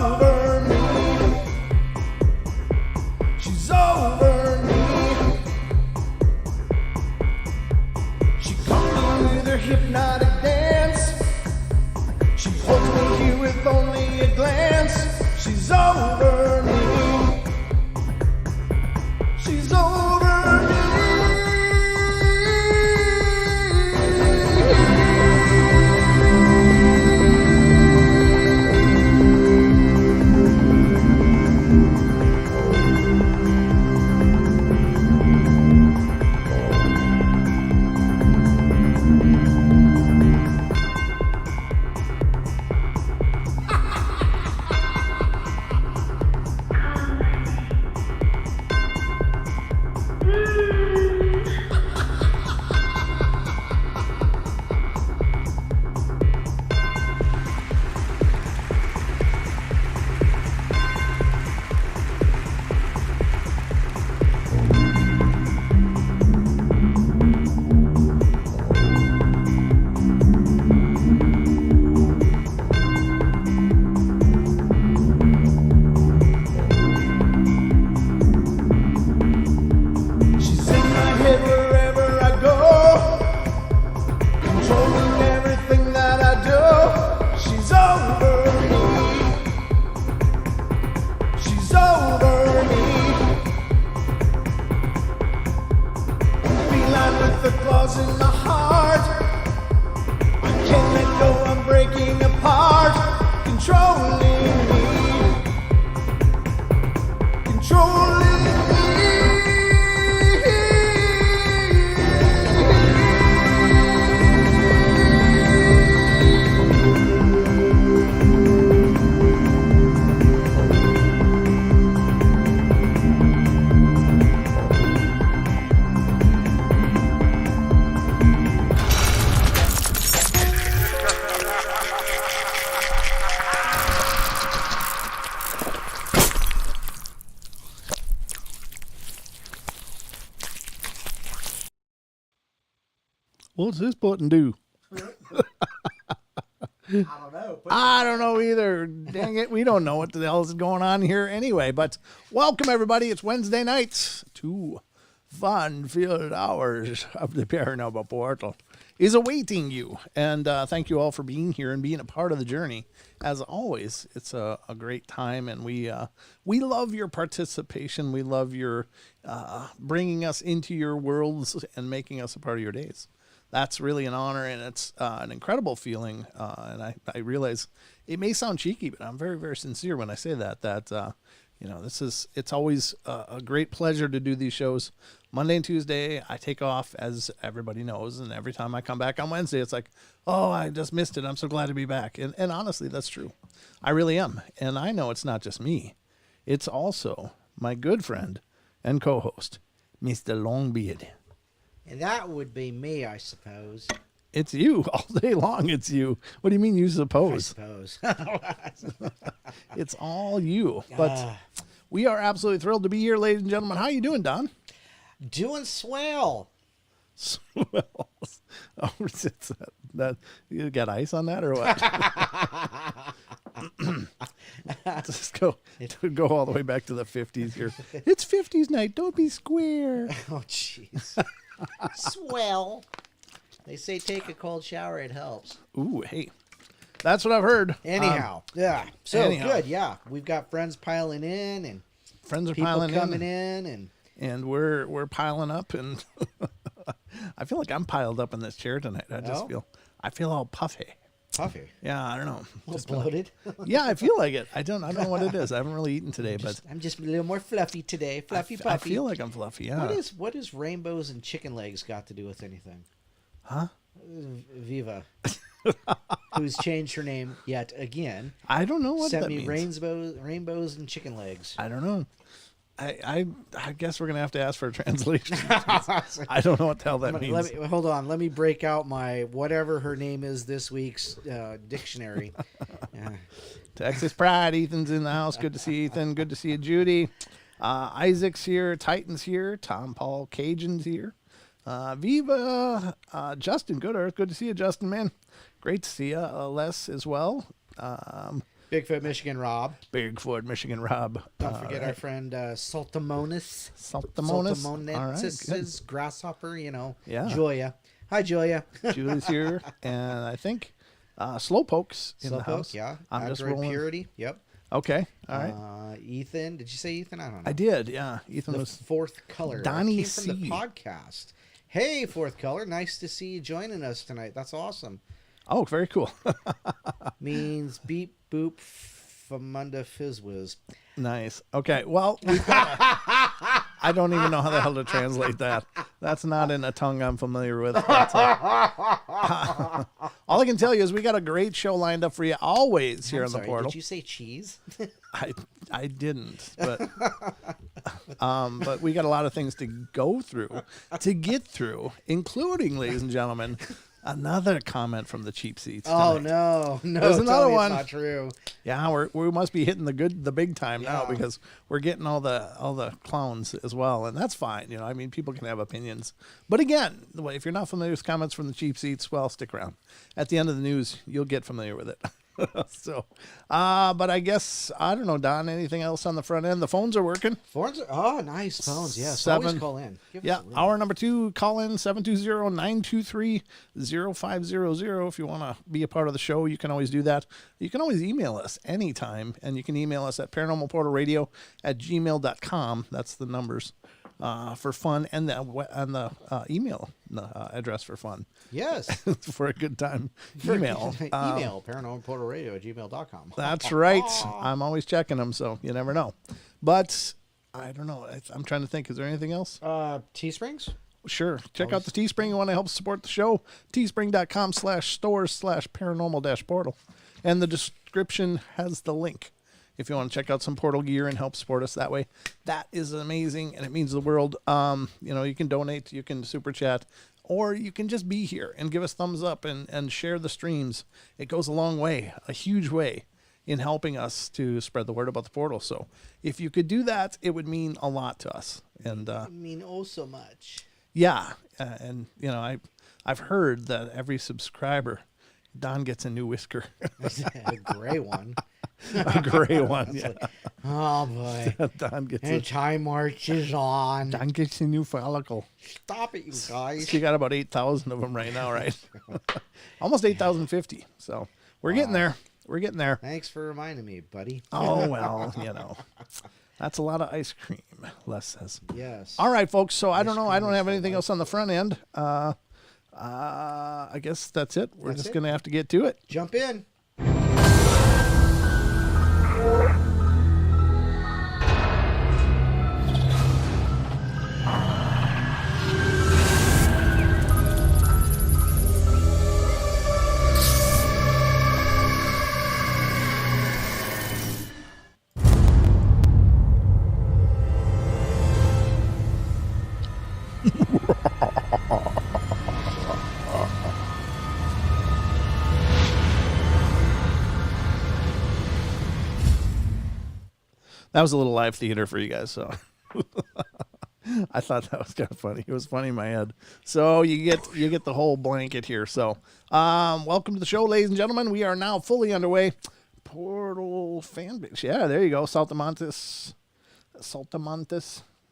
over me. She's over me. She comes with her hypnotic dance. She holds me here with only a glance. She's over me. She's over me. In my heart, I can't let go, I'm breaking apart, controlling me, controlling me. What's this button do? I don't know either. Dang it. We don't know what the hell is going on here anyway. But welcome, everybody. It's Wednesday nights. 2 fun-filled hours of the Paranormal Portal is awaiting you. And thank you all for being here and being a part of the journey. As always, it's a great time. And we love your participation. We love your bringing us into your worlds and making us a part of your days. That's really an honor, and it's an incredible feeling. And I realize it may sound cheeky, but I'm very, very sincere when I say that. It's always a great pleasure to do these shows. Monday and Tuesday, I take off, as everybody knows, and every time I come back on Wednesday, it's like, oh, I just missed it. I'm so glad to be back. And honestly, that's true. I really am. And I know it's not just me. It's also my good friend and co-host, Mr. Longbeard. And that would be me, I suppose. It's you. All day long, it's you. What do you mean you suppose? I suppose. It's all you. But we are absolutely thrilled to be here, ladies and gentlemen. How you doing, Don? Doing swell. Swell. Oh, that you got ice on that or what? Just go all the way back to the 50s here. It's 50s night. Don't be square. Oh, jeez. Swell. They say take a cold shower. It helps. Ooh, hey. That's what I've heard. Anyhow. Yeah. So good. Yeah. We've got friends piling in and friends are people piling coming in and we're piling up, and I feel like I'm piled up in this chair tonight. I feel all puffy. Puffy. Yeah, I don't know. Just bloated. Yeah, I feel like it. I don't know what it is. I haven't really eaten today, I'm just a little more fluffy today. Fluffy puffy. I feel like I'm fluffy. Yeah. What is rainbows and chicken legs got to do with anything? Huh? Viva, who's changed her name yet again. I don't know what that means. means. Rainbows and chicken legs. I don't know. I guess we're gonna have to ask for a translation. I don't know what the hell that means. Hold on. Let me break out my whatever her name is this week's dictionary. Texas Pride. Ethan's in the house. Good to see Ethan. Good to see you, Judy. Isaac's here. Titan's here. Tom Paul Cajun's here. Viva. Justin Good Earth. Good to see you, Justin, man. Great to see you. Les as well. Bigfoot, Michigan Rob. Bigfoot, Michigan Rob. Don't forget our friend Saltamonas. Saltamonas. All Saltamonensis, grasshopper, Yeah. Julia. Hi, Julia. Julie's here. And I think Slowpoke's in the house. Yeah. I'm just Android rolling. Purity. Yep. Okay. All right. Ethan. Did you say Ethan? I don't know. I did. Yeah. Ethan the was. Fourth Color. Donnie That came from the podcast. Hey, Fourth Color. Nice to see you joining us tonight. That's awesome. Oh, very cool. Means beep boop famunda fizzwiz. Nice. Okay. Well, I don't even know how the hell to translate that. That's not in a tongue I'm familiar with. But, all I can tell you is we got a great show lined up for you always here on the portal. Did you say cheese? I didn't, but we got a lot of things to go through, to get through, including, ladies and gentlemen, another comment from the cheap seats tonight. Oh no, There's another one. It's not true. Yeah, we must be hitting the big time now because we're getting all the clowns as well, and that's fine. I mean, people can have opinions, but again, if you're not familiar with comments from the cheap seats, well, stick around. At the end of the news, you'll get familiar with it. So, but I guess, I don't know, Don, anything else on the front end? The phones are working. Phones are, nice phones. Yes. Always call in. Hour number 2, call in 720-923-0500. If you want to be a part of the show, you can always do that. You can always email us anytime, and you can email us at paranormalportalradio@gmail.com. That's the numbers for fun, and the email address for fun. Yes. For a good time. Email. Email paranormalportalradio@gmail.com. That's right. I'm always checking them, so you never know. But I don't know. I'm trying to think. Is there anything else? Teesprings? Sure. Check out the Teespring. You want to help support the show? Teespring.com/stores/paranormal-portal. And the description has the link if you want to check out some portal gear and help support us that way. That is amazing, and it means the world. You can donate, you can super chat, or you can just be here and give us thumbs up and share the streams. It goes a long way, a huge way, in helping us to spread the word about the portal. So if you could do that, it would mean a lot to us. And it would mean oh so much. Yeah, and I've heard that every subscriber, Don gets a new whisker. A gray one. A gray one, yeah. Like, oh boy. Don gets and time marches on. Don gets a new follicle. Stop it, you guys. She got about 8,000 of them right now, right? Almost 8,050. So we're getting there. We're getting there. Thanks for reminding me, buddy. Oh, well, that's a lot of ice cream, Les says. Yes. All right, folks. So I don't know. I don't have anything else on the front end. I guess that's it. We're just going to have to get to it. Jump in. That was a little live theater for you guys, so I thought that was kind of funny. It was funny in my head. So you get the whole blanket here. So welcome to the show, ladies and gentlemen. We are now fully underway. Portal fan base. Yeah, there you go. Saltamontes.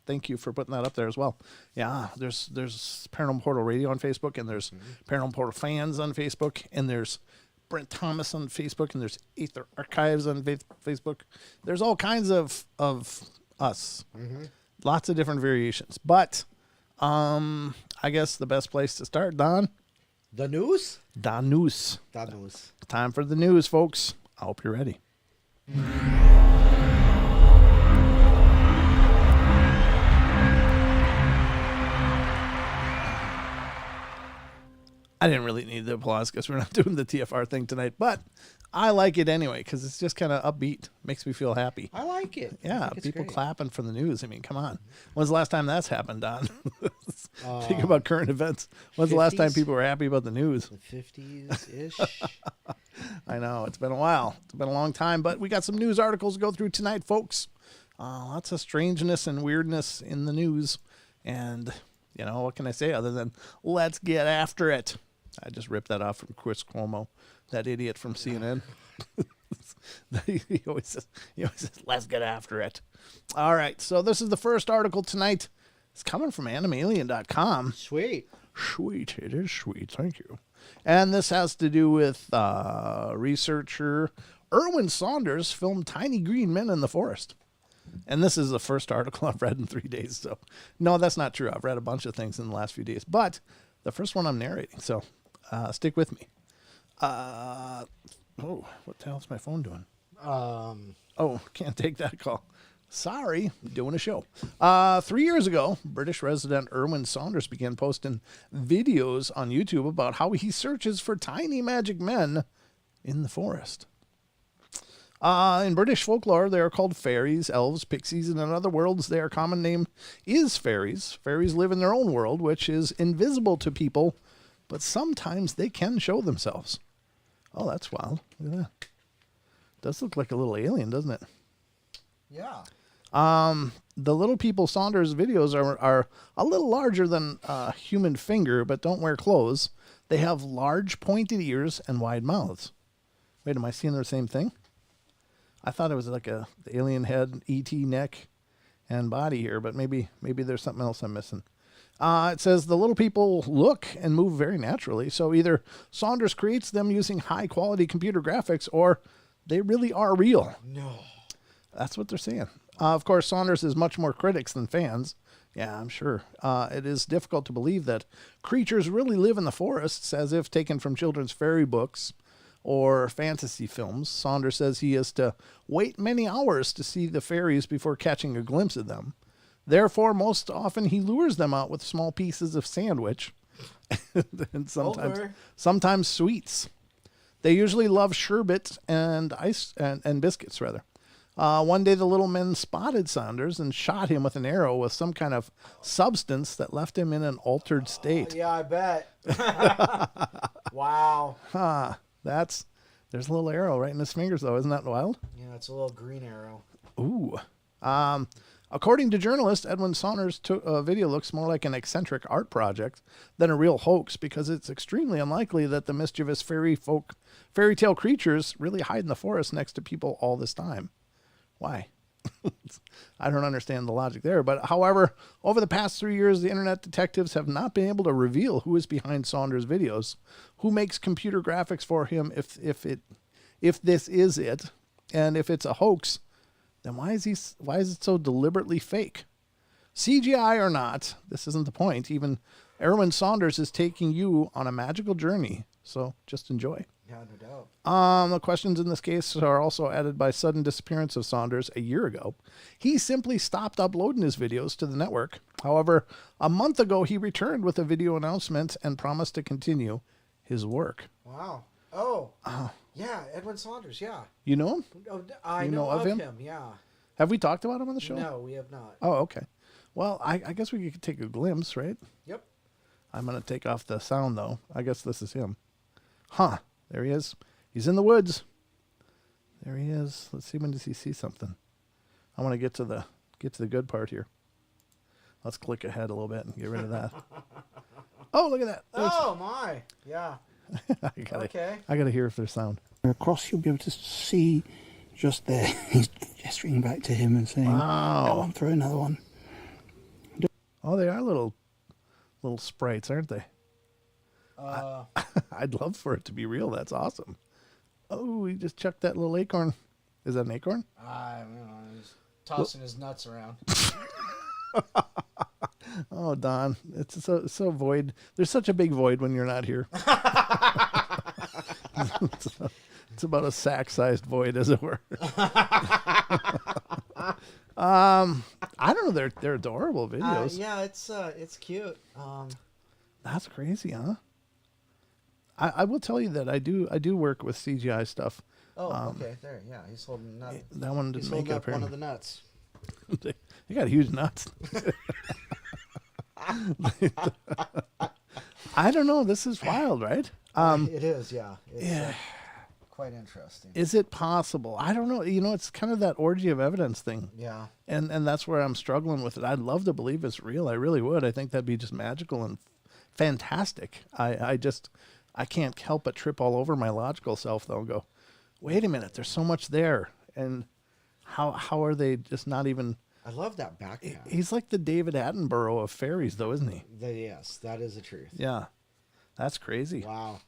Thank you for putting that up there as well. Yeah, there's Paranormal Portal Radio on Facebook, and there's Paranormal Portal Fans on Facebook, and there's Brent Thomas on Facebook, and there's Aether Archives on Facebook. There's all kinds of us. Lots of different variations. But I guess the best place to start, Don. The news? The news. The news. Time for the news, folks. I hope you're ready. I didn't really need the applause because we're not doing the TFR thing tonight, but I like it anyway because it's just kind of upbeat. Makes me feel happy. I like it. Yeah, people clapping for the news. I mean, come on. When's the last time that's happened, Don? Think about current events. When's the last time people were happy about the news? The 50s-ish. I know. It's been a while. It's been a long time, but we got some news articles to go through tonight, folks. Lots of strangeness and weirdness in the news. And, what can I say other than let's get after it? I just ripped that off from Chris Cuomo, that idiot from CNN. he always says, let's get after it. All right, so this is the first article tonight. It's coming from animalien.com. Sweet. Sweet. It is sweet. Thank you. And this has to do with researcher Erwin Saunders filmed tiny green men in the forest. And this is the first article I've read in 3 days. So, no, that's not true. I've read a bunch of things in the last few days. But the first one I'm narrating. So, stick with me. Oh, what the hell's my phone doing? Oh, can't take that call. Sorry, doing a show. 3 years ago, British resident Erwin Saunders began posting videos on YouTube about how he searches for tiny magic men in the forest. In British folklore, they are called fairies, elves, pixies, and in other worlds, their common name is fairies. Fairies live in their own world, which is invisible to people, but sometimes they can show themselves. Oh, that's wild. Look at that. Does look like a little alien, doesn't it? Yeah. The little people Saunders videos are a little larger than a human finger, but don't wear clothes. They have large pointed ears and wide mouths. Wait, am I seeing the same thing? I thought it was like the alien head, ET neck, and body here, but maybe there's something else I'm missing. It says the little people look and move very naturally, so either Saunders creates them using high-quality computer graphics, or they really are real. No. That's what they're saying. Of course, Saunders has much more critics than fans. Yeah, I'm sure. It is difficult to believe that creatures really live in the forests, as if taken from children's fairy books or fantasy films. Saunders says he has to wait many hours to see the fairies before catching a glimpse of them. Therefore, most often he lures them out with small pieces of sandwich and sometimes sweets. They usually love sherbet and ice and biscuits, rather. One day, the little men spotted Saunders and shot him with an arrow with some kind of substance that left him in an altered state. Yeah, I bet. Wow. There's a little arrow right in his fingers, though. Isn't that wild? Yeah, it's a little green arrow. Ooh. According to journalist Edwin Saunders, video looks more like an eccentric art project than a real hoax, because it's extremely unlikely that the mischievous fairy tale creatures really hide in the forest next to people all this time. Why? I don't understand the logic there. But however, over the past 3 years, the internet detectives have not been able to reveal who is behind Saunders' videos, who makes computer graphics for him, if this is it, and if it's a hoax, then why is it so deliberately fake? CGI or not, this isn't the point. Even Erwin Saunders is taking you on a magical journey, so just enjoy. Yeah, no doubt. The questions in this case are also added by sudden disappearance of Saunders a year ago. He simply stopped uploading his videos to the network. However, a month ago, he returned with a video announcement and promised to continue his work. Wow. Oh. Yeah, Edwin Saunders, yeah. You know him? Oh, I know of him, yeah. Have we talked about him on the show? No, we have not. Oh, okay. Well, I guess we could take a glimpse, right? Yep. I'm going to take off the sound, though. I guess this is him. Huh. There he is. He's in the woods. There he is. Let's see, when does he see something? I want to get to the good part here. Let's click ahead a little bit and get rid of that. Oh, look at that. Oh, my. Yeah. I gotta hear if there's sound. Across, you'll be able to see just there. He's gesturing back to him and saying, wow. Go on, throw another one. Oh, they are little sprites, aren't they? I'd love for it to be real. That's awesome. Oh, he just chucked that little acorn. Is that an acorn? I don't know. He's tossing his nuts around. Oh, Don, it's so void. There's such a big void when you're not here. It's about a sack-sized void, as it were. I don't know. They're adorable videos. Yeah, it's cute. That's crazy, huh? I will tell you that I do work with CGI stuff. Oh, okay, there. Yeah, he's holding nut. That one didn't make it. Up one of the nuts. They got huge nuts. I don't know. This is wild, right? It is, yeah. It's quite interesting. Is it possible? I don't know. It's kind of that orgy of evidence thing. Yeah. And that's where I'm struggling with it. I'd love to believe it's real. I really would. I think that'd be just magical and fantastic. I can't help but trip all over my logical self, though, and go, wait a minute, there's so much there. And how are they just not even... I love that backpack. He's like the David Attenborough of fairies, though, isn't he? Yes, that is the truth. Yeah. That's crazy. Wow.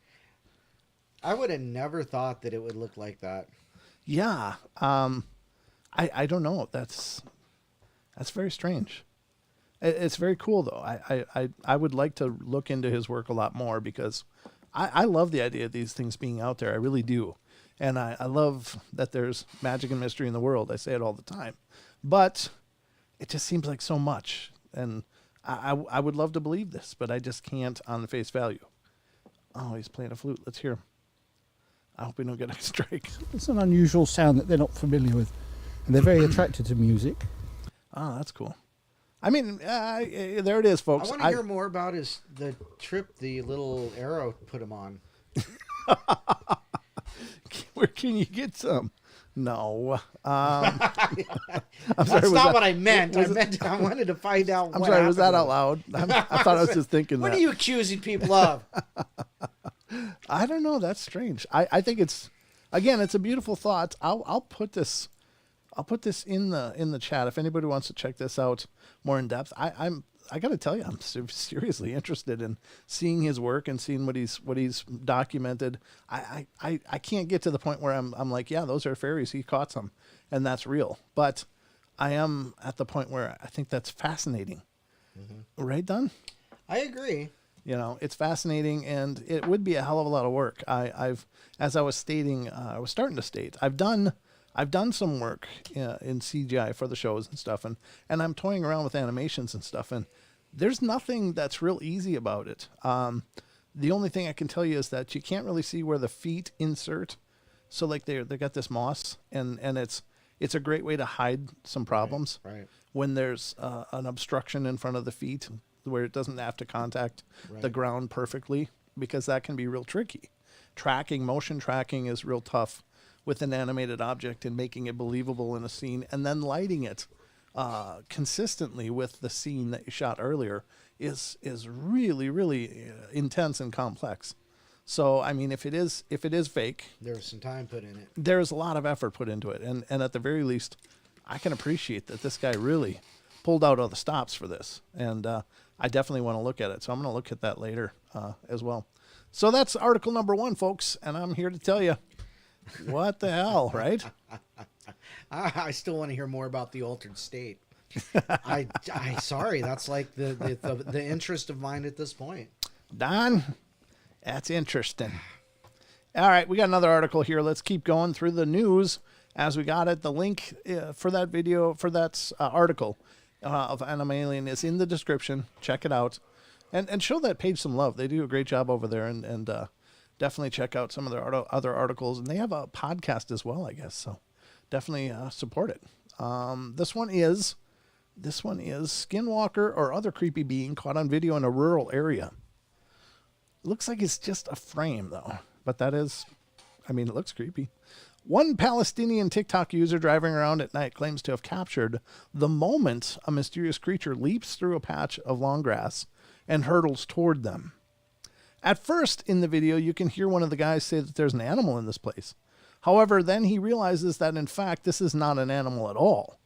I would have never thought that it would look like that. Yeah. I don't know. That's very strange. It's very cool, though. I would like to look into his work a lot more because I love the idea of these things being out there. I really do. And I love that there's magic and mystery in the world. I say it all the time. But it just seems like so much. And I would love to believe this, but I just can't on the face value. Oh, he's playing a flute. Let's hear him. I hope we don't get a strike. It's an unusual sound that they're not familiar with. And they're very attracted to music. Oh, that's cool. I mean, there it is, folks. I want to hear more about the trip the little arrow put him on. Where can you get some? No. That's not what I meant. I wanted to find out I'm sorry, was that out loud? I thought I was just thinking what that. are you accusing people of? I don't know. That's strange. I think it's, again, it's a beautiful thought. I'll put this in the chat if anybody wants to check this out more in depth. I got to tell you, I'm seriously interested in seeing his work and seeing what he's documented. I can't get to the point where I'm like, yeah, those are fairies. He caught some, and that's real. But I am at the point where I think that's fascinating. Mm-hmm. Right, Don? I agree. You know, it's fascinating, and it would be a hell of a lot of work. As I was stating, I was starting to state, I've done some work in CGI for the shows and stuff, and I'm toying around with animations and stuff, and there's nothing that's real easy about it. The only thing I can tell you is that you can't really see where the feet insert. So like they got this moss, and it's a great way to hide some problems. Right. When there's an obstruction in front of the feet where it doesn't have to contact the ground perfectly, because that can be real tricky. Motion tracking is real tough with an animated object and making it believable in a scene, and then lighting it consistently with the scene that you shot earlier is really, really intense and complex. So, I mean, if it is fake, there's some time put in it. There's a lot of effort put into it, and at the very least, I can appreciate that this guy really pulled out all the stops for this, and I definitely want to look at it. So I'm going to look at that later as well. So that's article number 1, folks, and I'm here to tell you, what the hell, right? I still want to hear more about the altered state. I sorry, that's like the interest of mine at this point. Don, that's interesting. All right, we got another article here. Let's keep going through the news as we got it. The link for that video, for that article of Animalien is in the description. Check it out. And show that page some love. They do a great job over there, and definitely check out some of their other articles. And they have a podcast as well, I guess. So definitely support it. This one is Skinwalker or other creepy being caught on video in a rural area. Looks like it's just a frame, though. But that is, I mean, it looks creepy. One Palestinian TikTok user driving around at night claims to have captured the moment a mysterious creature leaps through a patch of long grass and hurtles toward them. At first in the video, you can hear one of the guys say that there's an animal in this place. However, then he realizes that, in fact, this is not an animal at all.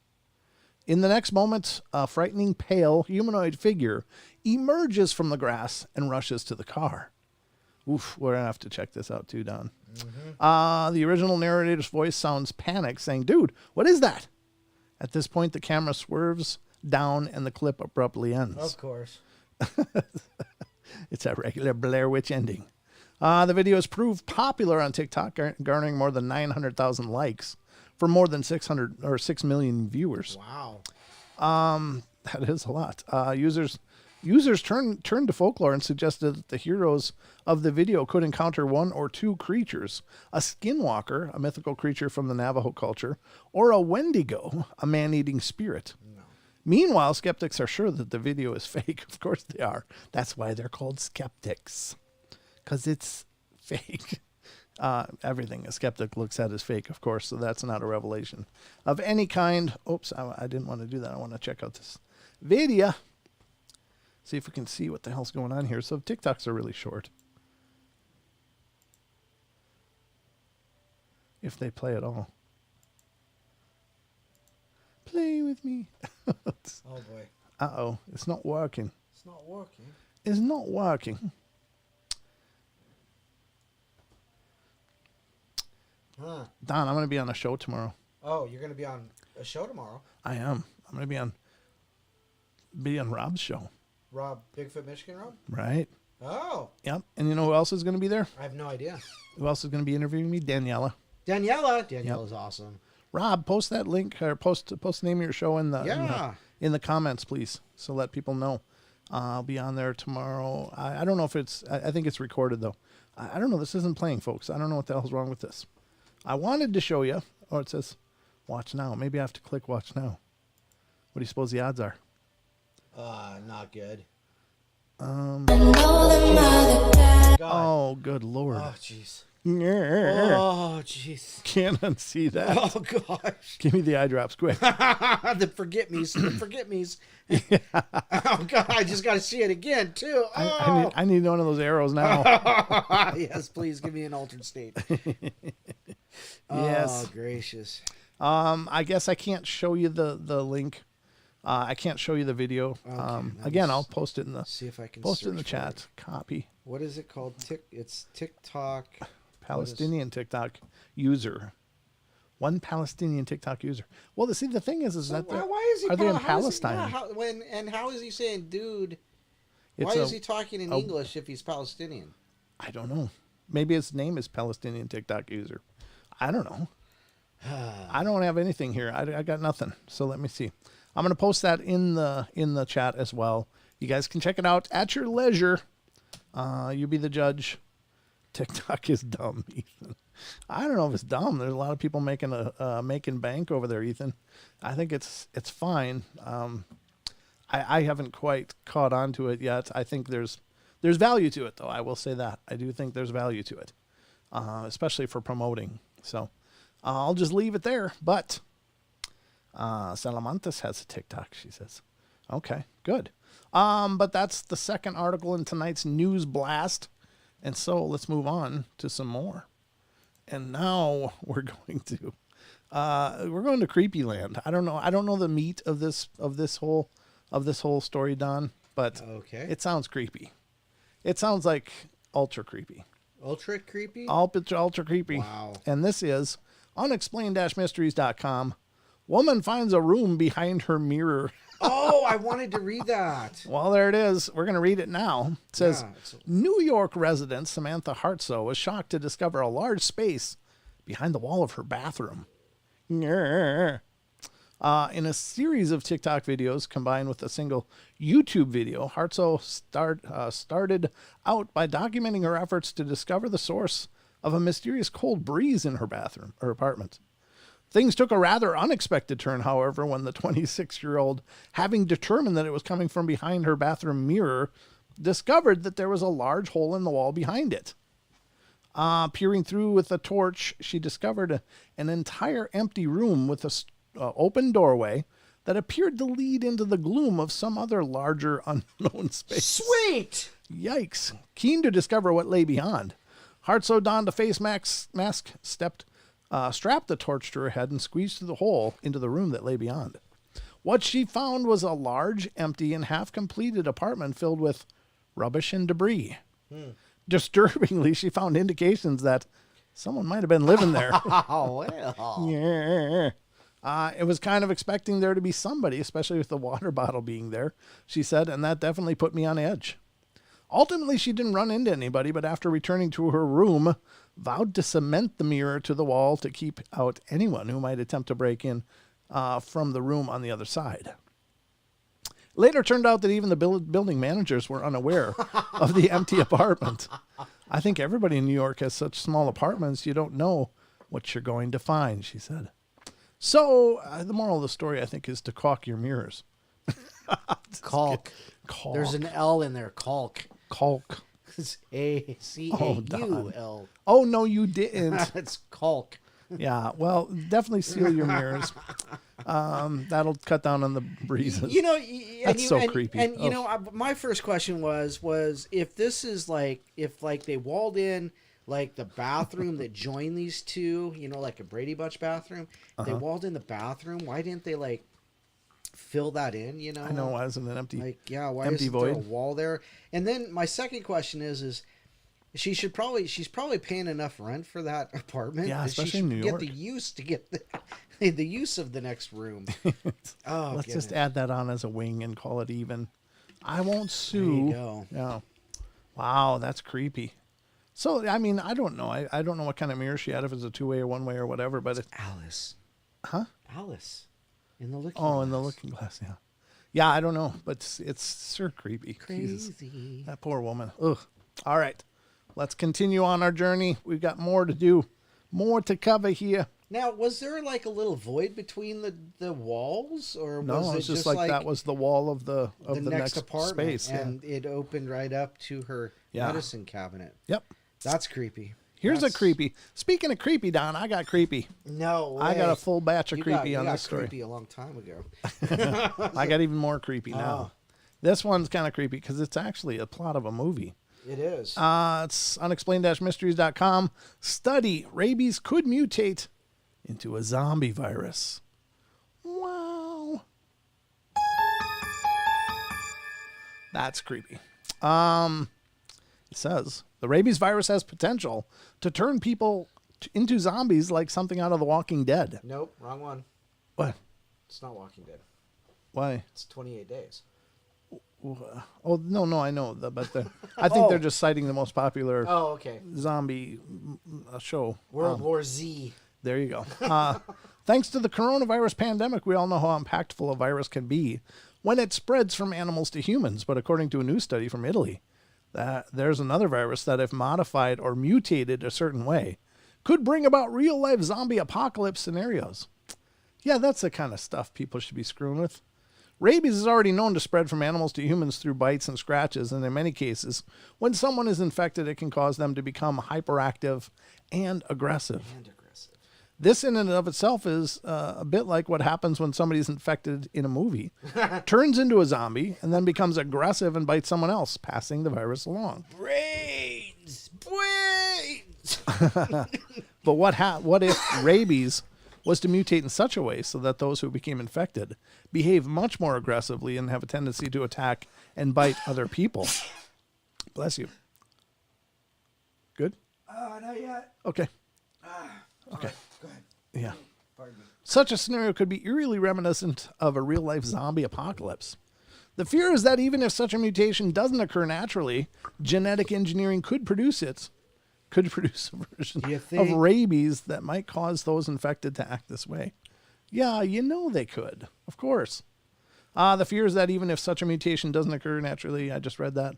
In the next moment, a frightening, pale, humanoid figure emerges from the grass and rushes to the car. Oof, we're going to have to check this out too, Don. Mm-hmm. The original narrator's voice sounds panicked, saying, "Dude, what is that?" At this point, the camera swerves down and the clip abruptly ends. Of course. It's a regular Blair Witch ending. The video has proved popular on TikTok, garnering more than 900,000 likes for more than 6 million viewers. Wow. That is a lot. Users turned to folklore and suggested that the heroes of the video could encounter one or two creatures: a skinwalker, a mythical creature from the Navajo culture, or a Wendigo, a man-eating spirit. No. Meanwhile, skeptics are sure that the video is fake. Of course they are. That's why they're called skeptics, because it's fake. Everything a skeptic looks at is fake, of course, so that's not a revelation of any kind. Oops, I didn't want to do that. I want to check out this video. See if we can see what the hell's going on here. So TikToks are really short. if they play at all. Play with me. Oh boy. Uh-oh, it's not working. It's not working. It's not working. Huh. Don, I'm going to be on a show tomorrow. Oh, you're going to be on a show tomorrow? I am. I'm going to be on Rob's show. Rob, Bigfoot, Michigan Rob? Right. Oh. Yep. And you know who else is going to be there? I have no idea. Who else is going to be interviewing me? Daniela. Daniela's awesome. Rob, post that link or post the name of your show in the in the comments, please. So let people know. I'll be on there tomorrow. I don't know if it's. I think it's recorded though. I don't know. This isn't playing, folks. I don't know what the hell's wrong with this. I wanted to show you. Oh, it says watch now. Maybe I have to click watch now. What do you suppose the odds are? Not good. Oh, good Lord. Oh, jeez. Yeah. Oh, jeez. Can't unsee that. Oh, gosh. Give me the eye drops quick. The forget-me's. The forget-me's. Yeah. Oh, God. I just got to see it again, too. Oh. I need one of those arrows now. Yes, please give me an altered state. Yes. Oh, gracious. I guess I can't show you the link. I can't show you the video. Okay, again, I'll post it in the see if I can post it in the search for chat. it. Copy. What is it called? It's TikTok. Palestinian TikTok user. One Palestinian TikTok user. Well, the thing is So that why is he? are they in how is he- Palestine? how is he saying, dude? It's Why a- is he talking in English if he's Palestinian? I don't know. Maybe his name is Palestinian TikTok user. I don't know. I don't have anything here. I got nothing. So let me see. I'm going to post that in the chat as well. You guys can check it out at your leisure. You be the judge. TikTok is dumb, Ethan. I don't know if it's dumb. There's a lot of people making bank over there, Ethan. I think it's fine. I haven't quite caught on to it yet. I think there's value to it, though. I will say that. I do think there's value to it, especially for promoting. So I'll just leave it there. But Salamantes has a TikTok, she says. Okay, good. But that's the second article in tonight's news blast. And so let's move on to some more. And now we're going to Creepy Land. I don't know the meat of this whole story, Don, but okay. It sounds creepy. It sounds like ultra creepy. Ultra creepy? Ultra creepy. Wow. And this is unexplained-mysteries.com. Woman finds a room behind her mirror. Oh, I wanted to read that. Well, there it is. We're going to read it now. It says, New York resident Samantha Hartsoe was shocked to discover a large space behind the wall of her bathroom. In a series of TikTok videos combined with a single YouTube video, Hartsoe started out by documenting her efforts to discover the source of a mysterious cold breeze in her apartment. Things took a rather unexpected turn, however, when the 26-year-old, having determined that it was coming from behind her bathroom mirror, discovered that there was a large hole in the wall behind it. Peering through with a torch, she discovered an entire empty room with an open doorway that appeared to lead into the gloom of some other larger unknown space. Sweet! Yikes. Keen to discover what lay beyond, Hartsoe donned a face mask, strapped the torch to her head, and squeezed through the hole into the room that lay beyond. What she found was a large, empty, and half-completed apartment filled with rubbish and debris. Disturbingly, she found indications that someone might have been living there. Oh, well. Yeah. It was kind of expecting there to be somebody, especially with the water bottle being there, she said, and that definitely put me on edge. Ultimately, she didn't run into anybody, but after returning to her room, vowed to cement the mirror to the wall to keep out anyone who might attempt to break in from the room on the other side. Later turned out that even the building managers were unaware of the empty apartment. I think everybody in New York has such small apartments, you don't know what you're going to find, she said. So the moral of the story, I think, is to caulk your mirrors. Caulk. Caulk. There's an L in there. Caulk. Caulk. It's A-C-A-U-L. Oh, no, you didn't. It's caulk. Yeah, well, definitely seal your mirrors. That'll cut down on the breezes. You know, That's so creepy. And you know, my first question was if this is if they walled in like the bathroom that joined these two, like a Brady Bunch bathroom. They walled in the bathroom. Why didn't they like fill that in? I know, why isn't it empty? Why empty isn't void? there a wall there? And then my second question is she's probably paying enough rent for that apartment. Yeah, that especially she in should New get York. the use to get the use of the next room. Oh, Let's just goodness. add that on as a wing and call it even. I won't sue. There you go. Yeah. Wow, that's creepy. So, I mean, I don't know. I don't know what kind of mirror she had, if it's a two-way or one-way or whatever, but Alice. Huh? Alice. In the looking Oh, glass. in the looking glass, yeah. Yeah, I don't know, but it's sure creepy. Jesus. Crazy. That poor woman. Ugh. All right. Let's continue on our journey. We've got more to do, more to cover here. Now, was there like a little void between the walls, or No, was it it's just like that was the wall of the next apartment, space. and it opened right up to her medicine cabinet? Yep. That's creepy. Here's That's- a creepy. Speaking of creepy, Don, I got creepy. No way. I got a full batch of You creepy got, on you this got story. creepy a long time ago. I got even more creepy now. Oh. This one's kind of creepy because it's actually a plot of a movie. It is. It's unexplained-mysteries.com. Study: rabies could mutate into a zombie virus. Wow. That's creepy. It says the rabies virus has potential to turn people into zombies like something out of The Walking Dead. Nope, wrong one. What? It's not Walking Dead. Why? It's 28 Days. Oh, no, I know. I think they're just citing the most popular Oh, okay. zombie show. World War Z. There you go. Thanks to the coronavirus pandemic, we all know how impactful a virus can be when it spreads from animals to humans. But according to a new study from Italy, that there's another virus that, if modified or mutated a certain way, could bring about real-life zombie apocalypse scenarios. Yeah, that's the kind of stuff people should be screwing with. Rabies is already known to spread from animals to humans through bites and scratches, and in many cases, when someone is infected, it can cause them to become hyperactive and aggressive. This in and of itself is a bit like what happens when somebody's infected in a movie, turns into a zombie, and then becomes aggressive and bites someone else, passing the virus along. Brains! But what if rabies was to mutate in such a way so that those who became infected behave much more aggressively and have a tendency to attack and bite other people? Bless you. Good? Not yet. Okay. Okay. Go ahead. Yeah. Pardon me. Such a scenario could be eerily reminiscent of a real-life zombie apocalypse. The fear is that even if such a mutation doesn't occur naturally, genetic engineering could produce a version You of think- rabies that might cause those infected to act this way. Yeah, they could. Of course. The fear is that even if such a mutation doesn't occur naturally, I just read that,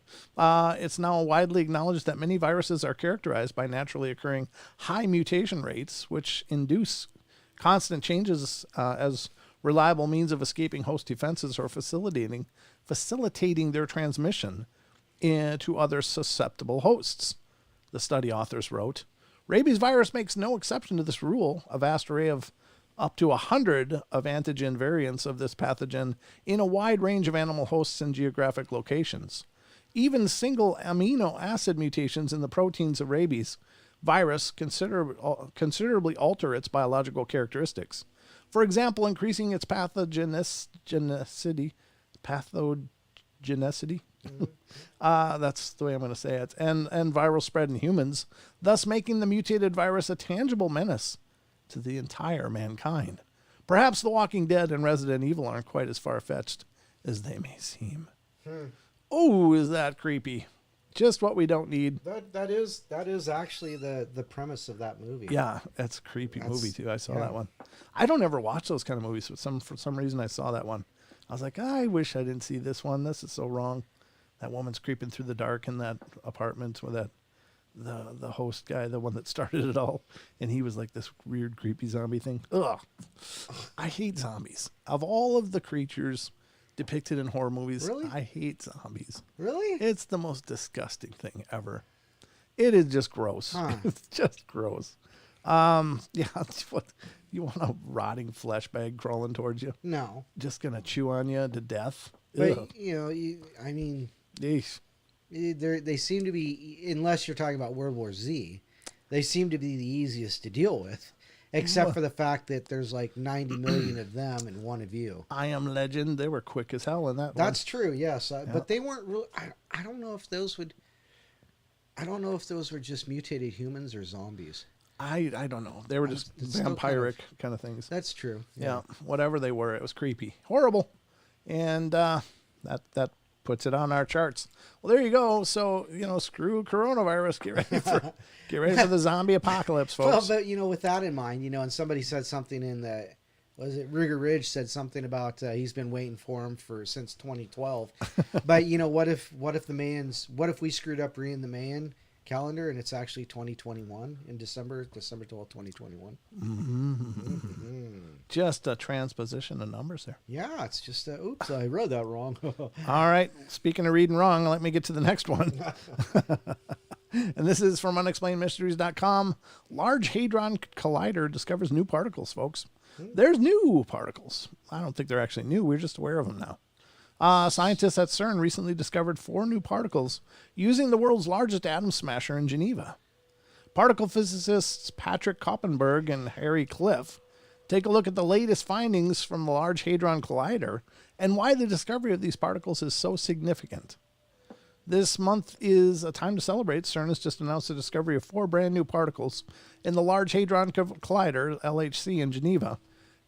it's now widely acknowledged that many viruses are characterized by naturally occurring high mutation rates, which induce constant changes as reliable means of escaping host defenses or facilitating their transmission to other susceptible hosts. The study authors wrote, rabies virus makes no exception to this rule. A vast array of up to 100 of antigen variants of this pathogen in a wide range of animal hosts and geographic locations. Even single amino acid mutations in the proteins of rabies virus considerably alter its biological characteristics. For example, increasing its pathogenicity. That's the way I'm going to say it. And viral spread in humans, thus making the mutated virus a tangible menace to the entire mankind. Perhaps The Walking Dead and Resident Evil aren't quite as far-fetched as they may seem. Oh, is that creepy? Just what we don't need. That is actually the premise of that movie. Yeah, that's a creepy movie too. I saw yeah. that one. I don't ever watch those kind of movies, but for some reason I saw that one. I was like, I wish I didn't see this one. This is so wrong. That woman's creeping through the dark in that apartment with the host guy, the one that started it all, and he was like this weird creepy zombie thing. Ugh. I hate zombies. Of all of the creatures depicted in horror movies, Really? I hate zombies. Really? It's the most disgusting thing ever. It is just gross. Huh. It's just gross. Yeah, what you want, a rotting flesh bag crawling towards you? No. Just gonna chew on you to death? But, Ugh. I mean, Eesh. they seem to be, unless you're talking about World War Z, They seem to be the easiest to deal with, except for the fact that there's like 90 million of them and one of you. I Am Legend, they were quick as hell in that one. That's true, yes. But they weren't really... I don't know if those would... I don't know if those were just mutated humans or zombies. I don't know. They were just vampiric kind of things. That's true. Yeah, whatever they were, it was creepy. Horrible. And that puts it on our charts. Well, there you go. So, screw coronavirus. Get ready for the zombie apocalypse, folks. Well, but, with that in mind, and somebody said something in the... Was it Rigger Ridge said something about he's been waiting for him since 2012. But, what if we screwed up reading the Mayan calendar and it's actually 2021 in December 12th, 2021. Just a transposition of numbers there. Yeah, it's just oops, I read that wrong. All right, speaking of reading wrong, let me get to the next one. And this is from unexplainedmysteries.com. Large Hadron Collider discovers new particles, folks. There's new particles. I don't think they're actually new. We're just aware of them now. Scientists at CERN recently discovered 4 new particles using the world's largest atom smasher in Geneva. Particle physicists Patrick Koppenberg and Harry Cliff take a look at the latest findings from the Large Hadron Collider and why the discovery of these particles is so significant. This month is a time to celebrate. CERN has just announced the discovery of 4 brand new particles in the Large Hadron Collider, LHC, in Geneva.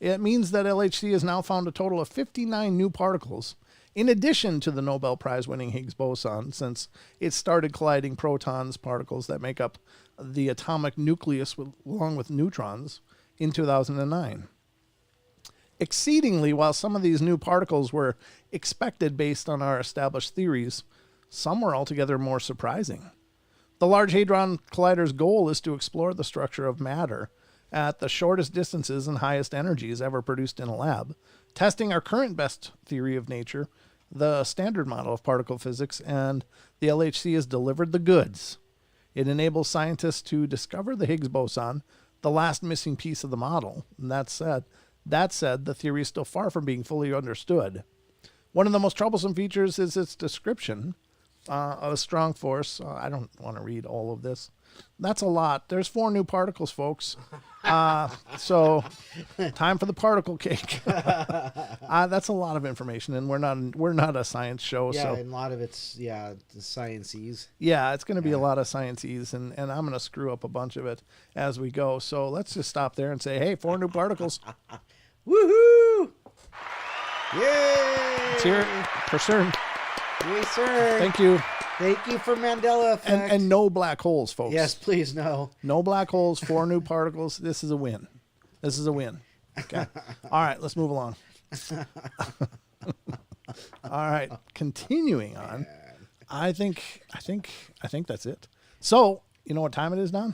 It means that LHC has now found a total of 59 new particles, in addition to the Nobel Prize-winning Higgs boson, since it started colliding protons, particles that make up the atomic nucleus along with neutrons, in 2009. Exceedingly, while some of these new particles were expected based on our established theories, some were altogether more surprising. The Large Hadron Collider's goal is to explore the structure of matter at the shortest distances and highest energies ever produced in a lab, testing our current best theory of nature, the standard model of particle physics, and the LHC has delivered the goods. It enables scientists to discover the Higgs boson, the last missing piece of the model. And that said, the theory is still far from being fully understood. One of the most troublesome features is its description of a strong force. I don't want to read all of this. That's a lot. There's 4 new particles, folks. So time for the particle cake. That's a lot of information, and we're not a science show. Yeah, so and a lot of it's the science-ese. Yeah, it's going to be a lot of science-ese, and I'm going to screw up a bunch of it as we go. So let's just stop there and say, hey, 4 new particles. Woohoo! Yay! Let's hear it for CERN. Yes, sir. Thank you. Thank you for Mandela effect. And no black holes, folks. Yes, please, no. No black holes, 4 new particles. This is a win. This is a win. Okay. All right, let's move along. All right, continuing on. I think that's it. So, you know what time it is, Don?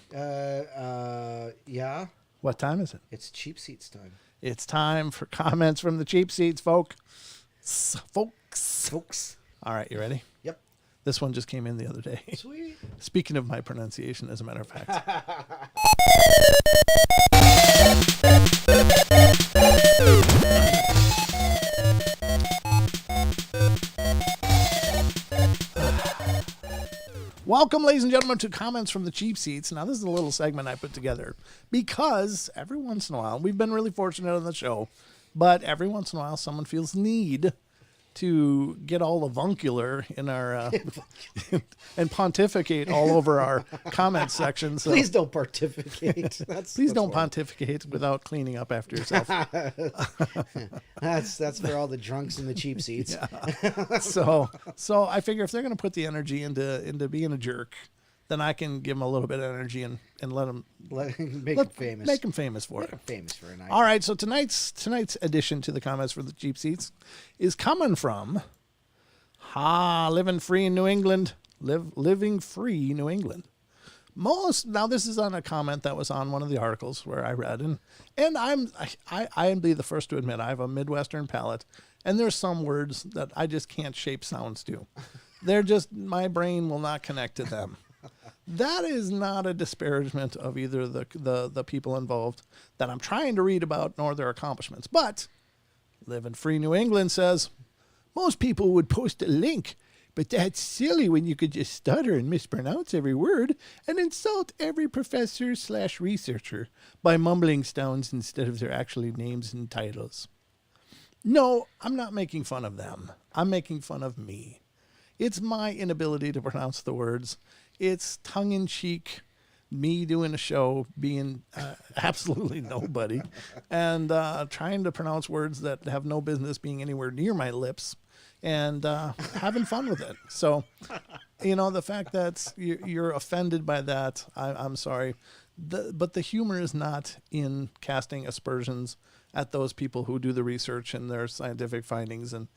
Yeah. What time is it? It's cheap seats time. It's time for comments from the cheap seats, folks. All right, you ready? Yep. This one just came in the other day. Sweet. Speaking of my pronunciation, as a matter of fact. Welcome, ladies and gentlemen, to Comments from the Cheap Seats. Now, this is a little segment I put together because every once in a while, we've been really fortunate on the show, but every once in a while, someone feels need to get all avuncular in our and pontificate all over our comment section. So please don't pontificate. Please don't pontificate without cleaning up after yourself. That's for all the drunks in the cheap seats. Yeah. So I figure if they're going to put the energy into being a jerk, then I can give them a little bit of energy and let them make them famous. Make them famous for it. Famous for a night. All right. So tonight's addition to the comments for the cheap seats is coming from living free in New England. Living free New England. Now this is on a comment that was on one of the articles where I read, and I am the first to admit I have a Midwestern palate, and there's some words that I just can't shape sounds to. They're just, my brain will not connect to them. That is not a disparagement of either the people involved that I'm trying to read about nor their accomplishments. But Living Free New England says, most people would post a link But that's silly when you could just stutter and mispronounce every word and insult every professor/researcher by mumbling stones instead of their actual names and titles. No, I'm not making fun of them. I'm making fun of me. It's my inability to pronounce the words. It's tongue-in-cheek, me doing a show, being absolutely nobody, and trying to pronounce words that have no business being anywhere near my lips, and having fun with it. So, the fact that you're offended by that, I'm sorry. But the humor is not in casting aspersions at those people who do the research and their scientific findings and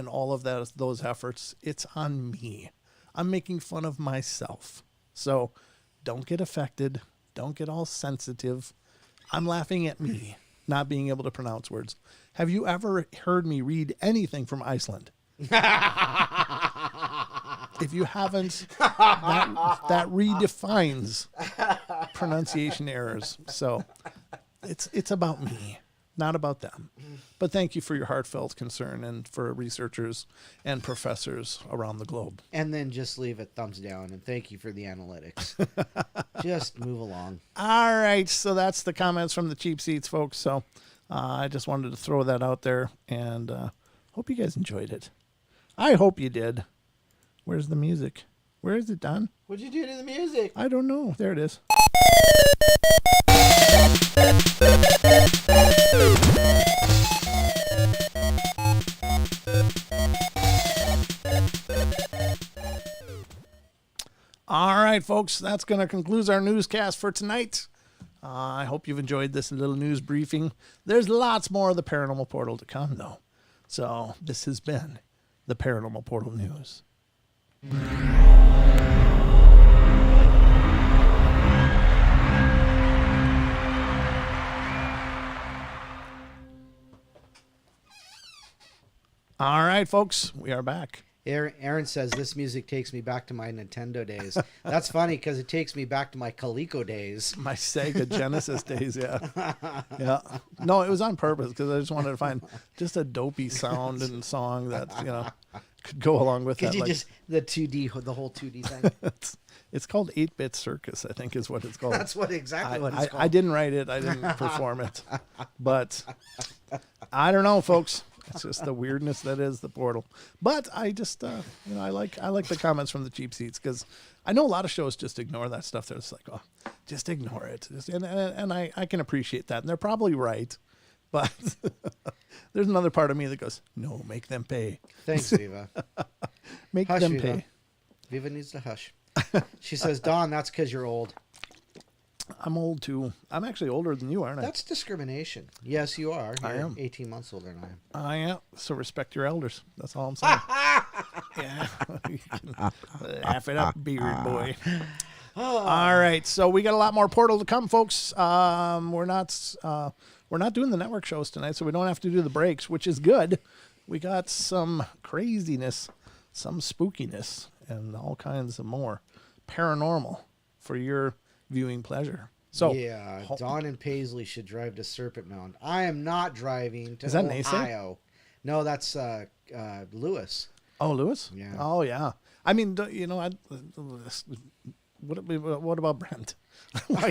all of those efforts. It's on me. I'm making fun of myself. So don't get affected. Don't get all sensitive. I'm laughing at me not being able to pronounce words. Have you ever heard me read anything from Iceland? If you haven't, that redefines pronunciation errors. So it's about me, not about them. But thank you for your heartfelt concern and for researchers and professors around the globe. And then just leave it thumbs down, and thank you for the analytics. Just move along. All right, so that's the comments from the cheap seats, folks. So I just wanted to throw that out there, and hope you guys enjoyed it. I hope you did. Where's the music? Where is it, Don? What'd you do to the music? I don't know. There it is. All right, folks, that's going to conclude our newscast for tonight. I hope you've enjoyed this little news briefing. There's lots more of the Paranormal Portal to come, though. So this has been the Paranormal Portal News. All right, folks, we are back. Aaron says this music takes me back to my Nintendo days. That's funny because it takes me back to my Coleco days. My Sega Genesis days, yeah. Yeah. No, it was on purpose because I just wanted to find just a dopey sound and song that, could go along with that. Could you just, the 2D, the whole 2D thing? It's called 8-Bit Circus, I think is what it's called. That's what it's called. I didn't write it. I didn't perform it. But I don't know, folks. It's just the weirdness that is the portal. But I just, I like the comments from the cheap seats because I know a lot of shows just ignore that stuff. They're just like, oh, just ignore it. And I can appreciate that. And they're probably right. But there's another part of me that goes, no, make them pay. Thanks, Viva. Make hush, them Viva. pay. Viva needs to hush. She says, Don, that's because you're old. I'm old too. I'm actually older than you, aren't I? That's discrimination. Yes, you are. You're I am 18 months older than I am. I am. So respect your elders. That's all I'm saying. Yeah. You can laugh it up, beard boy. All right. So we got a lot more Portal to come, folks. We're not doing the network shows tonight, so we don't have to do the breaks, which is good. We got some craziness, some spookiness, and all kinds of more paranormal for your viewing pleasure. So yeah, Don and Paisley should drive to Serpent Mound. I am not driving to Is that Ohio. No, that's Lewis. Oh, Lewis? Yeah. Oh, yeah. I mean, what about Brent? Why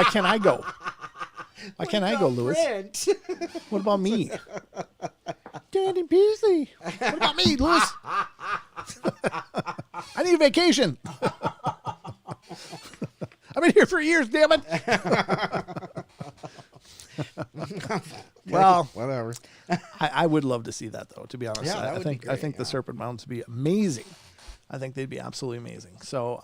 can't I go? Why can't I go, Lewis? What about me? Danny Paisley. What about me, Lewis? I need a vacation. I've been here for years, damn it. Well, whatever. I would love to see that, though, to be honest. Yeah, that would be great, I think the Serpent Mounds would be amazing. I think they'd be absolutely amazing. So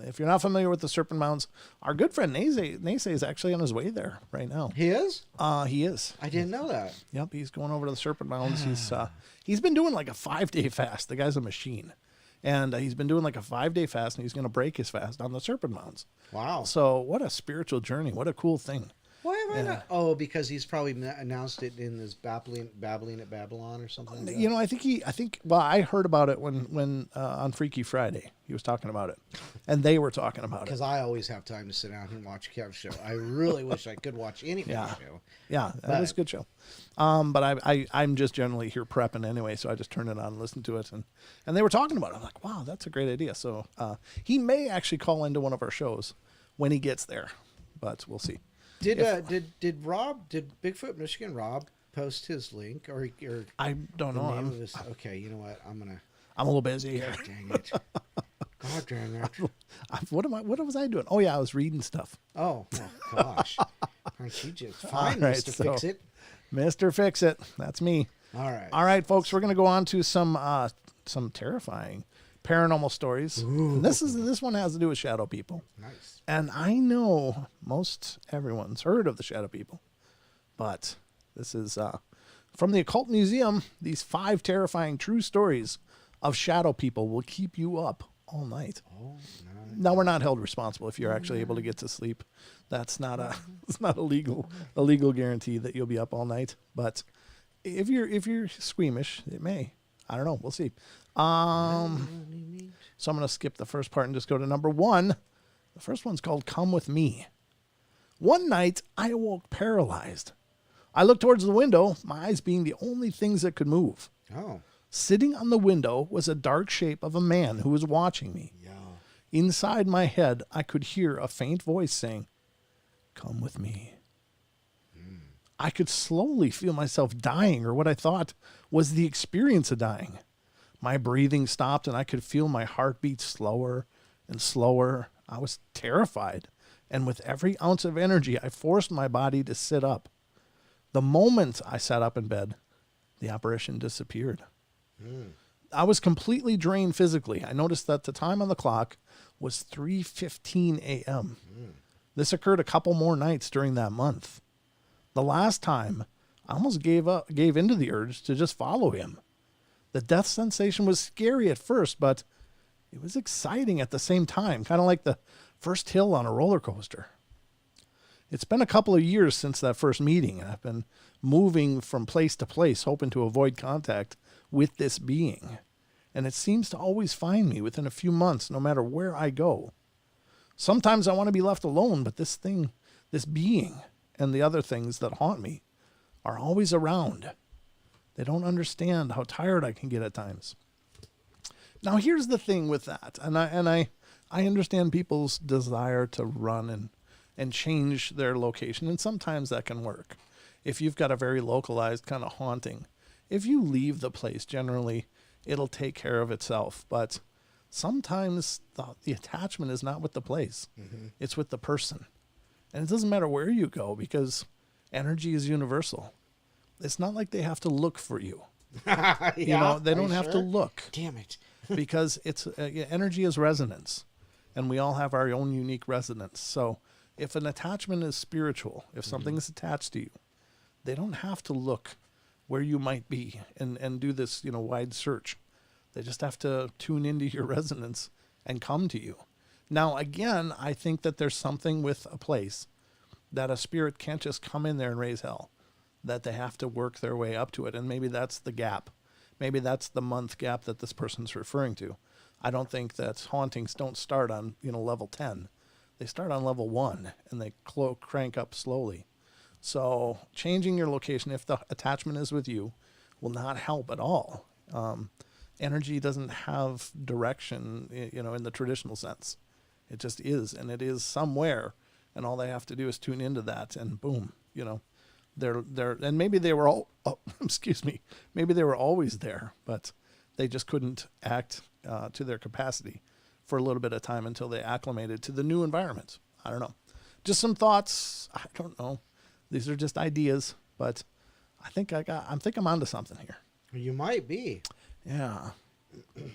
if you're not familiar with the Serpent Mounds, our good friend Nase is actually on his way there right now. He is? He is. I didn't know that. Yep, he's going over to the Serpent Mounds. He's been doing like a 5-day fast. The guy's a machine. And he's been doing like a 5-day fast, and he's going to break his fast on the Serpent Mounds. Wow. So what a spiritual journey. What a cool thing. Why have I not? Oh, because he's probably announced it in this babbling at Babylon or something. Like You know, I think. Well, I heard about it when on Freaky Friday he was talking about it, and they were talking about it. Because I always have time to sit down and watch Kev's show. I really wish I could watch anybody's show. Yeah, that was a good show. But I'm just generally here prepping anyway, so I just turned it on and listened to it, and they were talking about it. I'm like, wow, that's a great idea. So he may actually call into one of our shows when he gets there, but we'll see. Did Bigfoot Michigan Rob post his link or I don't know. Okay, you know what? I'm a little busy. God dang it! God dang it! What was I doing? Oh yeah, I was reading stuff. Oh gosh! Aren't you just fine, right, Mr. Fix-It? Mr. Fix-It, that's me. All right, folks. We're gonna go on to some terrifying paranormal stories. And this one has to do with shadow people. Nice. And I know most everyone's heard of the shadow people, but this is from the Occult Museum. These 5 terrifying true stories of shadow people will keep you up all night. Oh, nice. Now, we're not held responsible if you're actually able to get to sleep. That's not it's not a legal guarantee that you'll be up all night. But if you're squeamish, it may. I don't know. We'll see. So I'm going to skip the first part and just go to number 1. The first one's called Come With Me. One night, I awoke paralyzed. I looked towards the window, my eyes being the only things that could move. Oh. Sitting on the window was a dark shape of a man who was watching me. Yeah. Inside my head, I could hear a faint voice saying, "Come with me." I could slowly feel myself dying, or what I thought was the experience of dying. My breathing stopped, and I could feel my heartbeat slower and slower. I was terrified, and with every ounce of energy, I forced my body to sit up. The moment I sat up in bed, the apparition disappeared. I was completely drained physically. I noticed that the time on the clock was 3:15 a.m. This occurred a couple more nights during that month. The last time, I almost gave into the urge to just follow him. The death sensation was scary at first, but it was exciting at the same time, kind of like the first hill on a roller coaster. It's been a couple of years since that first meeting, and I've been moving from place to place, hoping to avoid contact with this being. And it seems to always find me within a few months, no matter where I go. Sometimes I want to be left alone, but this being, and the other things that haunt me are always around. They don't understand how tired I can get at times. Now, here's the thing with that, and I understand people's desire to run and change their location, and sometimes that can work. If you've got a very localized kind of haunting, if you leave the place, generally it'll take care of itself. But sometimes the attachment is not with the place; it's with the person, and it doesn't matter where you go because energy is universal. It's not like they have to look for you. Yeah, they don't have to look. Damn it. Because it's energy is resonance, and we all have our own unique resonance. So if an attachment is spiritual, if something is attached to you, they don't have to look where you might be and do this, wide search. They just have to tune into your resonance and come to you. Now, again, I think that there's something with a place that a spirit can't just come in there and raise hell, that they have to work their way up to it. And maybe that's the gap. Maybe that's the month gap that this person's referring to. I don't think that hauntings don't start on, level 10. They start on level 1 and they crank up slowly. So changing your location, if the attachment is with you, will not help at all. Energy doesn't have direction, in the traditional sense. It just is, and it is somewhere, and all they have to do is tune into that, and boom, they're and maybe they were all maybe they were always there, but they just couldn't act to their capacity for a little bit of time until they acclimated to the new environment. I don't know. Just some thoughts. I don't know. These are just ideas, but I think I'm onto something here. You might be. Yeah.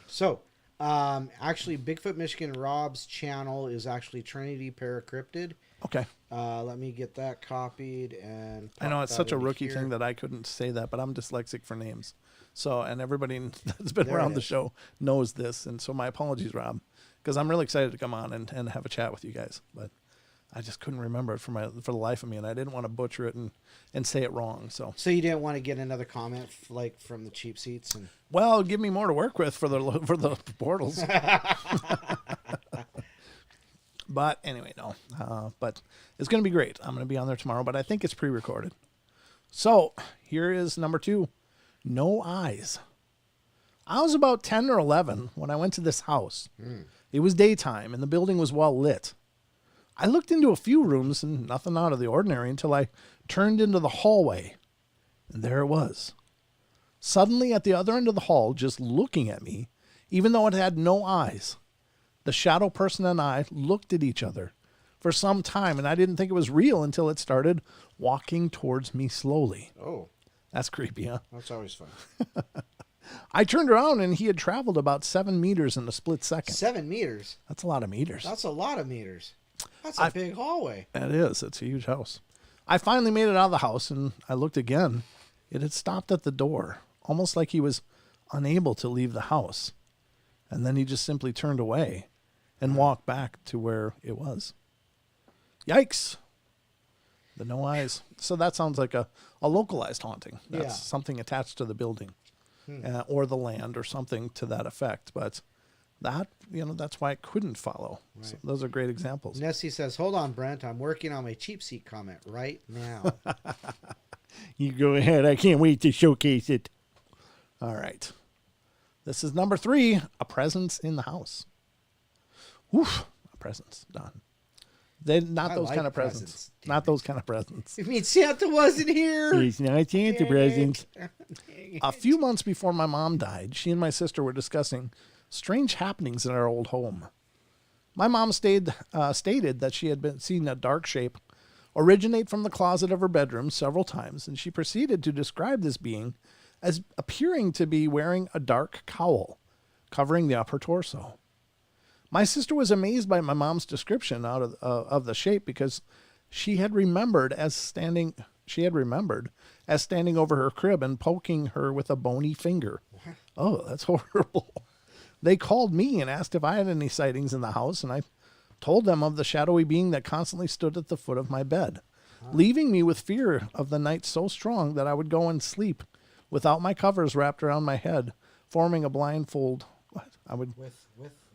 So, actually, Bigfoot Michigan Rob's channel is actually Trinity Paracryptid. Okay. Let me get that copied and. I know it's such a rookie thing that I couldn't say that, but I'm dyslexic for names. So, and everybody that's been around the show knows this, and so my apologies, Rob, because I'm really excited to come on and have a chat with you guys. But I just couldn't remember it for the life of me, and I didn't want to butcher it and say it wrong. So you didn't want to get another comment like from the cheap seats and. Well, give me more to work with for the portals. But anyway, no. But it's going to be great. I'm going to be on there tomorrow, but I think it's pre-recorded. So here is number 2, no eyes. I was about 10 or 11 when I went to this house. It was daytime, and the building was well lit. I looked into a few rooms, and nothing out of the ordinary until I turned into the hallway. And there it was. Suddenly, at the other end of the hall, just looking at me, even though it had no eyes, the shadow person and I looked at each other for some time, and I didn't think it was real until it started walking towards me slowly. Oh. That's creepy, huh? That's always fun. I turned around, and he had traveled about 7 meters in a split second. 7 meters? That's a lot of meters. That's a lot of meters. That's a big hallway. It is. It's a huge house. I finally made it out of the house, and I looked again. It had stopped at the door, almost like he was unable to leave the house. And then he just simply turned away and walked back to where it was. Yikes. The no eyes. So that sounds like a localized haunting. That's something attached to the building or the land or something to that effect. But that, that's why it couldn't follow. Right. So those are great examples. Nessie says, hold on, Brent. I'm working on my cheap seat comment right now. You go ahead. I can't wait to showcase it. All right. This is number 3, a presence in the house. Oof, a presence. Done. Not those kind of presents. Not those kind of presents. You mean Santa wasn't here? It's not Santa presents. A few months before my mom died, she and my sister were discussing strange happenings in our old home. My mom stated that she had seen a dark shape originate from the closet of her bedroom several times, and she proceeded to describe this being as appearing to be wearing a dark cowl covering the upper torso. My sister was amazed by my mom's description of the shape because she had remembered as standing over her crib and poking her with a bony finger. What? Oh, that's horrible. They called me and asked if I had any sightings in the house, and I told them of the shadowy being that constantly stood at the foot of my bed, leaving me with fear of the night so strong that I would go and sleep without my covers wrapped around my head, forming a blindfold. What? I would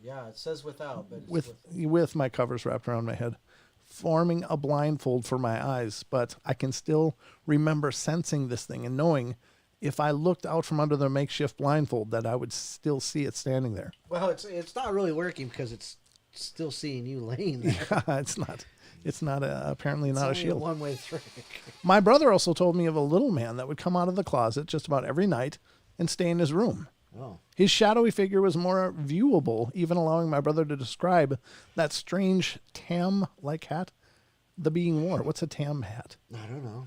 yeah, it says without, but with my covers wrapped around my head, forming a blindfold for my eyes. But I can still remember sensing this thing and knowing if I looked out from under the makeshift blindfold that I would still see it standing there. Well, it's not really working because it's still seeing you laying there. Yeah, it's not apparently not a shield. A one-way trick. My brother also told me of a little man that would come out of the closet just about every night and stay in his room. Oh. His shadowy figure was more viewable, even allowing my brother to describe that strange tam-like hat the being wore. What's a tam hat? I don't know.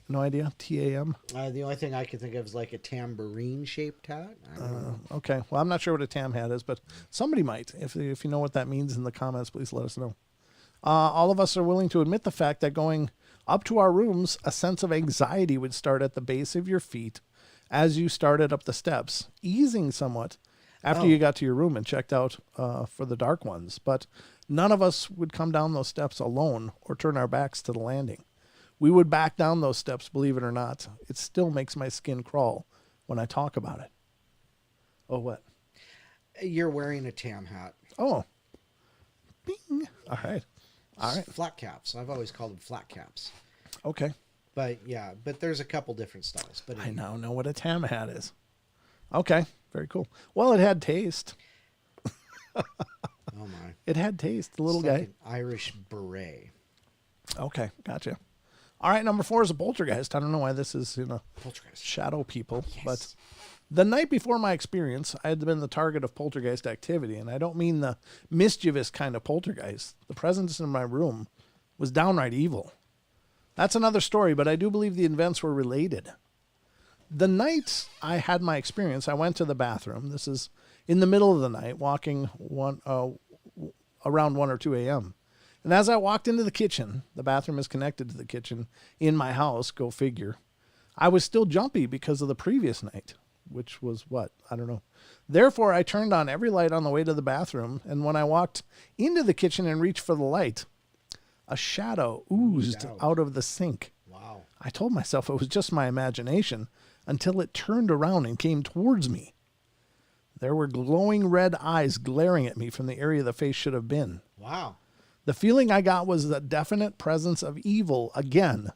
No idea? T-A-M? The only thing I can think of is like a tambourine-shaped hat. I don't know. Okay. Well, I'm not sure what a tam hat is, but somebody might. If you know what that means in the comments, please let us know. All of us are willing to admit the fact that going up to our rooms, a sense of anxiety would start at the base of your feet as you started up the steps, easing somewhat after you got to your room and checked out for the dark ones. But none of us would come down those steps alone or turn our backs to the landing. We would back down those steps, believe it or not. It still makes my skin crawl when I talk about it. Oh, what? You're wearing a tam hat. Oh. Bing. All right. Flat caps. I've always called them flat caps. Okay. But yeah, there's a couple different styles. But I now know what a tam hat is. Okay, very cool. Well, it had taste. Oh my! It had taste. The little guy. Like an Irish beret. Okay, gotcha. All right, number 4 is a poltergeist. I don't know why this is poltergeist shadow people, yes. But the night before my experience, I had been the target of poltergeist activity, and I don't mean the mischievous kind of poltergeist. The presence in my room was downright evil. That's another story, but I do believe the events were related. The night I had my experience, I went to the bathroom. This is in the middle of the night, walking around 1 or 2 a.m. And as I walked into the kitchen, the bathroom is connected to the kitchen in my house, go figure. I was still jumpy because of the previous night, which was what? I don't know. Therefore, I turned on every light on the way to the bathroom, and when I walked into the kitchen and reached for the light, a shadow oozed out of the sink. Wow. I told myself it was just my imagination until it turned around and came towards me. There were glowing red eyes glaring at me from the area the face should have been. Wow. The feeling I got was the definite presence of evil again,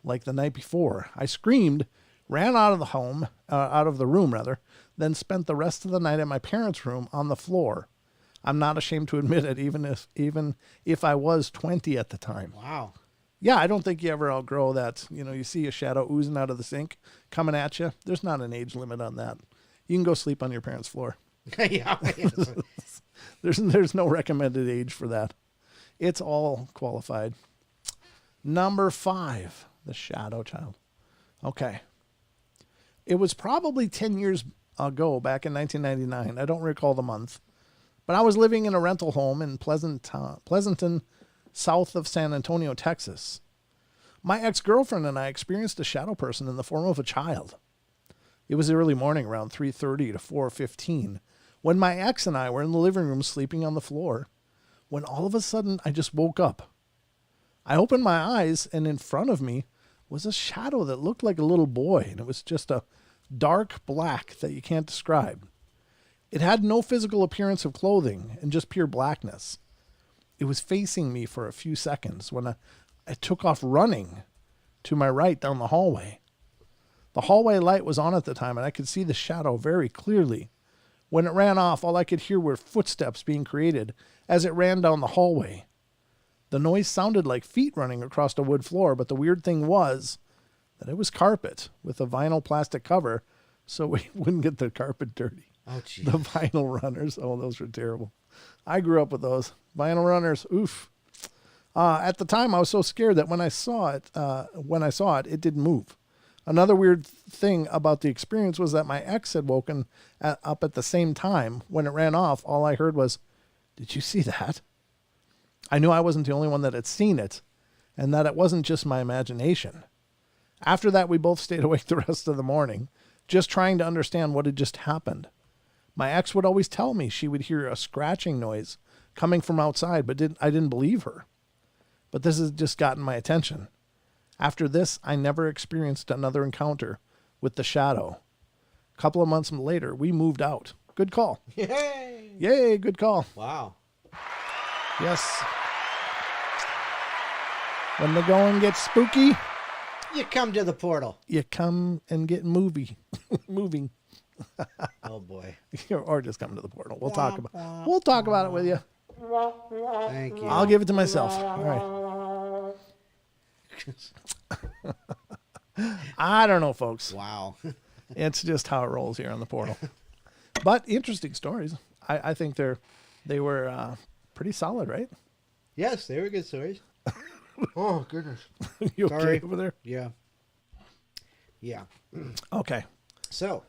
like the night before. I screamed, ran out of the room, then spent the rest of the night at my parents' room on the floor. I'm not ashamed to admit it, even if I was 20 at the time. Wow. Yeah, I don't think you ever outgrow that. You know, you see a shadow oozing out of the sink coming at you. There's not an age limit on that. You can go sleep on your parents' floor. Yeah. There's no recommended age for that. It's all qualified. Number 5, the shadow child. Okay. It was probably 10 years ago, back in 1999. I don't recall the month. But I was living in a rental home in Pleasanton, south of San Antonio, Texas. My ex-girlfriend and I experienced a shadow person in the form of a child. It was early morning, around 3:30 to 4:15, when my ex and I were in the living room sleeping on the floor, when all of a sudden I just woke up. I opened my eyes, and in front of me was a shadow that looked like a little boy, and it was just a dark black that you can't describe. It had no physical appearance of clothing and just pure blackness. It was facing me for a few seconds when I took off running to my right down the hallway. The hallway light was on at the time, and I could see the shadow very clearly. When it ran off, all I could hear were footsteps being created as it ran down the hallway. The noise sounded like feet running across a wood floor, but the weird thing was that it was carpet with a vinyl plastic cover so we wouldn't get the carpet dirty. Oh, geez. The vinyl runners. Oh, those were terrible. I grew up with those. Vinyl runners. Oof. At the time, I was so scared that when I saw it, it didn't move. Another weird thing about the experience was that my ex had woken up at the same time. When it ran off, all I heard was, "Did you see that?" I knew I wasn't the only one that had seen it, and that it wasn't just my imagination. After that, we both stayed awake the rest of the morning, just trying to understand what had just happened. My ex would always tell me she would hear a scratching noise coming from outside, but I didn't believe her. But this has just gotten my attention. After this, I never experienced another encounter with the shadow. A couple of months later, we moved out. Good call. Yay! Yay, good call. Wow. Yes. When the going gets spooky, You come to the portal. you come and get moving. Oh, boy. Or just come to the portal. We'll talk about it with you. Thank you. I'll give it to myself. All right. I don't know, folks. Wow. It's just how it rolls here on the portal. But interesting stories. I think they were pretty solid, right? Yes, they were good stories. Oh, goodness. You Sorry. okay over there? Yeah. Yeah. Okay. So,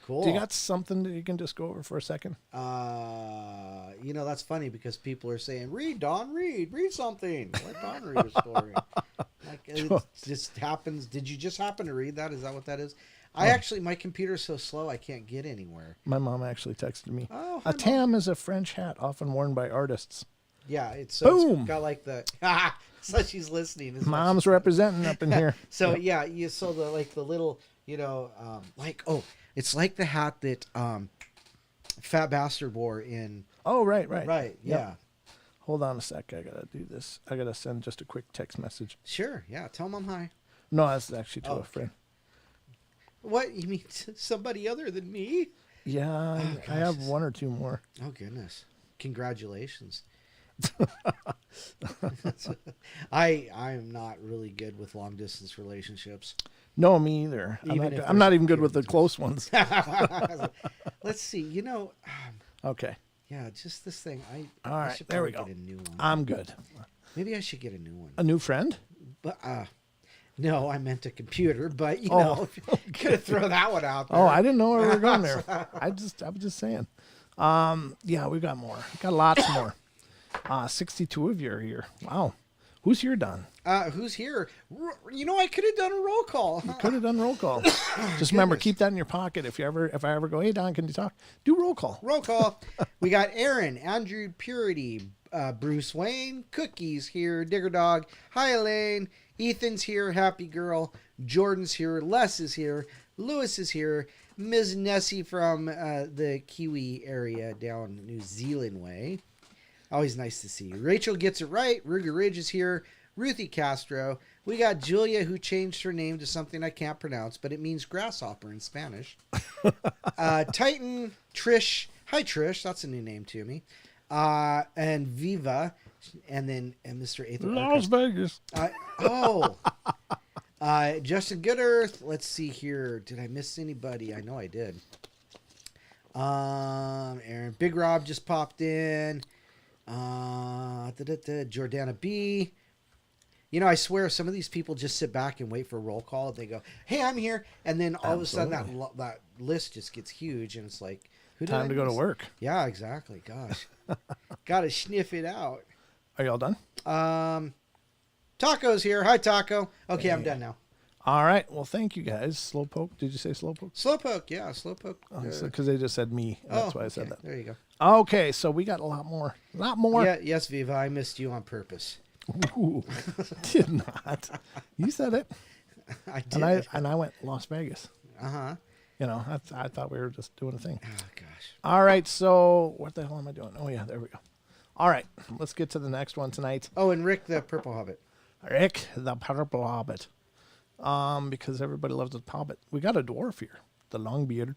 cool. Do you got something that you can just go over for a second? That's funny because people are saying, read, Don, read something. Let Don read a story. Like, it just happens. Did you just happen to read that? Is that what that is? My computer's so slow, I can't get anywhere. My mom actually texted me. Oh, a tam is a French hat often worn by artists. Yeah, it's got like the, so she's listening. Mom's representing up in here. So yeah, you saw the little, it's like the hat that Fat Bastard wore in. Oh, right. Right, yeah. Yep. Hold on a sec. I got to do this. I got to send just a quick text message. Sure, yeah. Tell Mom hi. No, that's actually to a friend. What? You mean somebody other than me? Yeah, I have one or two more. Oh, goodness. Congratulations. I'm not really good with long distance relationships. No, me either. I'm not even good with the close ones. Let's see. Okay. Yeah, just this thing. All right, should there we probably go. get a new one. I'm good. Maybe I should get a new one. A new friend? But no, I meant a computer. But could have thrown that one out there. Oh, I didn't know where we were going there. I was just saying. Yeah, we got more. We got lots more. 62 of you are here. Wow. Who's here, Don? Who's here? I could have done a roll call. You could have done roll call. Just remember, keep that in your pocket. If I ever go, hey Don, can you talk? Do roll call. Roll call. We got Aaron, Andrew Purity, Bruce Wayne. Cookie's here. Digger Dog. Hi, Elaine. Ethan's here. Happy Girl. Jordan's here. Les is here. Lewis is here. Ms. Nessie from the Kiwi area down New Zealand way. Always nice to see you. Rachel gets it right. Ruger Ridge is here. Ruthie Castro. We got Julia, who changed her name to something I can't pronounce, but it means grasshopper in Spanish. Titan, Trish. Hi, Trish. That's a new name to me. And Viva. And then Mr. Ethan. Las Vegas. Justin Goodearth. Let's see here. Did I miss anybody? I know I did. Aaron. Big Rob just popped in. Jordana B. You know, I swear some of these people just sit back and wait for a roll call. They go, "Hey, I'm here," and then all of a sudden that list just gets huge, and it's like, "Who Time to go to work." Yeah, exactly. Gosh, gotta sniff it out. Are y'all done? Taco's here. Hi, Taco. Okay, I'm done now. All right. Well, thank you guys. Slowpoke. Did you say Slowpoke? Slowpoke. Yeah, Slowpoke. Because they just said me. That's why I said that. There you go. Okay, so we got a lot more. Yeah, yes, Viva. I missed you on purpose. Ooh, did not. You said it. I did. And I went Las Vegas. Uh-huh. You know, I thought we were just doing a thing. Oh, gosh. All right, so what the hell am I doing? Oh, yeah, there we go. All right, let's get to the next one tonight. Oh, and Rick the Purple Hobbit. Rick the Purple Hobbit. Because everybody loves the Hobbit. We got a dwarf here, the Longbeard.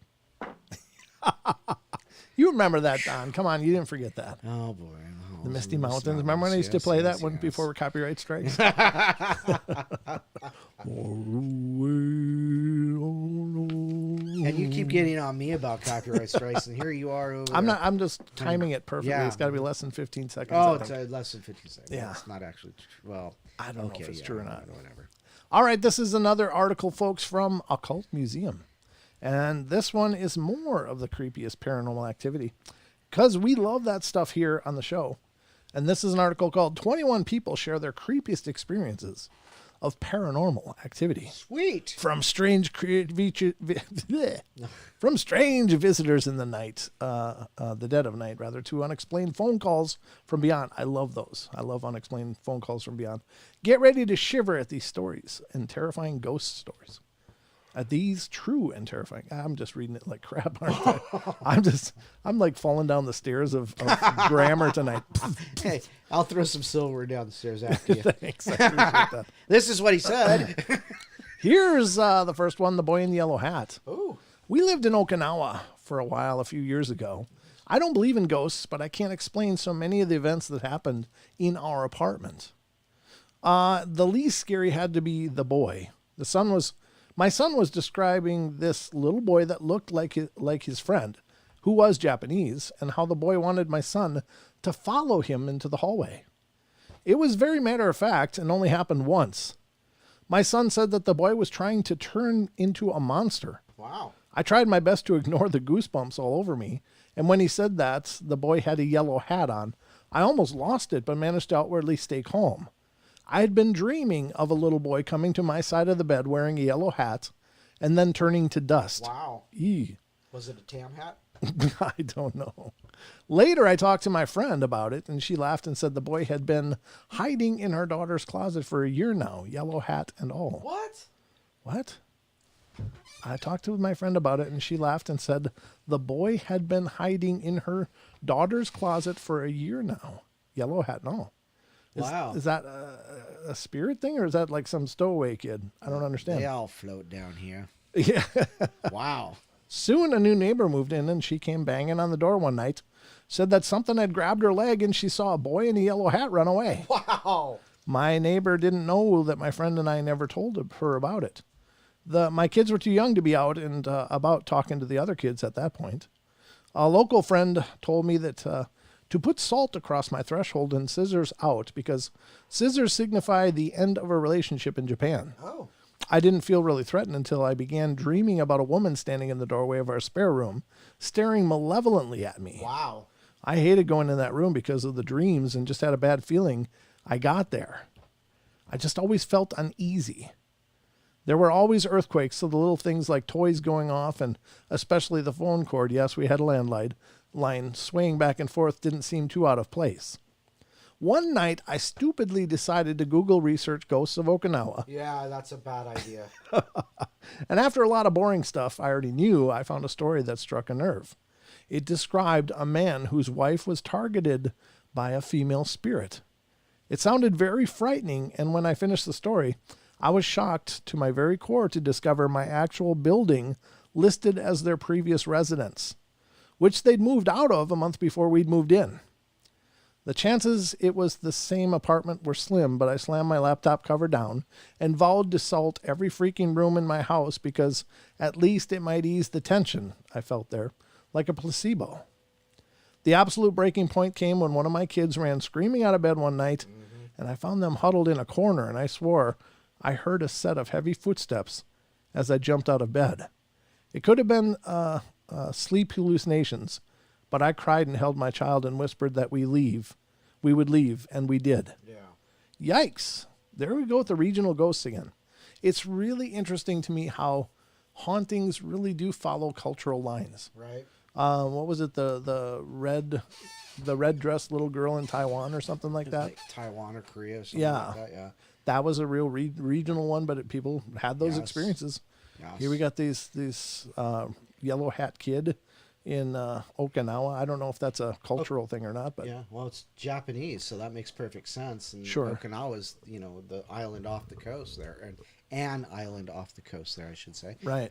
You remember that, Don. Come on, you didn't forget that. Oh, boy. Oh, the Misty Mountains. Remember when I used to play that one before copyright strikes? And you keep getting on me about copyright strikes, and here you are over I'm just timing it perfectly. Yeah. It's got to be less than 15 seconds. Oh, it's less than 15 seconds. Yeah. It's not actually well, I don't know if it's true or not. Whatever. All right, this is another article, folks, from Occult Museum. And this one is more of the creepiest paranormal activity because we love that stuff here on the show. And this is an article called 21 People Share Their Creepiest Experiences of Paranormal Activity. Sweet. From strange from strange visitors in the night, the dead of night, rather, to unexplained phone calls from beyond. I love those. I love unexplained phone calls from beyond. Get ready to shiver at these stories and terrifying ghost stories. At these true and terrifying. I'm just reading it like crap, aren't I? I'm like falling down the stairs of grammar tonight. Hey, I'll throw some silver down the stairs after you. Thanks. I appreciate that. This is what he said. Here's the first one, The Boy in the Yellow Hat. Ooh. We lived in Okinawa for a while a few years ago. I don't believe in ghosts, but I can't explain so many of the events that happened in our apartment. The least scary had to be the boy. My son was describing this little boy that looked like his friend, who was Japanese, and how the boy wanted my son to follow him into the hallway. It was very matter of fact and only happened once. My son said that the boy was trying to turn into a monster. Wow. I tried my best to ignore the goosebumps all over me, and when he said that the boy had a yellow hat on, I almost lost it but managed to outwardly stay calm. I had been dreaming of a little boy coming to my side of the bed wearing a yellow hat and then turning to dust. Wow. Eee. Was it a tam hat? I don't know. Later, I talked to my friend about it, and she laughed and said the boy had been hiding in her daughter's closet for a year now, yellow hat and all. What? I talked to my friend about it, and she laughed and said the boy had been hiding in her daughter's closet for a year now, yellow hat and all. Wow. Is that a spirit thing, or is that like some stowaway kid? I don't understand. They all float down here. Yeah. Wow. Soon a new neighbor moved in, and she came banging on the door one night, said that something had grabbed her leg, and she saw a boy in a yellow hat run away. Wow. My neighbor didn't know that my friend and I never told her about it. My kids were too young to be out and about talking to the other kids at that point. A local friend told me that to put salt across my threshold and scissors out, because scissors signify the end of a relationship in Japan. Oh. I didn't feel really threatened until I began dreaming about a woman standing in the doorway of our spare room, staring malevolently at me. Wow. I hated going in that room because of the dreams and just had a bad feeling I got there. I just always felt uneasy. There were always earthquakes, so the little things like toys going off and especially the phone cord, yes, we had a landline, swaying back and forth didn't seem too out of place. One night, I stupidly decided to Google research ghosts of Okinawa. Yeah, that's a bad idea. And after a lot of boring stuff I already knew, I found a story that struck a nerve. It described a man whose wife was targeted by a female spirit. It sounded very frightening, and when I finished the story, I was shocked to my very core to discover my actual building listed as their previous residence, which they'd moved out of a month before we'd moved in. The chances it was the same apartment were slim, but I slammed my laptop cover down and vowed to salt every freaking room in my house because at least it might ease the tension I felt there, like a placebo. The absolute breaking point came when one of my kids ran screaming out of bed one night, and I found them huddled in a corner, and I swore I heard a set of heavy footsteps as I jumped out of bed. It could have been sleep hallucinations, but I cried and held my child and whispered that we would leave, and we did. Yeah. Yikes. There we go with the regional ghosts again. It's really interesting to me how hauntings really do follow cultural lines. Right. What was it? The red dressed little girl in Taiwan or something like that? Like Taiwan or Korea or something Yeah. like that, yeah. That was a real regional one, but people had those Yes. experiences. Yes. Here we got these yellow hat kid in Okinawa. I don't know if that's a cultural thing or not, but Yeah, well, it's Japanese, so that makes perfect sense. And Sure. Okinawa is, the island off the coast there, and an island off the coast there, I should say. right.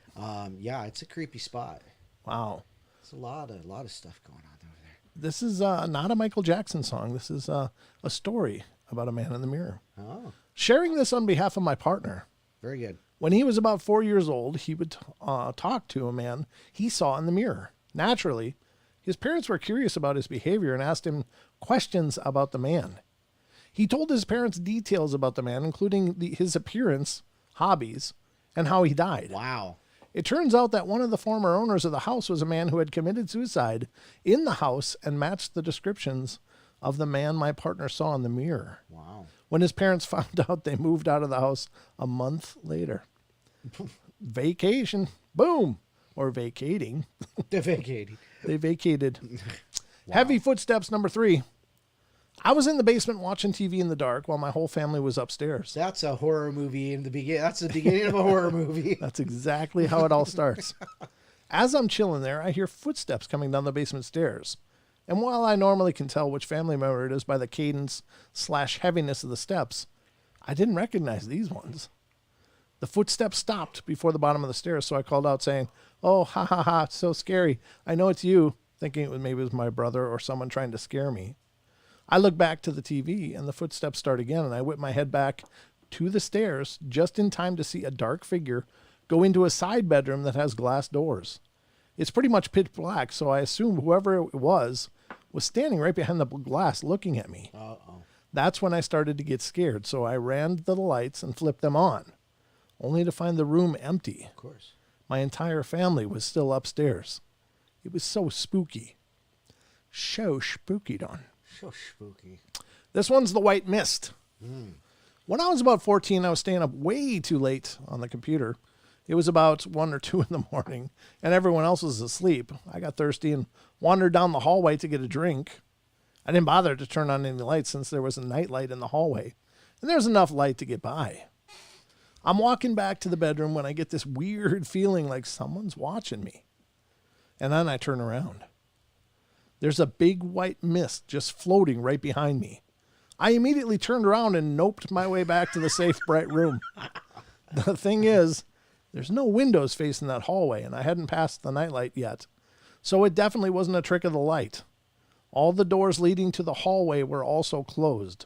Yeah, it's a creepy spot. Wow. There's a lot of stuff going on over there. This is not a Michael Jackson song. This is a story about a man in the mirror. Oh, Sharing this on behalf of my partner. very good. When he was about 4 years old, he would talk to a man he saw in the mirror. Naturally, his parents were curious about his behavior and asked him questions about the man. He told his parents details about the man, including his appearance, hobbies, and how he died. Wow. It turns out that one of the former owners of the house was a man who had committed suicide in the house and matched the descriptions of the man my partner saw in the mirror. Wow. When his parents found out, they moved out of the house a month later. Vacation. Boom. Or vacating. Vacating. They vacated. Heavy footsteps, number 3. I was in the basement watching TV in the dark while my whole family was upstairs. That's a horror movie in the beginning. That's the beginning of a horror movie. That's exactly how it all starts. As I'm chilling there, I hear footsteps coming down the basement stairs. And while I normally can tell which family member it is by the cadence/heaviness of the steps, I didn't recognize these ones. The footsteps stopped before the bottom of the stairs, so I called out saying, "Oh, ha ha ha, it's so scary. I know it's you," thinking maybe it was my brother or someone trying to scare me. I look back to the TV, and the footsteps start again, and I whip my head back to the stairs just in time to see a dark figure go into a side bedroom that has glass doors. It's pretty much pitch black, so I assume whoever it was standing right behind the glass looking at me. Uh-oh. That's when I started to get scared, so I ran to the lights and flipped them on, only to find the room empty. Of course. My entire family was still upstairs. It was so spooky. So spooky, Don. So spooky. This one's The White Mist. When I was about 14, I was staying up way too late on the computer. It was about 1 or 2 in the morning, and everyone else was asleep. I got thirsty and wandered down the hallway to get a drink. I didn't bother to turn on any lights since there was a night light in the hallway, and there's enough light to get by. I'm walking back to the bedroom when I get this weird feeling like someone's watching me. And then I turn around. There's a big white mist just floating right behind me. I immediately turned around and noped my way back to the safe, bright room. The thing is, there's no windows facing that hallway, and I hadn't passed the nightlight yet. So it definitely wasn't a trick of the light. All the doors leading to the hallway were also closed.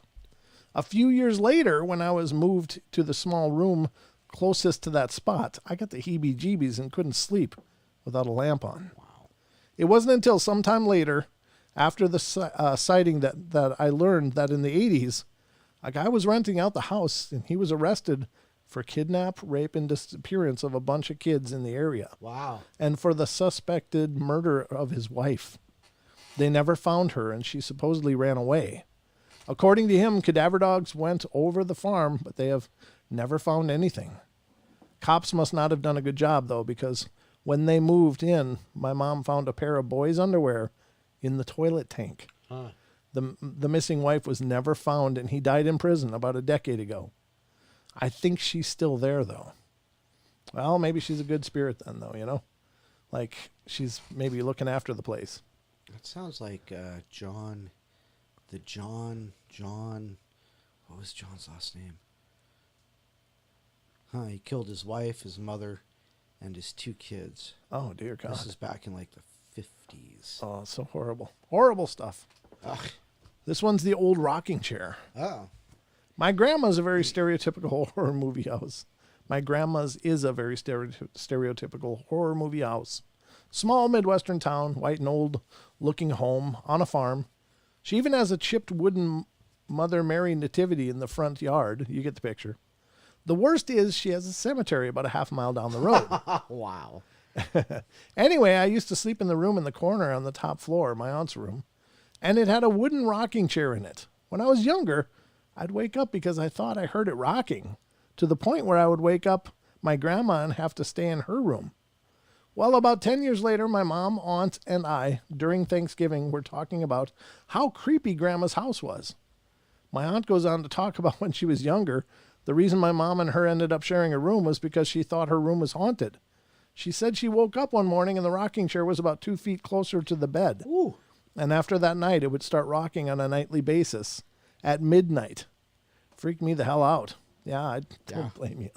A few years later, when I was moved to the small room closest to that spot, I got the heebie-jeebies and couldn't sleep without a lamp on. Wow. It wasn't until sometime later, after the sighting, that I learned that in the 80s, a guy was renting out the house, and he was arrested for kidnap, rape, and disappearance of a bunch of kids in the area, Wow. and for the suspected murder of his wife. They never found her, and she supposedly ran away. According to him, cadaver dogs went over the farm, but they have never found anything. Cops must not have done a good job, though, because when they moved in, my mom found a pair of boys' underwear in the toilet tank. Huh. The missing wife was never found, and he died in prison about a decade ago. I think she's still there, though. Well, maybe she's a good spirit then, though, you know? Like, she's maybe looking after the place. That sounds like John, what was John's last name? He killed his wife, his mother, and his 2 kids. Oh, dear God. This is back in like the 50s. Oh, so horrible. Horrible stuff. Ugh. This one's the old rocking chair. Oh. My grandma's a very stereotypical horror movie house. My grandma's is a very stereotypical horror movie house. Small Midwestern town, white and old looking home on a farm. She even has a chipped wooden Mother Mary nativity in the front yard. You get the picture. The worst is she has a cemetery about a half mile down the road. Wow. Anyway, I used to sleep in the room in the corner on the top floor, my aunt's room, and it had a wooden rocking chair in it. When I was younger, I'd wake up because I thought I heard it rocking, to the point where I would wake up my grandma and have to stay in her room. Well, about 10 years later, my mom, aunt, and I, during Thanksgiving, were talking about how creepy Grandma's house was. My aunt goes on to talk about when she was younger, the reason my mom and her ended up sharing a room was because she thought her room was haunted. She said she woke up one morning and the rocking chair was about 2 feet closer to the bed. Ooh. And after that night, it would start rocking on a nightly basis at midnight. Freaked me the hell out. Yeah, I don't blame you.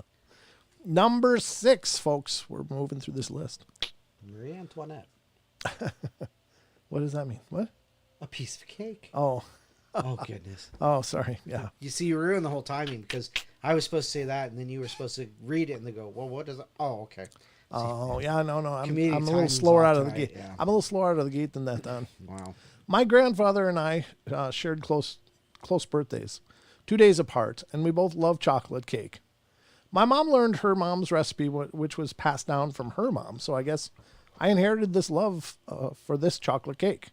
Number 6, folks. We're moving through this list. Marie Antoinette. What does that mean? What? A piece of cake. Oh. Oh, goodness. Oh, sorry. Yeah. You see, you ruined the whole timing because I was supposed to say that, and then you were supposed to read it and they go, well, what does it? Oh, okay. Oh, yeah, no. I'm a Comedic little timing's slower off out of the tonight, gate. yeah. I'm a little slower out of the gate than that, Don. Wow. My grandfather and I shared close birthdays, 2 days apart, and we both loved chocolate cake. My mom learned her mom's recipe, which was passed down from her mom, so I guess I inherited this love for this chocolate cake.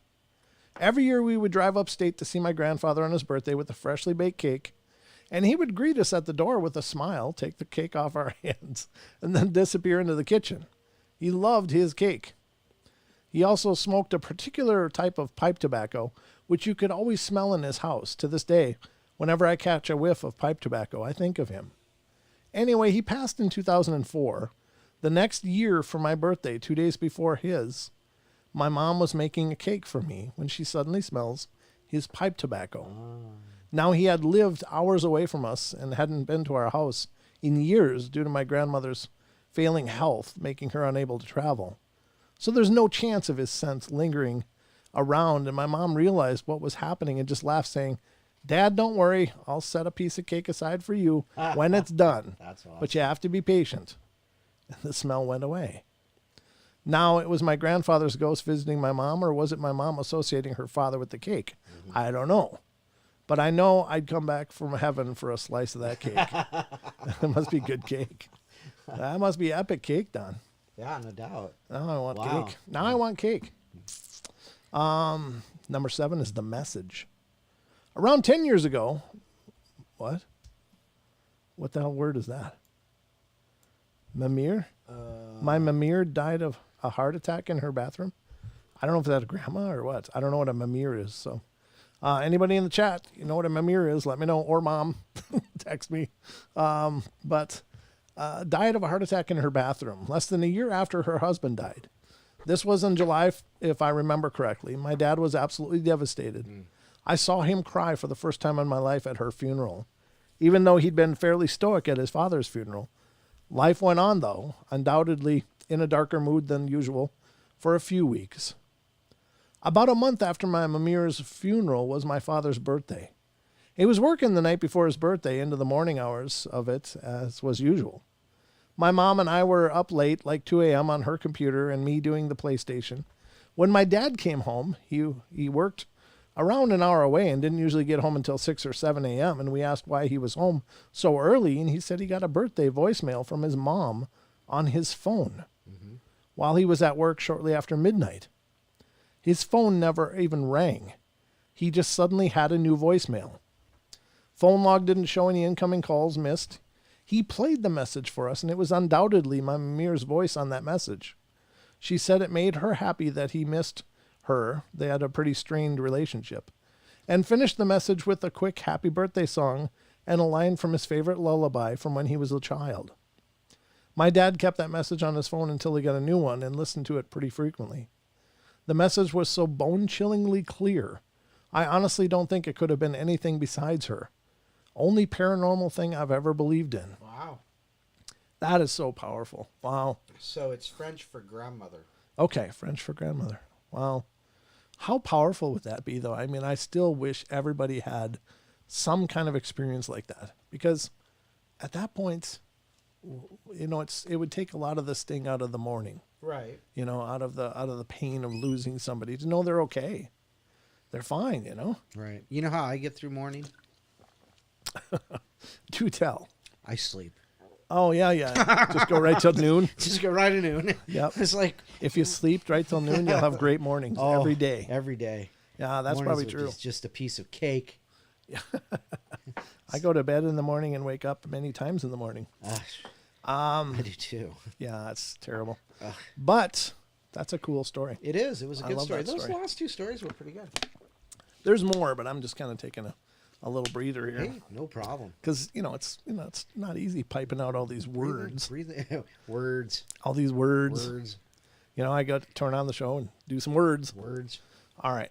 Every year we would drive upstate to see my grandfather on his birthday with a freshly baked cake, and he would greet us at the door with a smile, take the cake off our hands, and then disappear into the kitchen. He loved his cake. He also smoked a particular type of pipe tobacco, which you could always smell in his house. To this day, whenever I catch a whiff of pipe tobacco, I think of him. Anyway, he passed in 2004. The next year for my birthday, 2 days before his, my mom was making a cake for me when she suddenly smells his pipe tobacco. Now, he had lived hours away from us and hadn't been to our house in years due to my grandmother's failing health, making her unable to travel. So there's no chance of his scent lingering around, and my mom realized what was happening and just laughed, saying, Dad, don't worry, I'll set a piece of cake aside for you when it's done. That's awesome. But you have to be patient. And the smell went away. Now, it was my grandfather's ghost visiting my mom, or was it my mom associating her father with the cake? Mm-hmm. I don't know. But I know I'd come back from heaven for a slice of that cake. It must be good cake. That must be epic cake, Don. Yeah, no doubt. Now I want Wow. cake. Now I want cake. Number 7 is The Message. Around 10 years ago, what? What the hell word is that? Mimir? My Mimir died of a heart attack in her bathroom. I don't know if that's grandma or what. I don't know what a Mimir is. So, anybody in the chat, you know what a Mimir is? Let me know. Or mom, text me. But died of a heart attack in her bathroom less than a year after her husband died. This was in July, if I remember correctly. My dad was absolutely devastated. I saw him cry for the first time in my life at her funeral, even though he'd been fairly stoic at his father's funeral. Life went on, though, undoubtedly in a darker mood than usual, for a few weeks. About a month after my Mimir's funeral was my father's birthday. He was working the night before his birthday into the morning hours of it, as was usual. My mom and I were up late, like 2 a.m. on her computer and me doing the PlayStation. When my dad came home, he worked around an hour away and didn't usually get home until 6 or 7 a.m. And we asked why he was home so early, and he said he got a birthday voicemail from his mom on his phone while he was at work shortly after midnight. His phone never even rang. He just suddenly had a new voicemail. Phone log didn't show any incoming calls missed. He played the message for us, and it was undoubtedly my Mimir's voice on that message. She said it made her happy that he missed her. They had a pretty strained relationship. and finished the message with a quick happy birthday song and a line from his favorite lullaby from when he was a child. My dad kept that message on his phone until he got a new one and listened to it pretty frequently. The message was so bone-chillingly clear, I honestly don't think it could have been anything besides her. Only paranormal thing I've ever believed in. Wow. That is so powerful. Wow. So it's French for grandmother. Okay, French for grandmother. Wow. How powerful would that be, though? I mean, I still wish everybody had some kind of experience like that. Because at that point, you know, it would take a lot of the sting out of the mourning. Right. You know, out of the pain of losing somebody, to know they're okay. They're fine, you know? Right. You know how I get through mourning? Do tell. I sleep. Oh, yeah. Just go right till noon. Just go right at noon. Yep. It's like... If you sleep right till noon, you'll have great mornings every day. Every day. Yeah, that's Mornings probably with true. Just a piece of cake. I go to bed in the morning and wake up many times in the morning. I do too. Yeah, it's terrible. But that's a cool story. It is. It was a I good love story. that Those story. last two stories were pretty good. There's more, but I'm just kind of taking a little breather here. Hey, no problem. Because, it's not easy piping out all these words. Words. All these words. Words. I got to turn on the show and do some words. Words. All right.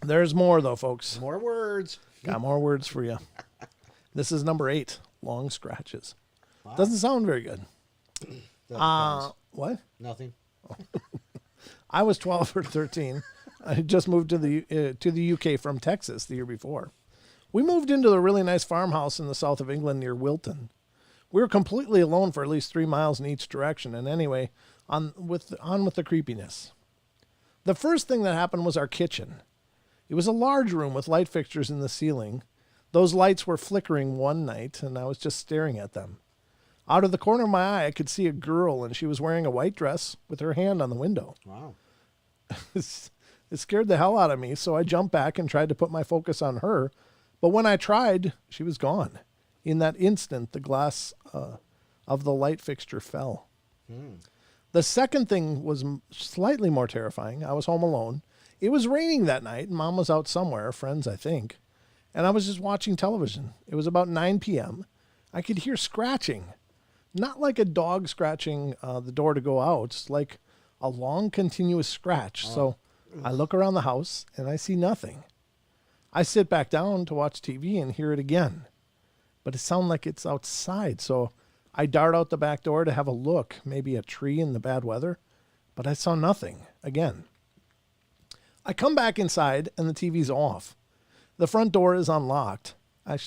There's more, though, folks. More words. Got more words for you. This is number 8, long scratches. Wow. Doesn't sound very good. What? Nothing. I was 12 or 13. I had just moved to the UK from Texas the year before. We moved into a really nice farmhouse in the south of England near Wilton. We were completely alone for at least 3 miles in each direction, and anyway, on with the creepiness. The first thing that happened was our kitchen. It was a large room with light fixtures in the ceiling. Those lights were flickering one night, and I was just staring at them. Out of the corner of my eye, I could see a girl, and she was wearing a white dress with her hand on the window. Wow. It scared the hell out of me, so I jumped back and tried to put my focus on her. But when I tried, she was gone. In that instant, the glass of the light fixture fell. The second thing was slightly more terrifying. I was home alone. It was raining that night, and Mom was out somewhere, friends, I think. And I was just watching television. It was about 9 p.m. I could hear scratching. Not like a dog scratching the door to go out. It's like a long, continuous scratch. So I look around the house, and I see nothing. I sit back down to watch TV and hear it again. But it sounds like it's outside, so I dart out the back door to have a look, maybe a tree in the bad weather. But I saw nothing again. I come back inside, and the TV's off. The front door is unlocked. I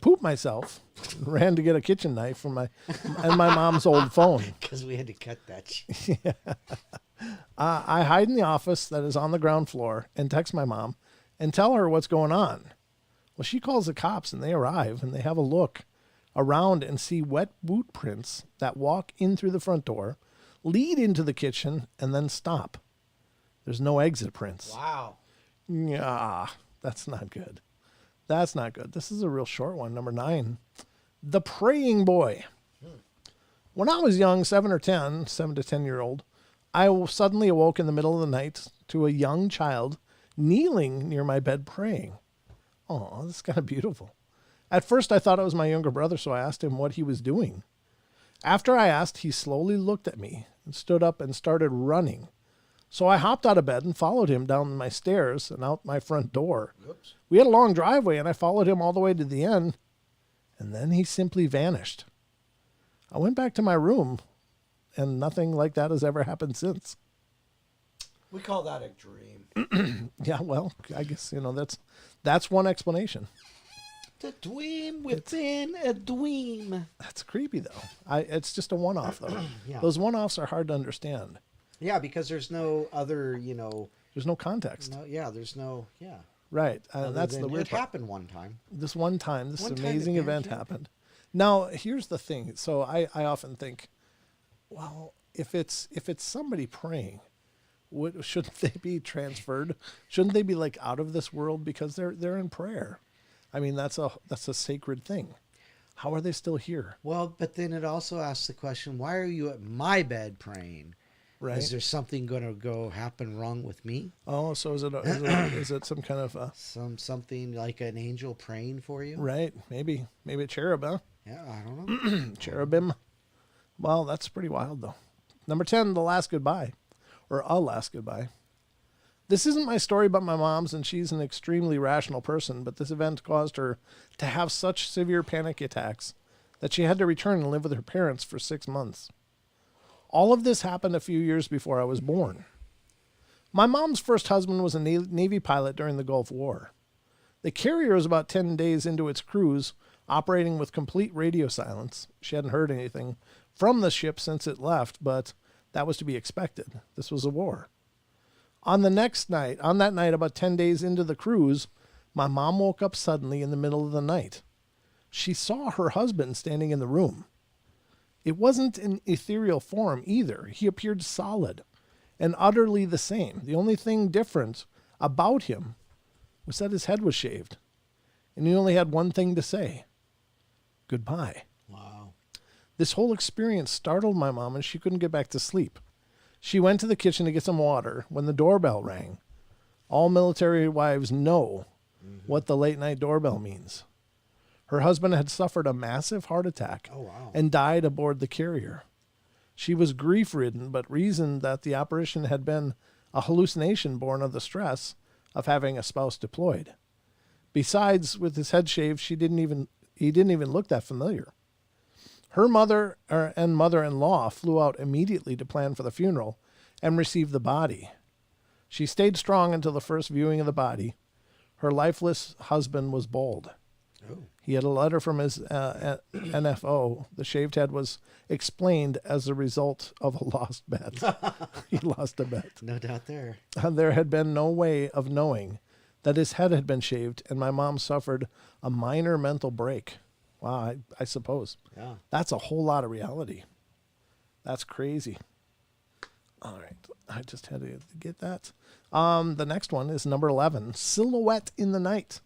pooped myself, ran to get a kitchen knife and my mom's old phone. Because we had to cut that. I hide in the office that is on the ground floor and text my mom and tell her what's going on. Well, she calls the cops, and they arrive, and they have a look around and see wet boot prints that walk in through the front door, lead into the kitchen, and then stop. There's no exit prints. Wow. Yeah, that's not good. That's not good. This is a real short one, number 9. The Praying Boy. When I was young, 7 to 10-year-old, I suddenly awoke in the middle of the night to a young child kneeling near my bed praying. Oh, that's kind of beautiful. At first, I thought it was my younger brother, so I asked him what he was doing. After I asked, he slowly looked at me and stood up and started running. So I hopped out of bed and followed him down my stairs and out my front door. Oops. We had a long driveway, and I followed him all the way to the end, and then he simply vanished. I went back to my room, and nothing like that has ever happened since. We call that a dream. Yeah, well, I guess, that's one explanation. The dream within a dream. That's creepy, though. It's just a one-off, though. Yeah. Those one-offs are hard to understand. Yeah, because there's no other, There's no context. there's no. Right. Other That's than the weird it part. happened one time. This one time, this One time amazing it event happened. happened. Now, here's the thing. So I often think, well, if it's somebody praying, shouldn't they be transferred? Shouldn't they be like out of this world because they're in prayer? I mean, that's a sacred thing. How are they still here? Well, but then it also asks the question, why are you at my bed praying? Right. Is there something going to go happen wrong with me? Oh, so is it some kind of Something like an angel praying for you? right? Maybe a cherub, huh? Yeah, I don't know. Cherubim. Well, that's pretty wild though. Number 10, the last goodbye, or a last goodbye. This isn't my story but my mom's, and she's an extremely rational person, but this event caused her to have such severe panic attacks that she had to return and live with her parents for 6 months. All of this happened a few years before I was born. My mom's first husband was a Navy pilot during the Gulf War. The carrier was about 10 days into its cruise, operating with complete radio silence. She hadn't heard anything from the ship since it left, but that was to be expected. This was a war. On that night, about 10 days into the cruise, my mom woke up suddenly in the middle of the night. She saw her husband standing in the room. It wasn't in ethereal form either. He appeared solid and utterly the same. The only thing different about him was that his head was shaved, and he only had one thing to say: goodbye. Wow. This whole experience startled my mom, and she couldn't get back to sleep. She went to the kitchen to get some water when the doorbell rang. All military wives know what the late night doorbell means. Her husband had suffered a massive heart attack and died aboard the carrier. She was grief-ridden, but reasoned that the apparition had been a hallucination born of the stress of having a spouse deployed. Besides, with his head shaved, he didn't even look that familiar. Her mother and mother-in-law flew out immediately to plan for the funeral and receive the body. She stayed strong until the first viewing of the body. Her lifeless husband was bald. Oh. He had a letter from his NFO. The shaved head was explained as a result of a lost bet. He lost a bet. No doubt there. There had been no way of knowing that his head had been shaved, and my mom suffered a minor mental break. Wow, I suppose. Yeah. That's a whole lot of reality. That's crazy. All right. I just had to get that. The next one is number 11, Silhouette in the Night.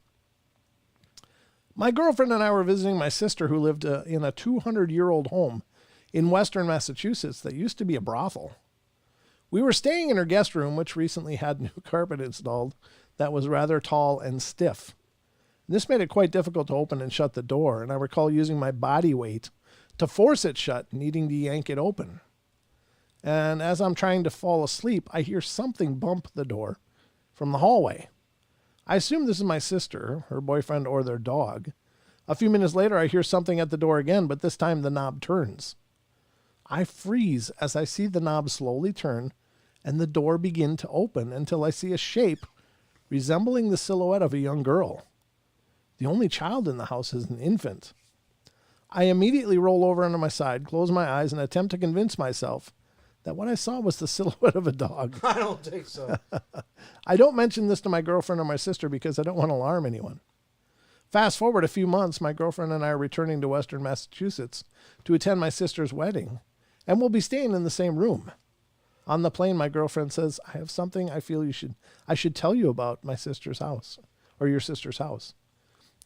My girlfriend and I were visiting my sister who lived in a 200-year-old home in western Massachusetts that used to be a brothel. We were staying in her guest room, which recently had new carpet installed that was rather tall and stiff. This made it quite difficult to open and shut the door, and I recall using my body weight to force it shut, needing to yank it open. And as I'm trying to fall asleep, I hear something bump the door from the hallway. I assume this is my sister, her boyfriend, or their dog. A few minutes later, I hear something at the door again, but this time the knob turns. I freeze as I see the knob slowly turn and the door begin to open until I see a shape resembling the silhouette of a young girl. The only child in the house is an infant. I immediately roll over onto my side, close my eyes, and attempt to convince myself that what I saw was the silhouette of a dog. I don't think so. I don't mention this to my girlfriend or my sister because I don't want to alarm anyone. Fast forward a few months, my girlfriend and I are returning to western Massachusetts to attend my sister's wedding, and we'll be staying in the same room. On the plane, my girlfriend says, I have something I feel I should tell you about my sister's house, or your sister's house.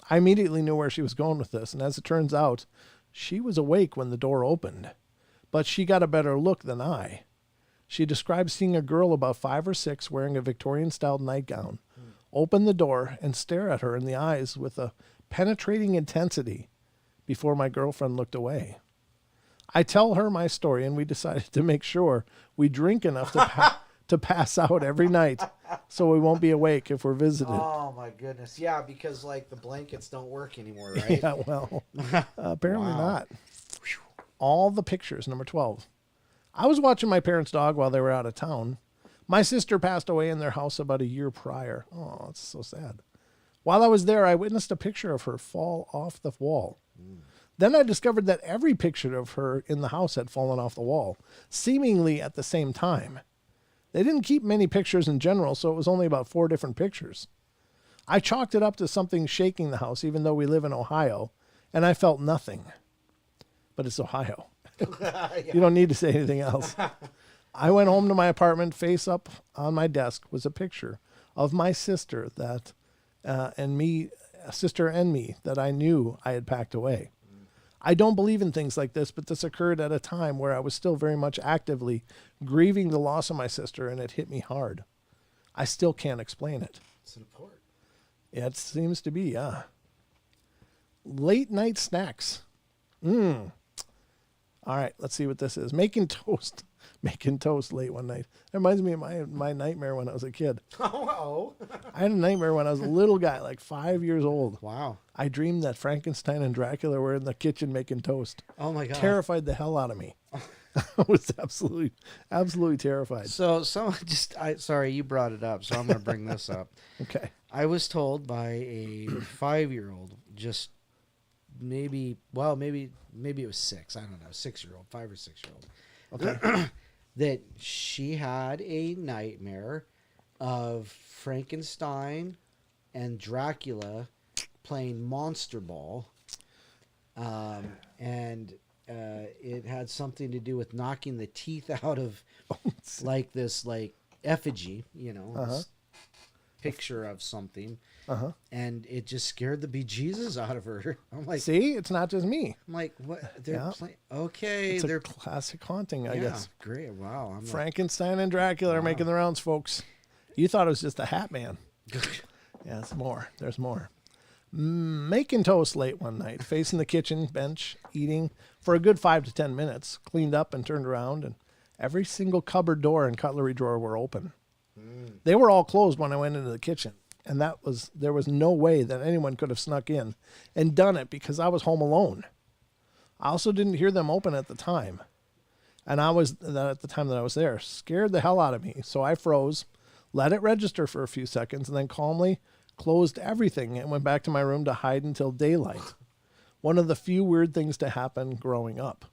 I immediately knew where she was going with this, and as it turns out, she was awake when the door opened, but she got a better look than I. She described seeing a girl about 5 or 6 wearing a Victorian-style nightgown, open the door and stare at her in the eyes with a penetrating intensity before my girlfriend looked away. I tell her my story, and we decided to make sure we drink enough to pass out every night so we won't be awake if we're visited. Oh, my goodness. Yeah, because, like, the blankets don't work anymore, right? Yeah, well, apparently not. All the pictures, number 12. I was watching my parents' dog while they were out of town. My sister passed away in their house about a year prior. Oh, it's so sad. While I was there, I witnessed a picture of her fall off the wall. Then I discovered that every picture of her in the house had fallen off the wall, seemingly at the same time. They didn't keep many pictures in general, so it was only about 4 different pictures. I chalked it up to something shaking the house, even though we live in Ohio, and I felt nothing. But it's Ohio. You don't need to say anything else. I went home to my apartment. Face up on my desk was a picture of my sister and me that I knew I had packed away. I don't believe in things like this, but this occurred at a time where I was still very much actively grieving the loss of my sister, and it hit me hard. I still can't explain it. It's an port. Yeah, it seems to be, yeah. Late night snacks. All right, let's see what this is. Making toast. Making toast late one night. That reminds me of my nightmare when I was a kid. Oh. I had a nightmare when I was a little guy, like 5 years old. Wow. I dreamed that Frankenstein and Dracula were in the kitchen making toast. Oh my God. Terrified the hell out of me. I was absolutely terrified. So someone sorry, you brought it up, so I'm going to bring this up. Okay. I was told by a 5-year-old, just maybe it was 6. I don't know, 6-year-old, 5 or 6-year-old. Okay. That she had a nightmare of Frankenstein and Dracula playing Monster Ball. And it had something to do with knocking the teeth out of like this effigy, this picture of something. And it just scared the bejesus out of her. I'm like, see, it's not just me. I'm like, what? They're Yeah. playing. Okay, It's they're a classic haunting, I guess. great. Wow, I'm Frankenstein and Dracula are making the rounds, folks. You thought it was just a hat man. Yeah, it's more. There's more. Making toast late one night, facing the kitchen bench, eating for a good 5 to 10 minutes, cleaned up and turned around, and every single cupboard door and cutlery drawer were open. They were all closed when I went into the kitchen, and there was no way that anyone could have snuck in and done it because I was home alone. I also didn't hear them open at the time, and at the time that I was there, scared the hell out of me. So I froze, let it register for a few seconds, and then calmly closed everything and went back to my room to hide until daylight. One of the few weird things to happen growing up.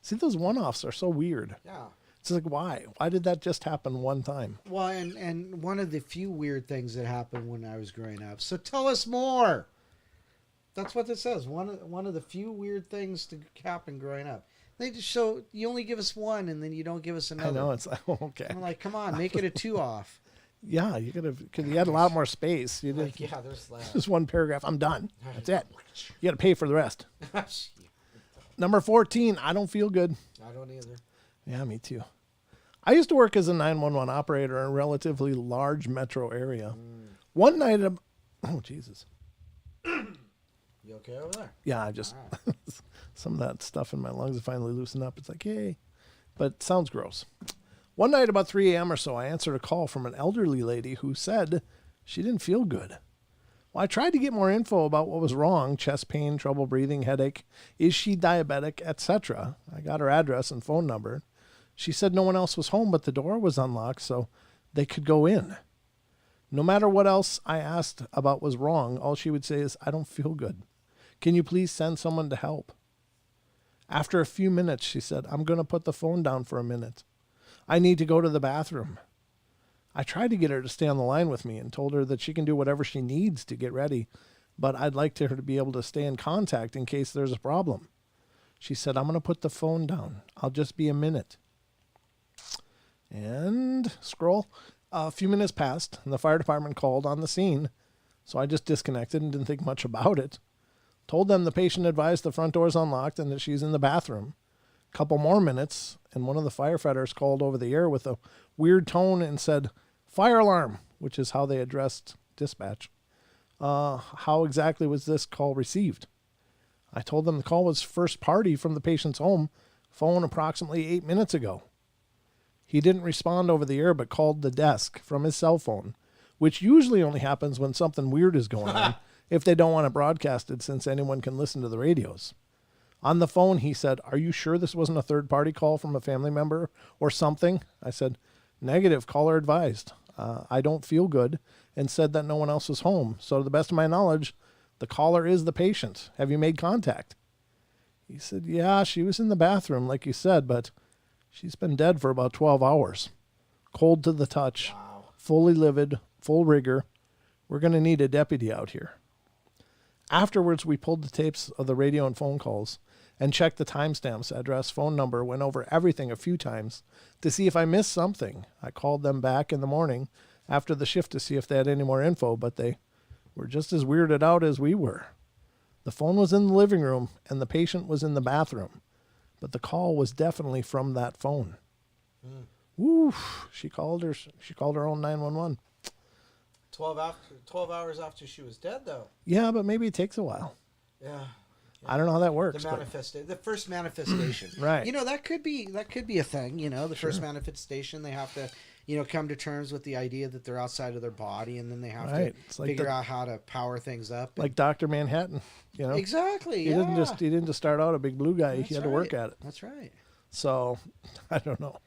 See, those one-offs are so weird. Yeah. It's like, why? Why did that just happen one time? Well, and one of the few weird things that happened when I was growing up. So tell us more. That's what this says. One of the few weird things to happen growing up. They just show you only give us one, and then you don't give us another. I know, it's like, okay. I'm like, come on, make it a 2 off. Yeah, you could have, because you had a lot more space. You did There's that. just one paragraph. I'm done. That's it. You got to pay for the rest. Number 14. I don't feel good. I don't either. Yeah, me too. I used to work as a 911 operator in a relatively large metro area. One night, oh Jesus. You okay over there? Yeah, I just some of that stuff in my lungs have finally loosened up. It's like, yay, but it sounds gross. One night about 3 a.m. or so, I answered a call from an elderly lady who said she didn't feel good. Well, I tried to get more info about what was wrong: chest pain, trouble breathing, headache, is she diabetic, etc. I got her address and phone number. She said no one else was home, but the door was unlocked, so they could go in. No matter what else I asked about was wrong, all she would say is, I don't feel good. Can you please send someone to help? After a few minutes, she said, I'm going to put the phone down for a minute. I need to go to the bathroom. I tried to get her to stay on the line with me and told her that she can do whatever she needs to get ready, but I'd like her to be able to stay in contact in case there's a problem. She said, I'm going to put the phone down. I'll just be a minute. And scroll. A few minutes passed, and the fire department called on the scene, so I just disconnected and didn't think much about it. Told them the patient advised the front door's unlocked and that she's in the bathroom. Couple more minutes, and one of the firefighters called over the air with a weird tone and said, fire alarm, which is how they addressed dispatch. How exactly was this call received? I told them the call was first party from the patient's home, phone approximately 8 minutes ago. He didn't respond over the air, but called the desk from his cell phone, which usually only happens when something weird is going on, if they don't want it broadcasted, since anyone can listen to the radios. On the phone, he said, are you sure this wasn't a third-party call from a family member or something? I said, negative, caller advised. I don't feel good, and said that no one else was home. So to the best of my knowledge, the caller is the patient. Have you made contact? He said, yeah, she was in the bathroom, like you said, but she's been dead for about 12 hours. Cold to the touch, wow. Fully livid, full rigor. We're going to need a deputy out here. Afterwards, we pulled the tapes of the radio and phone calls and checked the timestamps, address, phone number, went over everything a few times to see if I missed something. I called them back in the morning after the shift to see if they had any more info, but they were just as weirded out as we were. The phone was in the living room and the patient was in the bathroom, but the call was definitely from that phone. Oof. She called her own 911. 12 hours after she was dead, though. Yeah, but maybe it takes a while. Yeah. I don't know how that works. The first manifestation. Right. That could be a thing. The first manifestation, they have to, come to terms with the idea that they're outside of their body, and then they have to figure out how to power things up. Like Dr. Manhattan, Exactly. He didn't just start out a big blue guy. He had to work at it. That's right. So, I don't know.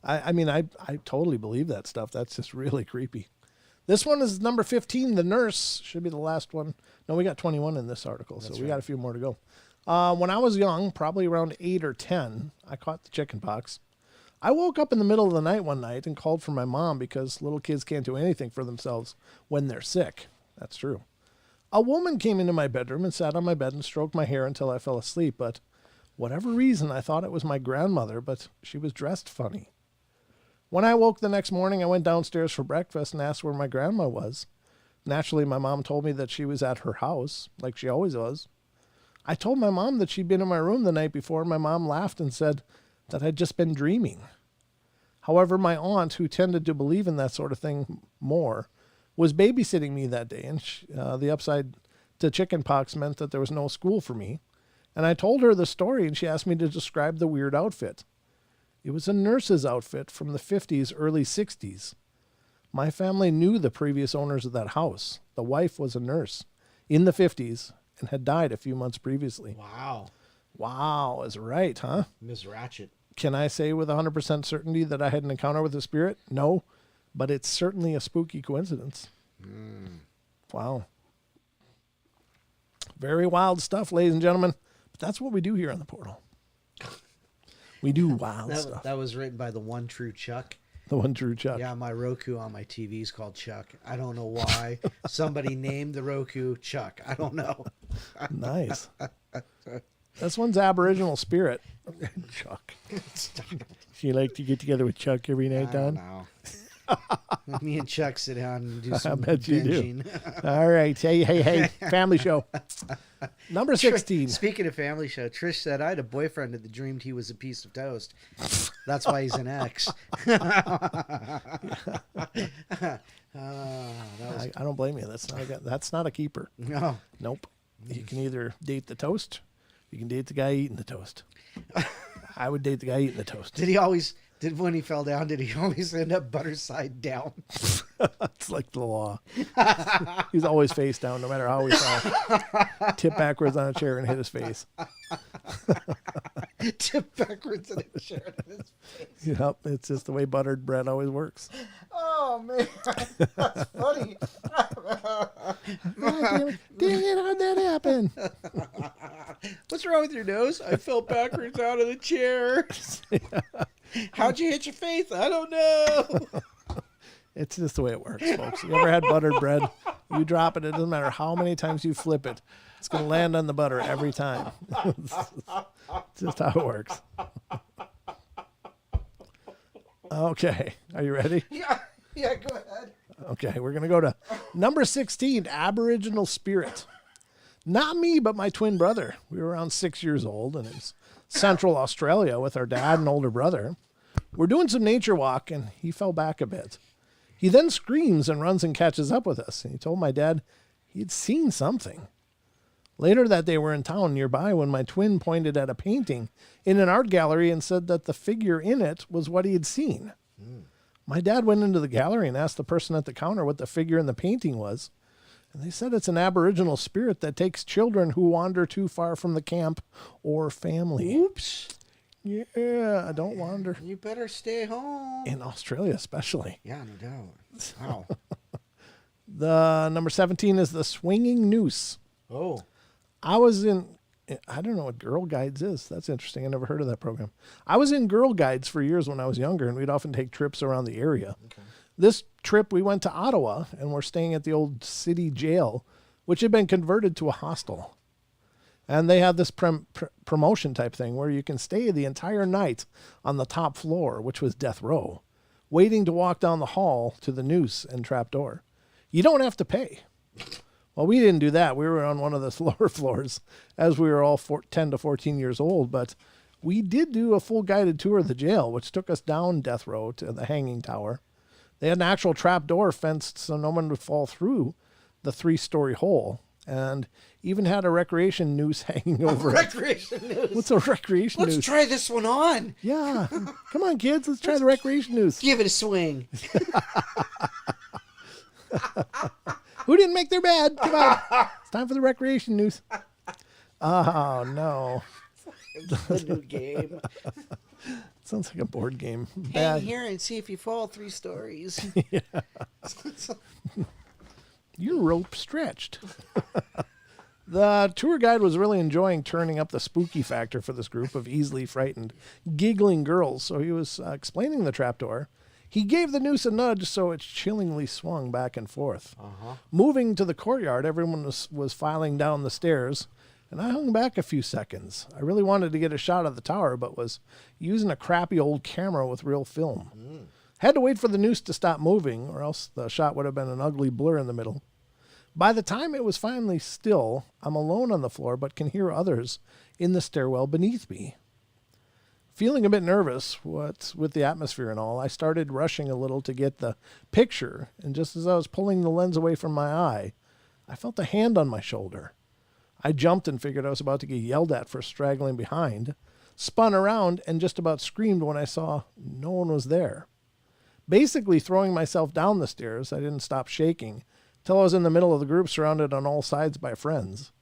I mean, I totally believe that stuff. That's just really creepy. This one is number 15. The nurse should be the last one. No, we got 21 in this article, so we got a few more to go. When I was young, probably around 8 or 10, I caught the chicken pox. I woke up in the middle of the night one night and called for my mom because little kids can't do anything for themselves when they're sick. That's true. A woman came into my bedroom and sat on my bed and stroked my hair until I fell asleep, but whatever reason, I thought it was my grandmother, but she was dressed funny. When I woke the next morning, I went downstairs for breakfast and asked where my grandma was. Naturally, my mom told me that she was at her house, like she always was. I told my mom that she'd been in my room the night before, and my mom laughed and said that I'd just been dreaming. However, my aunt, who tended to believe in that sort of thing more, was babysitting me that day, and the upside to chicken pox meant that there was no school for me. And I told her the story, and she asked me to describe the weird outfit. It was a nurse's outfit from the 50s, early 60s. My family knew the previous owners of that house. The wife was a nurse in the 50s and had died a few months previously. Wow, is right, huh? Ms. Ratchet. Can I say with 100% certainty that I had an encounter with a spirit? No, but it's certainly a spooky coincidence. Wow. Very wild stuff, ladies and gentlemen. But that's what we do here on the portal. We do wild stuff. That was written by the one true Chuck. The one true Chuck. Yeah, my Roku on my TV is called Chuck. I don't know why. Somebody named the Roku Chuck. I don't know. Nice. This one's Aboriginal Spirit. Chuck. You like to get together with Chuck every night, Don? No. Me and Chuck sit down and do some I bet binging. you do. All right. Hey. Family show. Number 16. Speaking of family show, Trish said, I had a boyfriend that dreamed he was a piece of toast. That's why he's an ex. I don't blame you. That's not a keeper. No. Nope. You can either date the toast, you can date the guy eating the toast. I would date the guy eating the toast. When he fell down, did he always end up butter side down? It's like the law. He's always face down, no matter how he fell. Tip backwards on a chair and hit his face. Tip backwards on a chair and hit his face. Yep, it's just the way buttered bread always works. Oh, man. That's funny. Dang it, how'd that happen? What's wrong with your nose? I fell backwards out of the chair. How'd you hit your face? I don't know. It's just the way it works, folks. You ever had buttered bread? You drop it, it doesn't matter how many times you flip it. It's going to land on the butter every time. It's just how it works. Okay. Are you ready? Yeah, go ahead. Okay, we're going to go to number 16, Aboriginal Spirit. Not me, but my twin brother. We were around 6 years old, and it's Central Australia with our dad and older brother. We're doing some nature walk, and he fell back a bit. He then screams and runs and catches up with us, and he told my dad he'd seen something. Later that day, we're in town nearby when my twin pointed at a painting in an art gallery and said that the figure in it was what he had seen. My dad went into the gallery and asked the person at the counter what the figure in the painting was. And they said it's an Aboriginal spirit that takes children who wander too far from the camp or family. Oops. Yeah, don't wander. You better stay home. In Australia, especially. Yeah, no doubt. Wow. The number 17 is the swinging noose. Oh. I don't know what Girl Guides is. That's interesting. I never heard of that program. I was in Girl Guides for years when I was younger, and we'd often take trips around the area. Okay. This trip, we went to Ottawa, and we're staying at the old city jail, which had been converted to a hostel. And they have this promotion type thing where you can stay the entire night on the top floor, which was death row, waiting to walk down the hall to the noose and trapdoor. You don't have to pay. Well, we didn't do that. We were on one of the lower floors as we were all 10 to 14 years old, but We did do a full guided tour of the jail, which took us down Death Row to the hanging tower. They had an actual trap door fenced so no one would fall through the 3-story hole, and even had a recreation noose hanging over it. Recreation noose. What's a recreation noose? Let's try this one on. Yeah. Come on, kids. Let's try the recreation noose. Give it a swing. Who didn't make their bed? Come on. It's time for the recreation noose. Oh, no. It's a new game. Sounds like a board game. Hang Bad. here and see if you fall 3 stories. Your rope stretched. The tour guide was really enjoying turning up the spooky factor for this group of easily frightened, giggling girls, so he was explaining the trapdoor. He gave the noose a nudge so it chillingly swung back and forth. Moving to the courtyard, everyone was filing down the stairs, and I hung back a few seconds. I really wanted to get a shot of the tower, but was using a crappy old camera with real film. Had to wait for the noose to stop moving, or else the shot would have been an ugly blur in the middle. By the time it was finally still, I'm alone on the floor, but can hear others in the stairwell beneath me. Feeling a bit nervous, what's with the atmosphere and all, I started rushing a little to get the picture, and just as I was pulling the lens away from my eye, I felt a hand on my shoulder. I jumped and figured I was about to get yelled at for straggling behind, spun around, and just about screamed when I saw no one was there. Basically throwing myself down the stairs, I didn't stop shaking till I was in the middle of the group surrounded on all sides by friends,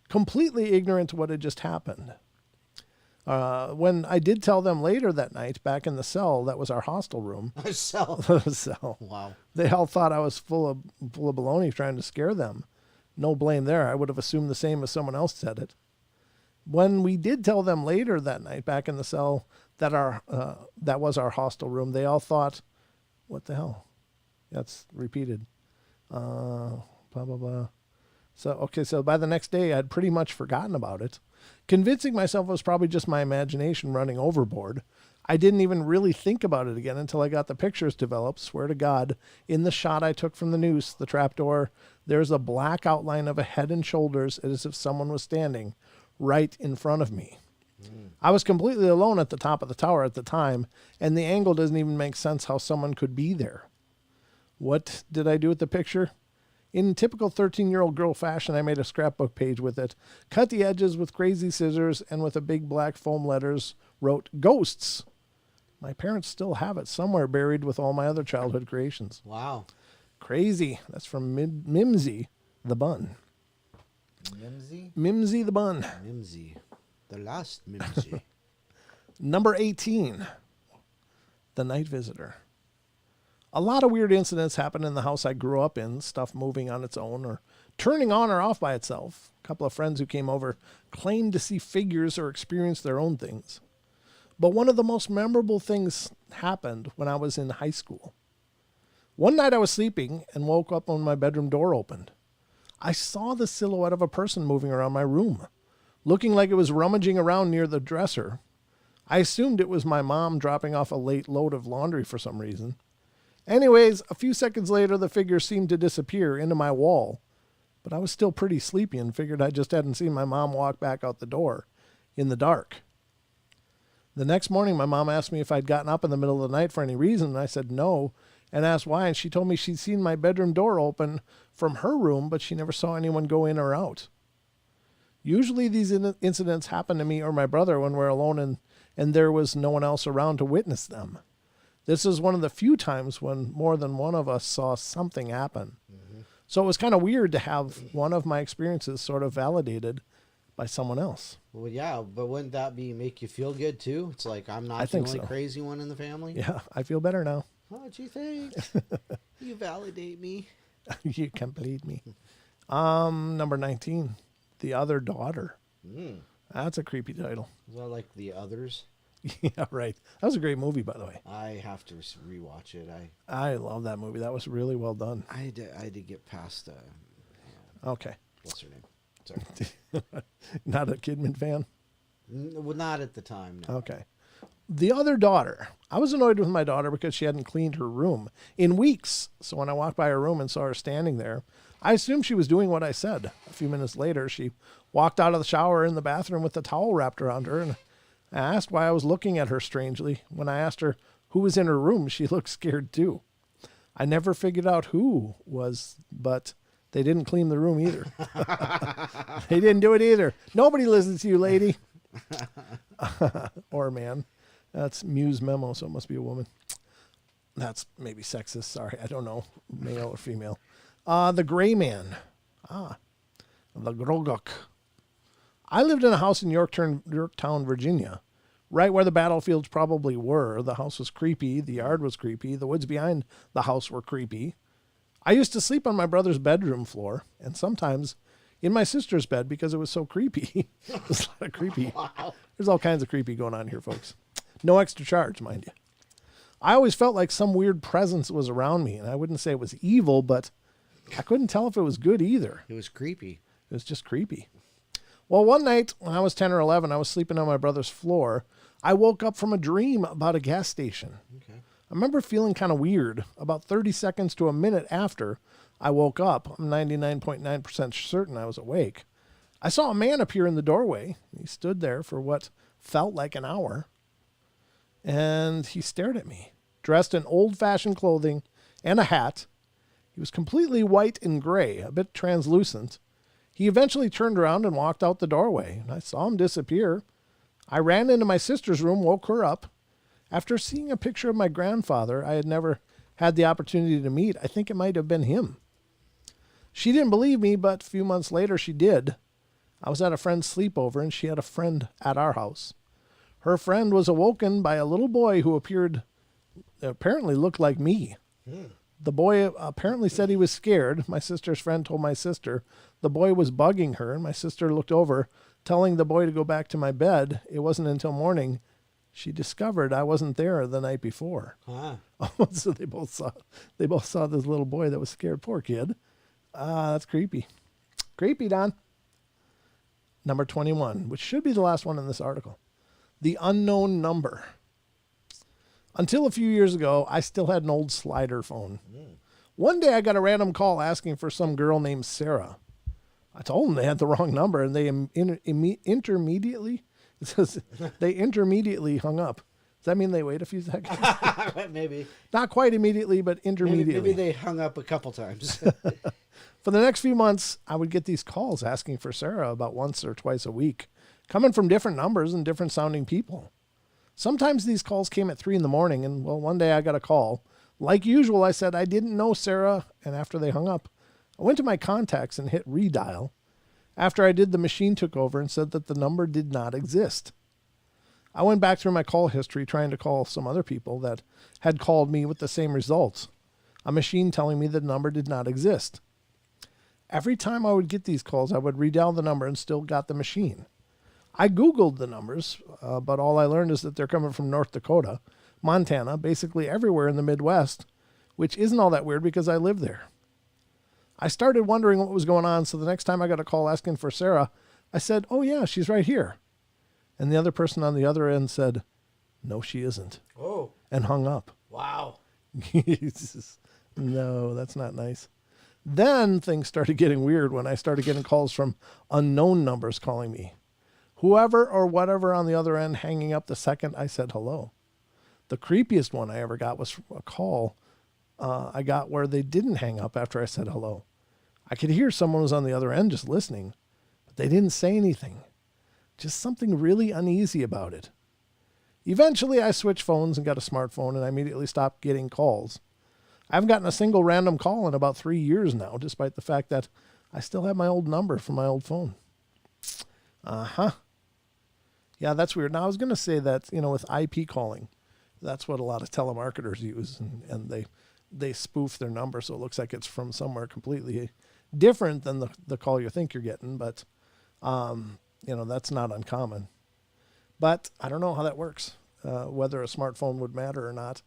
completely ignorant to what had just happened. When I did tell them later that night, back in the cell, that was our hostel room. Cell. Wow. They all thought I was full of baloney trying to scare them. No blame there. I would have assumed the same as someone else said it. When we did tell them later that night, back in the cell, that that was our hostel room, they all thought, what the hell? That's repeated. Blah, blah, blah. So by the next day, I'd pretty much forgotten about it. Convincing myself it was probably just my imagination running overboard. I didn't even really think about it again until I got the pictures developed. Swear to God, in the shot I took from the noose, the trapdoor, there's a black outline of a head and shoulders as if someone was standing right in front of me. I was completely alone at the top of the tower at the time, and the angle doesn't even make sense how someone could be there. What did I do with the picture? In typical 13-year-old girl fashion, I made a scrapbook page with it, cut the edges with crazy scissors, and with a big black foam letters wrote, "Ghosts." My parents still have it somewhere buried with all my other childhood creations. Wow. Crazy. That's from Mimsy the Bun. Mimsy? Mimsy the Bun. Mimsy. The last Mimsy. Number 18. The Night Visitor. A lot of weird incidents happened in the house I grew up in, stuff moving on its own or turning on or off by itself. A couple of friends who came over claimed to see figures or experience their own things. But one of the most memorable things happened when I was in high school. One night I was sleeping and woke up when my bedroom door opened. I saw the silhouette of a person moving around my room, looking like it was rummaging around near the dresser. I assumed it was my mom dropping off a late load of laundry for some reason. Anyways, a few seconds later, the figure seemed to disappear into my wall, but I was still pretty sleepy and figured I just hadn't seen my mom walk back out the door in the dark. The next morning, my mom asked me if I'd gotten up in the middle of the night for any reason, and I said no, and asked why, and she told me she'd seen my bedroom door open from her room, but she never saw anyone go in or out. Usually these incidents happen to me or my brother when we're alone and there was no one else around to witness them. This is one of the few times when more than one of us saw something happen. Mm-hmm. So it was kind of weird to have one of my experiences sort of validated by someone else. Well, yeah, but wouldn't that make you feel good too? It's like I'm not the only crazy one in the family. Yeah, I feel better now. What'd you think? You validate me. You complete me. Number 19, The Other Daughter. That's a creepy title. Is that like The Others? Yeah, right. That was a great movie, by the way. I have to rewatch it. I love that movie. That was really well done. I had to get past. Okay. What's her name? Sorry. Not a Kidman fan? Well, not at the time. No. Okay. The Other Daughter. I was annoyed with my daughter because she hadn't cleaned her room in weeks. So when I walked by her room and saw her standing there, I assumed she was doing what I said. A few minutes later, she walked out of the shower in the bathroom with the towel wrapped around her, and I asked why I was looking at her strangely. When I asked her who was in her room, she looked scared too. I never figured out who was, but they didn't clean the room either. They didn't do it either. Nobody listens to you, lady. Or man. That's Muse Memo, so it must be a woman. That's maybe sexist. Sorry, I don't know. Male or female. The Gray Man. The Grogok. I lived in a house in Yorktown, Virginia, right where the battlefields probably were. The house was creepy. The yard was creepy. The woods behind the house were creepy. I used to sleep on my brother's bedroom floor and sometimes in my sister's bed because it was so creepy. There's a lot of creepy. Wow. There's all kinds of creepy going on here, folks. No extra charge, mind you. I always felt like some weird presence was around me, and I wouldn't say it was evil, but I couldn't tell if it was good either. It was creepy. It was just creepy. Well, one night when I was 10 or 11, I was sleeping on my brother's floor. I woke up from a dream about a gas station. Okay. I remember feeling kind of weird. About 30 seconds to a minute after I woke up, I'm 99.9% certain I was awake. I saw a man appear in the doorway. He stood there for what felt like an hour. And he stared at me, dressed in old-fashioned clothing and a hat. He was completely white and gray, a bit translucent. He eventually turned around and walked out the doorway, and I saw him disappear. I ran into my sister's room, woke her up. After seeing a picture of my grandfather I had never had the opportunity to meet, I think it might have been him. She didn't believe me, but a few months later she did. I was at a friend's sleepover, and she had a friend at our house. Her friend was awoken by a little boy who apparently looked like me. The boy apparently said he was scared. My sister's friend told my sister the boy was bugging her, and my sister looked over, telling the boy to go back to my bed. It wasn't until morning she discovered I wasn't there the night before. So they both saw this little boy that was scared. Poor kid. That's creepy. Creepy, Don. Number 21, which should be the last one in this article. The unknown number. Until a few years ago, I still had an old slider phone. One day I got a random call asking for some girl named Sarah. I told them they had the wrong number, and they intermediately hung up. Does that mean they wait a few seconds? Maybe. Not quite immediately, but intermediately. Maybe they hung up a couple times. For the next few months, I would get these calls asking for Sarah about once or twice a week, coming from different numbers and different sounding people. Sometimes these calls came at 3 a.m, and well, one day I got a call. Like usual, I said I didn't know Sarah, and after they hung up, I went to my contacts and hit redial. After I did, the machine took over and said that the number did not exist. I went back through my call history trying to call some other people that had called me with the same results. A machine telling me the number did not exist. Every time I would get these calls, I would redial the number and still got the machine. I Googled the numbers, but all I learned is that they're coming from North Dakota, Montana, basically everywhere in the Midwest, which isn't all that weird because I live there. I started wondering what was going on, so the next time I got a call asking for Sarah, I said, "Oh yeah, she's right here." And the other person on the other end said, "No, she isn't." Oh. And hung up. Wow. No, that's not nice. Then things started getting weird when I started getting calls from unknown numbers calling me. Whoever or whatever on the other end hanging up the second I said hello. The creepiest one I ever got was a call I got where they didn't hang up after I said hello. I could hear someone was on the other end just listening, but they didn't say anything. Just something really uneasy about it. Eventually, I switched phones and got a smartphone, and I immediately stopped getting calls. I haven't gotten a single random call in about 3 years now, despite the fact that I still have my old number from my old phone. Yeah, that's weird. Now, I was going to say that, with IP calling, that's what a lot of telemarketers use, and they spoof their number so it looks like it's from somewhere completely different than the call you think you're getting, but, that's not uncommon. But I don't know how that works, whether a smartphone would matter or not.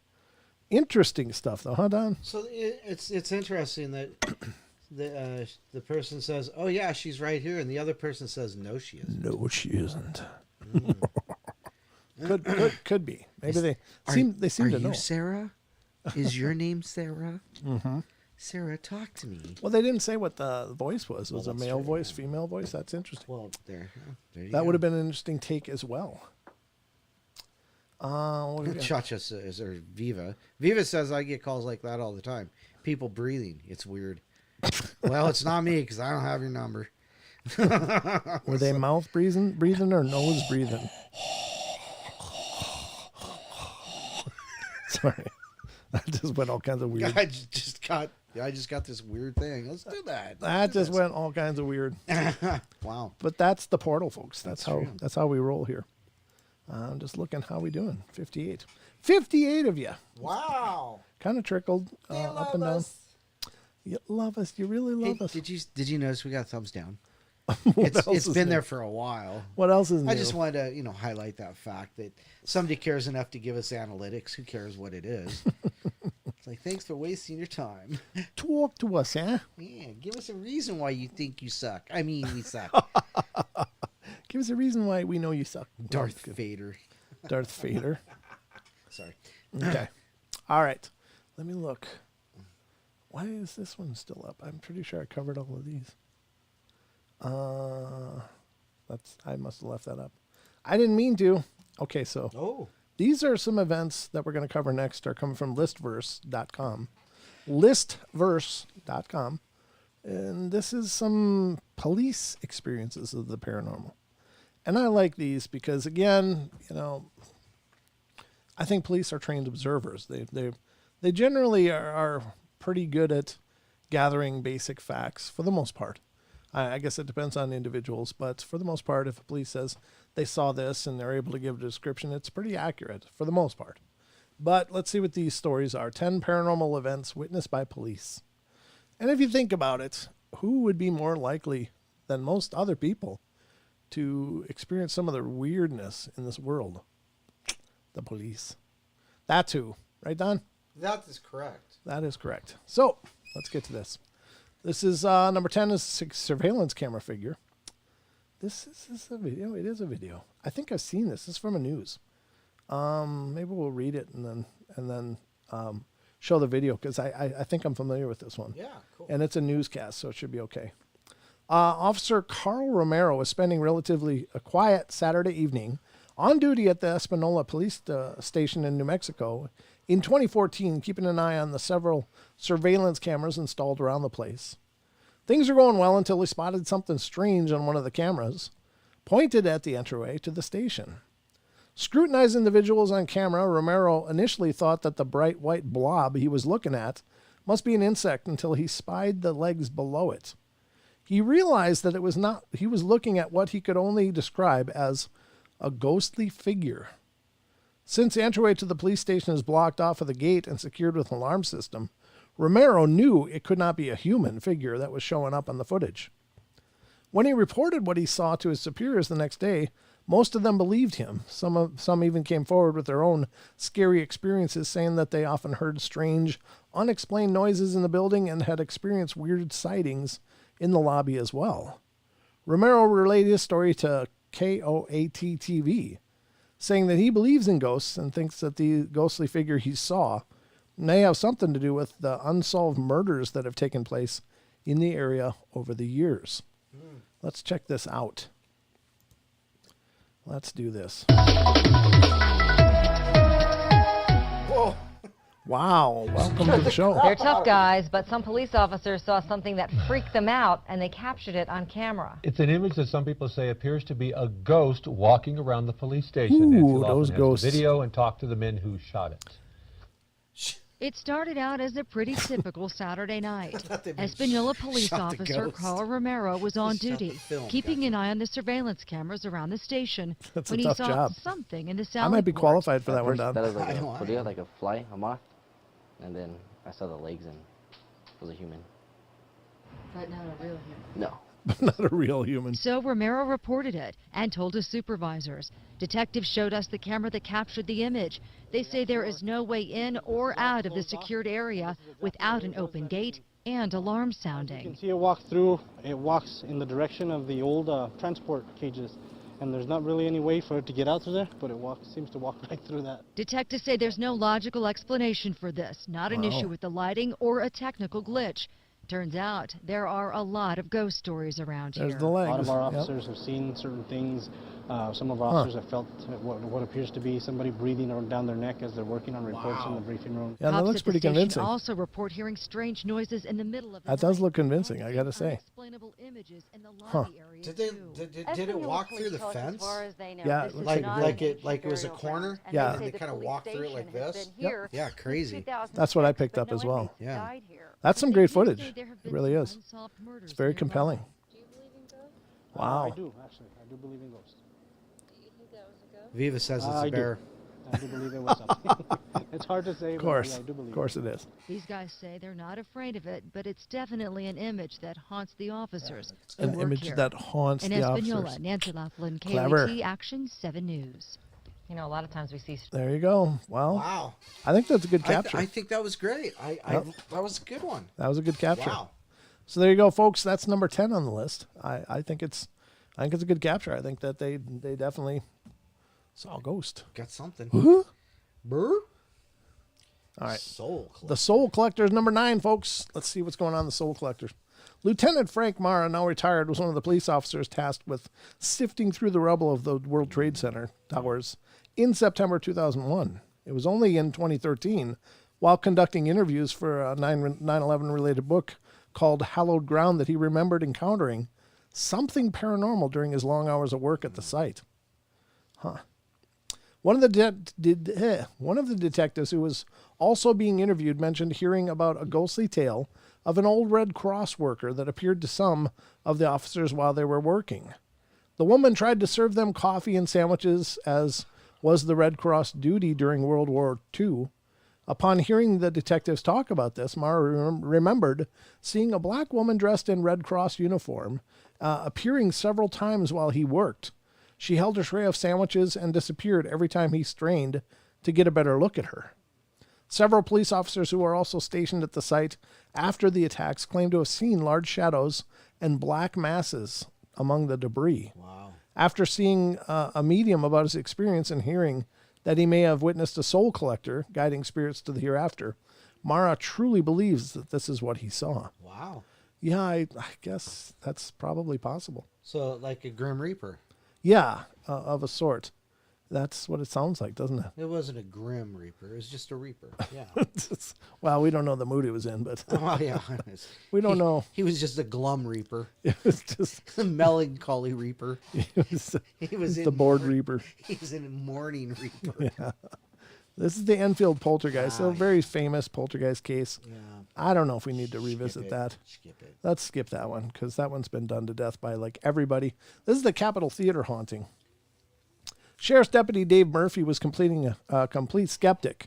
Interesting stuff, though, huh, Don? So it's interesting that the person says, "Oh yeah, she's right here," and the other person says, "No, she isn't." No, she isn't. Could be. Maybe they seem to know. Are you Sarah? Is your name Sarah? Mm-hmm. Sarah, talk to me. Well, they didn't say what the voice was. Was it a male voice, female voice? That's interesting. Well, there you that go. would have been an interesting take as well. What do we got? Chacha says, or Viva. Viva says I get calls like that all the time. People breathing. It's weird. Well, it's not me because I don't have your number. Were they mouth breathing or nose breathing? Sorry. That just went all kinds of weird. I just got this weird thing. Let's do that. That just went all kinds of weird. Wow. But that's the portal, folks. That's true. how we roll here. I'm just looking how we doing. 58. 58 of you. Wow. Kind of trickled up and down. You love us. You really love us. Did you notice we got thumbs down? What else It's is been new? there for a while. What else is new? I just wanted to, highlight that fact that somebody cares enough to give us analytics. Who cares what it is? It's like, thanks for wasting your time. Talk to us, huh? Yeah, give us a reason why you think you suck. I mean, we suck. Give us a reason why we know you suck. Darth Vader. Darth Vader. Sorry. Okay. All right. Let me look. Why is this one still up? I'm pretty sure I covered all of these. I must have left that up. I didn't mean to. Okay, so these are some events that we're going to cover next are coming from listverse.com. Listverse.com. And this is some police experiences of the paranormal. And I like these because, again, I think police are trained observers. They generally are pretty good at gathering basic facts for the most part. I guess it depends on individuals, but for the most part, if a police says they saw this and they're able to give a description, it's pretty accurate for the most part. But let's see what these stories are. 10 paranormal events witnessed by police. And if you think about it, who would be more likely than most other people to experience some of the weirdness in this world? The police. That's who. Right, Don? That is correct. That is correct. So, let's get to this. This is number 10 is surveillance camera figure. This is a video. It is a video. I think I've seen this. This is from a news. Maybe we'll read it and then show the video because I think I'm familiar with this one. Yeah, cool. And it's a newscast, so it should be okay. Officer Carl Romero was spending relatively a quiet Saturday evening on duty at the Espanola police station in New Mexico in 2014, keeping an eye on the several surveillance cameras installed around the place. Things are going well until he spotted something strange on one of the cameras, pointed at the entryway to the station. Scrutinizing the visuals on camera, Romero initially thought that the bright white blob he was looking at must be an insect until he spied the legs below it. He realized that it was not. He was looking at what he could only describe as a ghostly figure. Since the entryway to the police station is blocked off of the gate and secured with an alarm system, Romero knew it could not be a human figure that was showing up on the footage. When he reported what he saw to his superiors the next day, most of them believed him. Some even came forward with their own scary experiences, saying that they often heard strange, unexplained noises in the building and had experienced weird sightings in the lobby as well. Romero relayed his story to KOAT-TV, saying that he believes in ghosts and thinks that the ghostly figure he saw may have something to do with the unsolved murders that have taken place in the area over the years. Let's check this out. Let's do this. Whoa. Wow, welcome to the show. They're tough guys, but some police officers saw something that freaked them out, and they captured it on camera. It's an image that some people say appears to be a ghost walking around the police station. Ooh, Nancy Lawson those has ghosts. the video and talked to the men who shot it. It started out as a pretty typical Saturday night. they Espanola police shot the officer ghost. Carl Romero was on Shot the duty, film, keeping an eye on the surveillance cameras around the station That's a when he tough saw job. something in the I salad might be court. qualified for that one, That Don. was like I know, a video, like a fly, a moth, and then I saw the legs and it was a human. But not a real human. No. Not a real human. So Romero reported it and told his supervisors. Detectives showed us the camera that captured the image. They say there is no way in or out of the secured area without an open gate and alarm You can sounding. see it walk through. It walks in the direction of the old transport cages, and there's not really any way for it to get out through there, but it seems to walk right through that. Detectives say there's no logical explanation for this, not an Wow. issue with the lighting or a technical glitch. Turns out there are a lot of ghost stories around There's here. the A legs. lot of our Yep. officers have seen certain things. Some of our officers have felt what appears to be somebody breathing down their neck as they're working on reports in the briefing room. Yeah, that Cops looks at the pretty station convincing. also report hearing strange noises in the middle of the That does night look convincing, I and gotta seeing say. unexplainable images in the lobby area Did they too. did it walk through the fence? Yeah, it looks Like like it was a corner? Yeah. And they kind of walked through it like this? Yep. Yeah, crazy. That's what I picked up as well. Yeah. That's some They great do footage. say there have It been really some is. unsolved murders It's very nearby. compelling. Wow. I do, actually. I do believe in ghosts. Viva says it's I a do. bear. I do believe it was something. It's hard to say, Of but course. yeah, I do believe Of course it is. These guys say they're not afraid of it, but it's definitely an image that haunts the officers who An work image here. that haunts In the Espanola, officers. Nancy Laughlin, Clever. KAT Action 7 News. You know, a lot of times we see There you go. Well, Wow. I think that's a good I capture. think that was great. That was a good one. That was a good capture. Wow. So there you go, folks. That's number 10 on the list. I think it's a good capture. I think that they definitely saw a ghost. Got something. Huh? Brr? All right. Soul. The Soul Collectors, number 9, folks. Let's see what's going on in the Soul Collectors. Lieutenant Frank Mara, now retired, was one of the police officers tasked with sifting through the rubble of the World Trade Center towers in September 2001. It was only in 2013, while conducting interviews for a 9/11 related book called Hallowed Ground, that he remembered encountering something paranormal during his long hours of work at the site. One of the detectives who was also being interviewed mentioned hearing about a ghostly tale of an old Red Cross worker that appeared to some of the officers while they were working. The woman tried to serve them coffee and sandwiches, as was the Red Cross duty during World War II. Upon hearing the detectives talk about this, Mara remembered seeing a black woman dressed in Red Cross uniform appearing several times while he worked. She held a tray of sandwiches and disappeared every time he strained to get a better look at her. Several police officers who were also stationed at the site after the attacks claimed to have seen large shadows and black masses among the debris. Wow. After seeing a medium about his experience and hearing that he may have witnessed a soul collector guiding spirits to the hereafter, Mara truly believes that this is what he saw. Wow. Yeah, I guess that's probably possible. So like a Grim Reaper. Yeah, of a sort. That's what it sounds like, doesn't it? It wasn't a Grim Reaper. It was just a Reaper. Yeah. Well, we don't know the mood he was in, but Oh, yeah. we don't know. He was just a glum Reaper. It was just A melancholy Reaper. it was, He was the bored mourning- Reaper. He was in Mourning Reaper. Yeah. This is the Enfield poltergeist, a very famous poltergeist case. Yeah. I don't know if we need to revisit it. that. Skip it. Let's skip that one because that one's been done to death by like everybody. This is the Capitol Theater haunting. Sheriff's Deputy Dave Murphy was completing a complete skeptic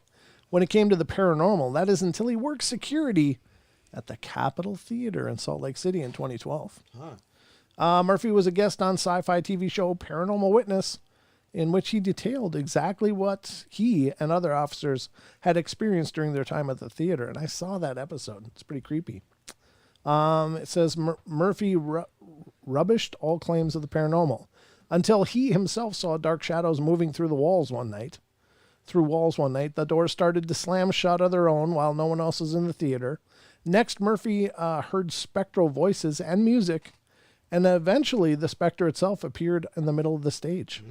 when it came to the paranormal. That is until he worked security at the Capitol Theater in Salt Lake City in 2012. Murphy was a guest on sci-fi TV show Paranormal Witness, in which he detailed exactly what he and other officers had experienced during their time at the theater. And I saw that episode. It's pretty creepy. It says Murphy rubbished all claims of the paranormal until he himself saw dark shadows moving through walls one night. The doors started to slam shut of their own while no one else was in the theater. Next, Murphy heard spectral voices and music, and eventually the specter itself appeared in the middle of the stage.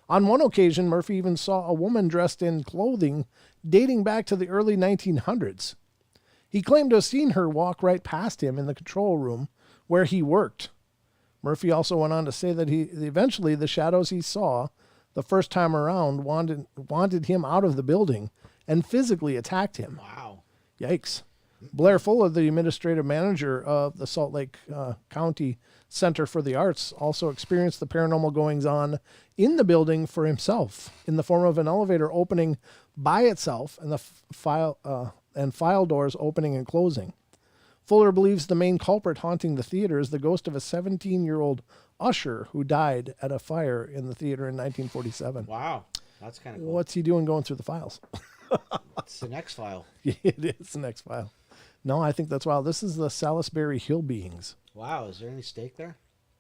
On one occasion, Murphy even saw a woman dressed in clothing dating back to the early 1900s. He claimed to have seen her walk right past him in the control room where he worked. Murphy also went on to say that eventually the shadows he saw the first time around wanted him out of the building and physically attacked him. Wow. Yikes. Blair Fuller, the administrative manager of the Salt Lake County Center for the Arts, also experienced the paranormal goings-on in the building for himself in the form of an elevator opening by itself and file doors opening and closing. Fuller believes the main culprit haunting the theater is the ghost of a 17-year-old usher who died at a fire in the theater in 1947. Wow. That's kind of cool. What's he doing going through the files? It's the next file. It is the next file. No, I think that's wild. This is the Salisbury Hill Beings. Wow. Is there any steak there?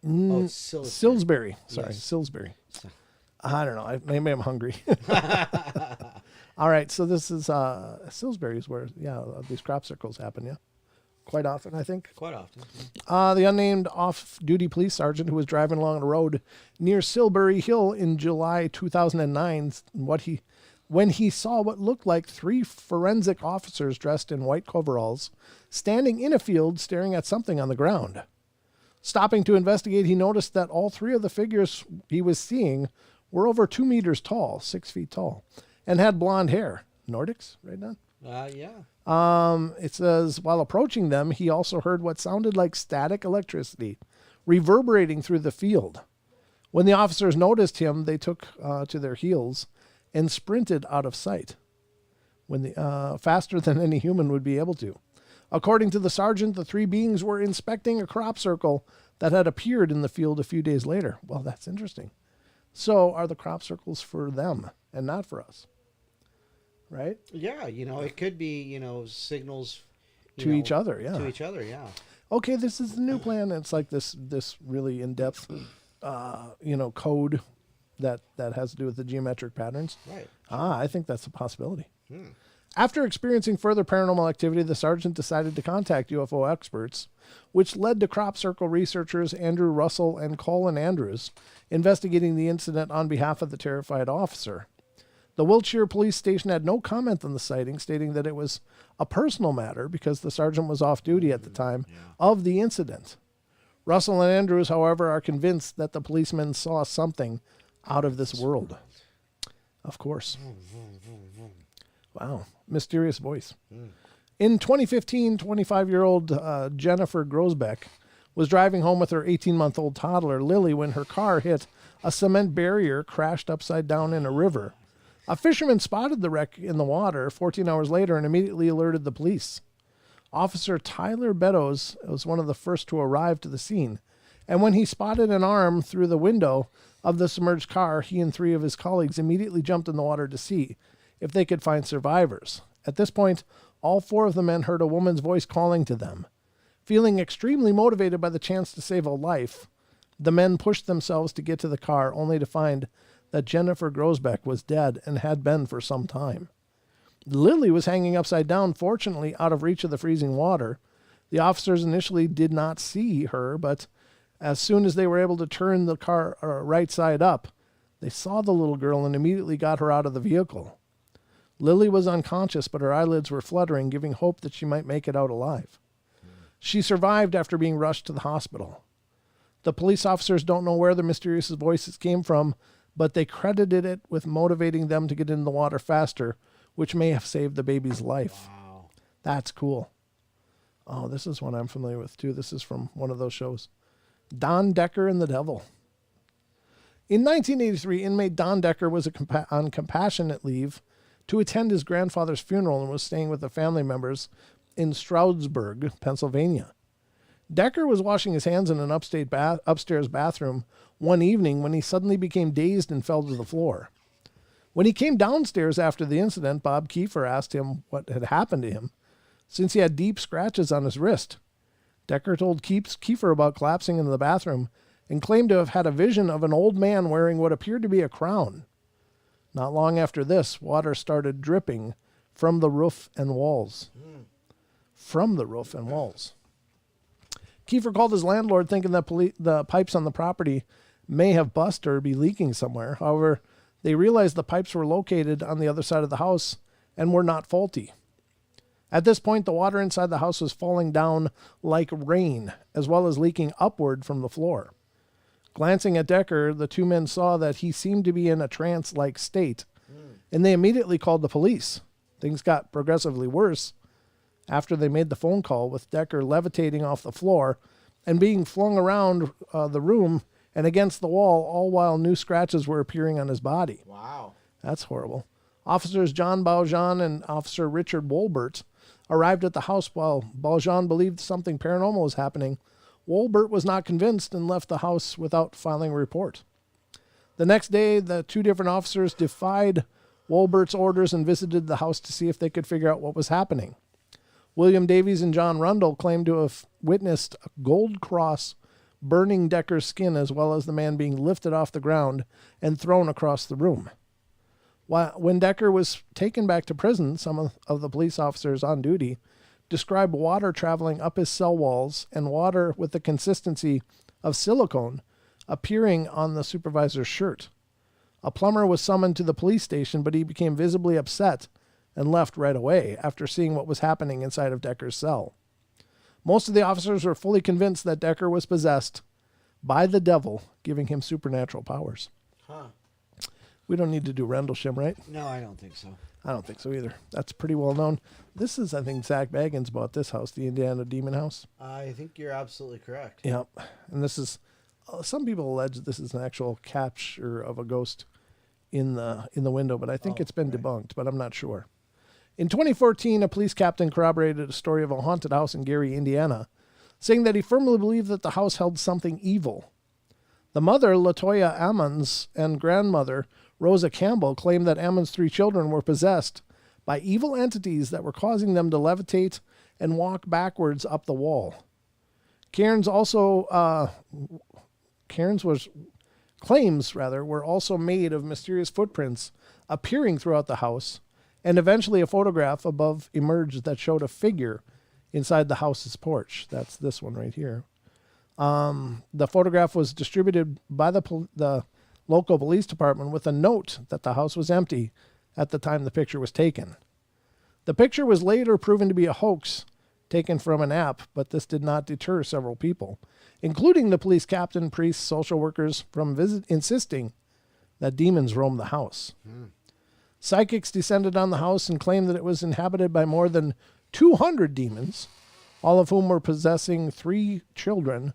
Oh, it's Salisbury. Sorry, Yes. Salisbury. I don't know. Maybe I'm hungry. All right, so this is Salisbury is where, these crop circles happen, yeah? quite often, I think. Quite often. The unnamed off-duty police sergeant who was driving along a road near Silbury Hill in July 2009, when he saw what looked like 3 forensic officers dressed in white coveralls standing in a field staring at something on the ground. Stopping to investigate, he noticed that all 3 of the figures he was seeing were over 2 meters tall, 6 feet tall, and had blonde hair. Nordics, right now? Yeah. It says, while approaching them, he also heard what sounded like static electricity reverberating through the field. When the officers noticed him, they took to their heels and sprinted out of sight, faster than any human would be able to. According to the sergeant, the 3 beings were inspecting a crop circle that had appeared in the field a few days later. Well, that's interesting. So are the crop circles for them and not for us? Right? Yeah, it could be, signals to each other, yeah. To each other, yeah. Okay, this is the new plan. It's like this really in-depth, code that has to do with the geometric patterns. Right. I think that's a possibility. After experiencing further paranormal activity, the sergeant decided to contact UFO experts, which led to crop circle researchers Andrew Russell and Colin Andrews investigating the incident on behalf of the terrified officer. The Wiltshire Police Station had no comment on the sighting, stating that it was a personal matter because the sergeant was off duty at the time of the incident. Russell and Andrews, however, are convinced that the policemen saw something out of this world. Of course. Wow. Mysterious voice. In 2015, 25-year-old Jennifer Grosbeck was driving home with her 18-month-old toddler, Lily, when her car hit a cement barrier, crashed upside down in a river. A fisherman spotted the wreck in the water 14 hours later and immediately alerted the police. Officer Tyler Beddoes was one of the first to arrive to the scene, and when he spotted an arm through the window of the submerged car, he and 3 of his colleagues immediately jumped in the water to see if they could find survivors. At this point, all 4 of the men heard a woman's voice calling to them. Feeling extremely motivated by the chance to save a life, the men pushed themselves to get to the car, only to find that Jennifer Grosbeck was dead and had been for some time. Lily was hanging upside down, fortunately out of reach of the freezing water. The officers initially did not see her, but as soon as they were able to turn the car right side up, they saw the little girl and immediately got her out of the vehicle. Lily was unconscious, but her eyelids were fluttering, giving hope that she might make it out alive. She survived after being rushed to the hospital. The police officers don't know where the mysterious voices came from, but they credited it with motivating them to get in the water faster, which may have saved the baby's life. Wow. That's cool. Oh, this is one I'm familiar with, too. This is from one of those shows. Don Decker and the Devil. In 1983, inmate Don Decker was on compassionate leave to attend his grandfather's funeral and was staying with the family members in Stroudsburg, Pennsylvania. Decker was washing his hands in an upstairs bathroom one evening when he suddenly became dazed and fell to the floor. When he came downstairs after the incident, Bob Kiefer asked him what had happened to him, since he had deep scratches on his wrist. Decker told Kiefer about collapsing into the bathroom and claimed to have had a vision of an old man wearing what appeared to be a crown. Not long after this, water started dripping from the roof and walls. From the roof and walls. Kiefer called his landlord thinking that the pipes on the property may have bust or be leaking somewhere. However, they realized the pipes were located on the other side of the house and were not faulty. At this point, the water inside the house was falling down like rain, as well as leaking upward from the floor. Glancing at Decker, the 2 men saw that he seemed to be in a trance-like state, and they immediately called the police. Things got progressively worse after they made the phone call, with Decker levitating off the floor and being flung around the room and against the wall, all while new scratches were appearing on his body. Wow. That's horrible. Officers John Baljean and Officer Richard Wolbert arrived at the house while Baljean believed something paranormal was happening. Wolbert was not convinced and left the house without filing a report. The next day, the 2 different officers defied Wolbert's orders and visited the house to see if they could figure out what was happening. William Davies and John Rundle claimed to have witnessed a gold cross burning Decker's skin, as well as the man being lifted off the ground and thrown across the room. When Decker was taken back to prison, some of the police officers on duty described water traveling up his cell walls and water with the consistency of silicone appearing on the supervisor's shirt. A plumber was summoned to the police station, but he became visibly upset and left right away after seeing what was happening inside of Decker's cell. Most of the officers were fully convinced that Decker was possessed by the devil, giving him supernatural powers. Huh. We don't need to do Rendlesham, right? No, I don't think so. I don't think so either. That's pretty well known. This is, I think, Zach Baggins bought this house, the Indiana Demon House. I think you're absolutely correct. Yep. And this is, some people allege this is an actual capture of a ghost in the window, but I think it's been debunked, but I'm not sure. In 2014, a police captain corroborated a story of a haunted house in Gary, Indiana, saying that he firmly believed that the house held something evil. The mother, Latoya Ammons, and grandmother, Rosa Campbell, claimed that Ammon's 3 children were possessed by evil entities that were causing them to levitate and walk backwards up the wall. Claims were also made of mysterious footprints appearing throughout the house, and eventually a photograph above emerged that showed a figure inside the house's porch. That's this one right here. The photograph was distributed by the local police department with a note that the house was empty at the time the picture was taken. The picture was later proven to be a hoax taken from an app, but this did not deter several people, including the police captain, priests, social workers, from insisting that demons roam the house. Psychics descended on the house and claimed that it was inhabited by more than 200 demons, all of whom were possessing 3 children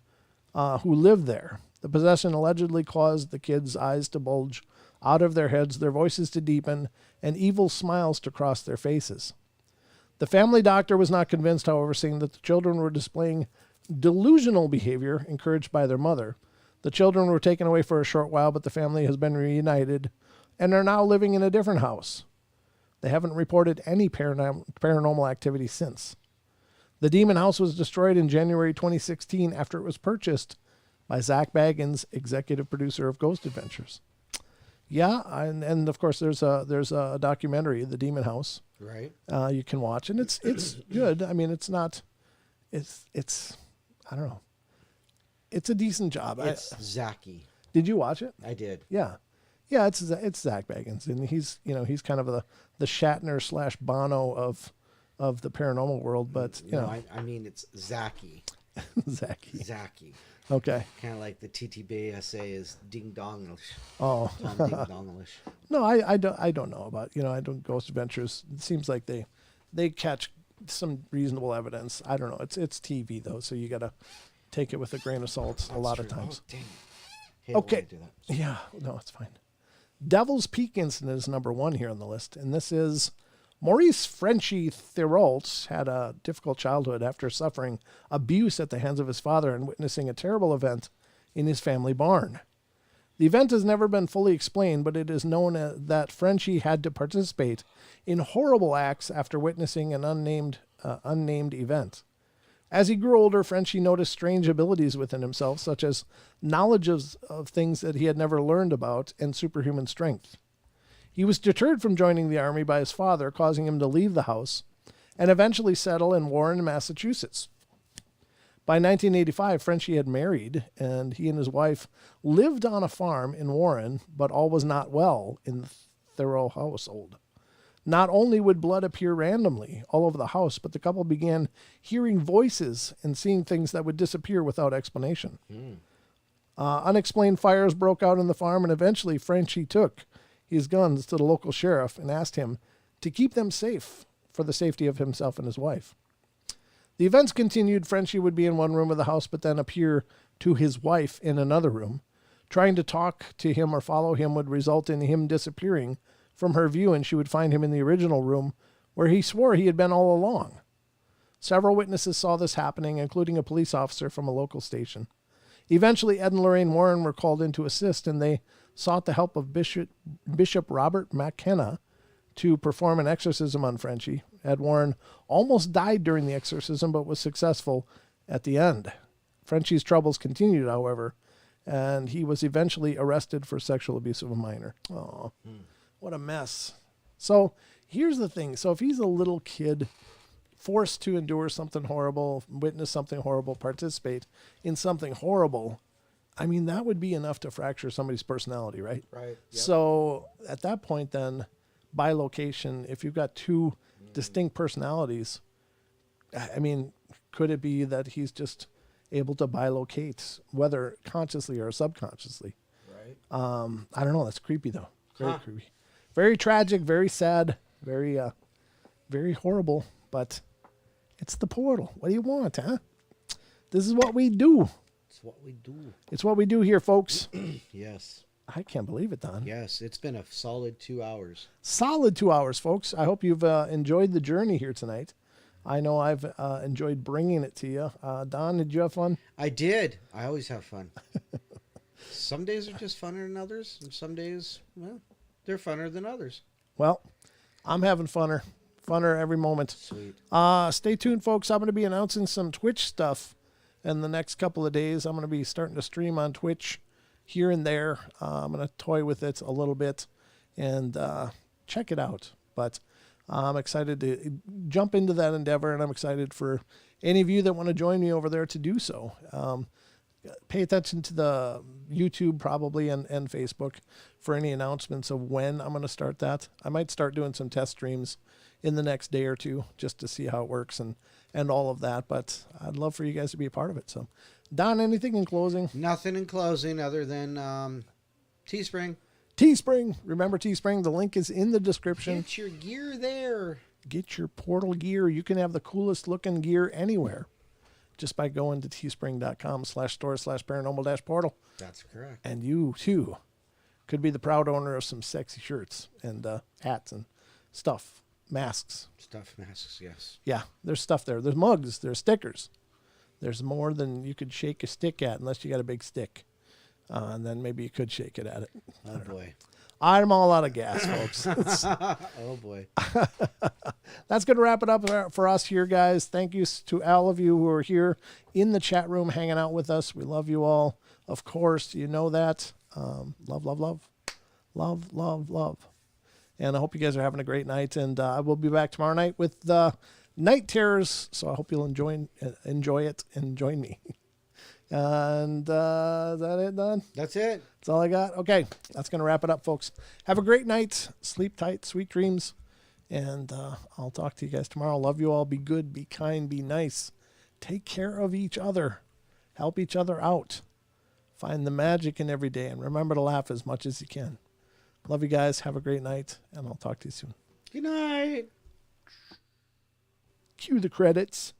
who lived there. The possession allegedly caused the kids' eyes to bulge out of their heads, their voices to deepen, and evil smiles to cross their faces. The family doctor was not convinced, however, seeing that the children were displaying delusional behavior encouraged by their mother. The children were taken away for a short while, but the family has been reunited and are now living in a different house. They haven't reported any paranormal activity since. The demon house was destroyed in January 2016 after it was purchased by Zach Baggins, executive producer of Ghost Adventures. Yeah, and of course there's a documentary, The Demon House. Right. You can watch, and it's good. I mean, it's I don't know. It's a decent job. It's Zachy. Did you watch it? I did. Yeah, it's Zach Baggins, and he's kind of the Shatner / Bono of the paranormal world, but I mean it's Zachy. Zachy. Okay. Kind of like the TTBSA is Ding Donglish. Oh. Tom Ding Donglish. No, I don't know about, I don't Ghost Adventures. It seems like they catch some reasonable evidence. I don't know. It's TV though, so you got to take it with a grain of salt a lot of times. Oh, dang. Okay. Yeah, no, it's fine. Devil's Peak incident is number 1 here on the list, and this is Maurice Frenchy Thirault had a difficult childhood after suffering abuse at the hands of his father and witnessing a terrible event in his family barn. The event has never been fully explained, but it is known that Frenchy had to participate in horrible acts after witnessing an unnamed event. As he grew older, Frenchy noticed strange abilities within himself, such as knowledge of things that he had never learned about and superhuman strength. He was deterred from joining the army by his father, causing him to leave the house and eventually settle in Warren, Massachusetts. By 1985, Frenchy had married, and he and his wife lived on a farm in Warren, but all was not well in the Thoreau household. Not only would blood appear randomly all over the house, but the couple began hearing voices and seeing things that would disappear without explanation. Unexplained fires broke out on the farm, and eventually Frenchy took his guns to the local sheriff and asked him to keep them safe for the safety of himself and his wife. The events continued. Frenchy would be in one room of the house, but then appear to his wife in another room. Trying to talk to him or follow him would result in him disappearing from her view, and she would find him in the original room where he swore he had been all along. Several witnesses saw this happening, including a police officer from a local station. Eventually, Ed and Lorraine Warren were called in to assist, and they sought the help of Bishop Robert McKenna to perform an exorcism on Frenchy. Ed Warren almost died during the exorcism, but was successful at the end. Frenchy's troubles continued, however, and he was eventually arrested for sexual abuse of a minor. Oh, what a mess. So here's the thing. So if he's a little kid forced to endure something horrible, witness something horrible, participate in something horrible, I mean, that would be enough to fracture somebody's personality, right? Right. Yep. So at that point, then, by location, if you've got two distinct personalities, I mean, could it be that he's just able to bilocate, whether consciously or subconsciously? Right. I don't know. That's creepy, though. Very creepy. Very tragic, very sad, very, very horrible, but it's the portal. What do you want, huh? This is what we do. It's what we do. It's what we do here, folks. Yes. I can't believe it, Don. Yes, it's been a solid 2 hours. Solid 2 hours, folks. I hope you've enjoyed the journey here tonight. I know I've enjoyed bringing it to you. Don, did you have fun? I did. I always have fun. Some days are just funner than others, and some days, well, they're funner than others. Well, I'm having funner every moment. Sweet. Stay tuned, folks. I'm going to be announcing some Twitch stuff in the next couple of days. I'm going to be starting to stream on Twitch here and there. I'm going to toy with it a little bit and check it out. But I'm excited to jump into that endeavor, and I'm excited for any of you that want to join me over there to do so. Pay attention to the YouTube probably and Facebook for any announcements of when I'm going to start that. I might start doing some test streams in the next day or two just to see how it works and all of that. But I'd love for you guys to be a part of it. So, Don, anything in closing? Nothing in closing other than Teespring. Teespring. Remember Teespring. The link is in the description. Get your gear there. Get your portal gear. You can have the coolest looking gear anywhere just by going to teespring.com/store/paranormal-portal. That's correct. And you, too, could be the proud owner of some sexy shirts and hats and stuff, masks. Stuff masks, yes. Yeah, there's stuff there. There's mugs. There's stickers. There's more than you could shake a stick at unless you got a big stick. And then maybe you could shake it at it. Oh, boy. I'm all out of gas, folks. Oh, boy. That's going to wrap it up for us here, guys. Thank you to all of you who are here in the chat room hanging out with us. We love you all. Of course, you know that. Love, love, love. Love, love, love. And I hope you guys are having a great night. And I will be back tomorrow night with the Night Terrors. So I hope you'll enjoy it and join me. And is that it, Don? That's it. That's all I got. Okay, that's going to wrap it up, folks. Have a great night. Sleep tight, sweet dreams. And I'll talk to you guys tomorrow. Love you all. Be good, be kind, be nice. Take care of each other. Help each other out. Find the magic in every day. And remember to laugh as much as you can. Love you guys. Have a great night. And I'll talk to you soon. Good night. Cue the credits.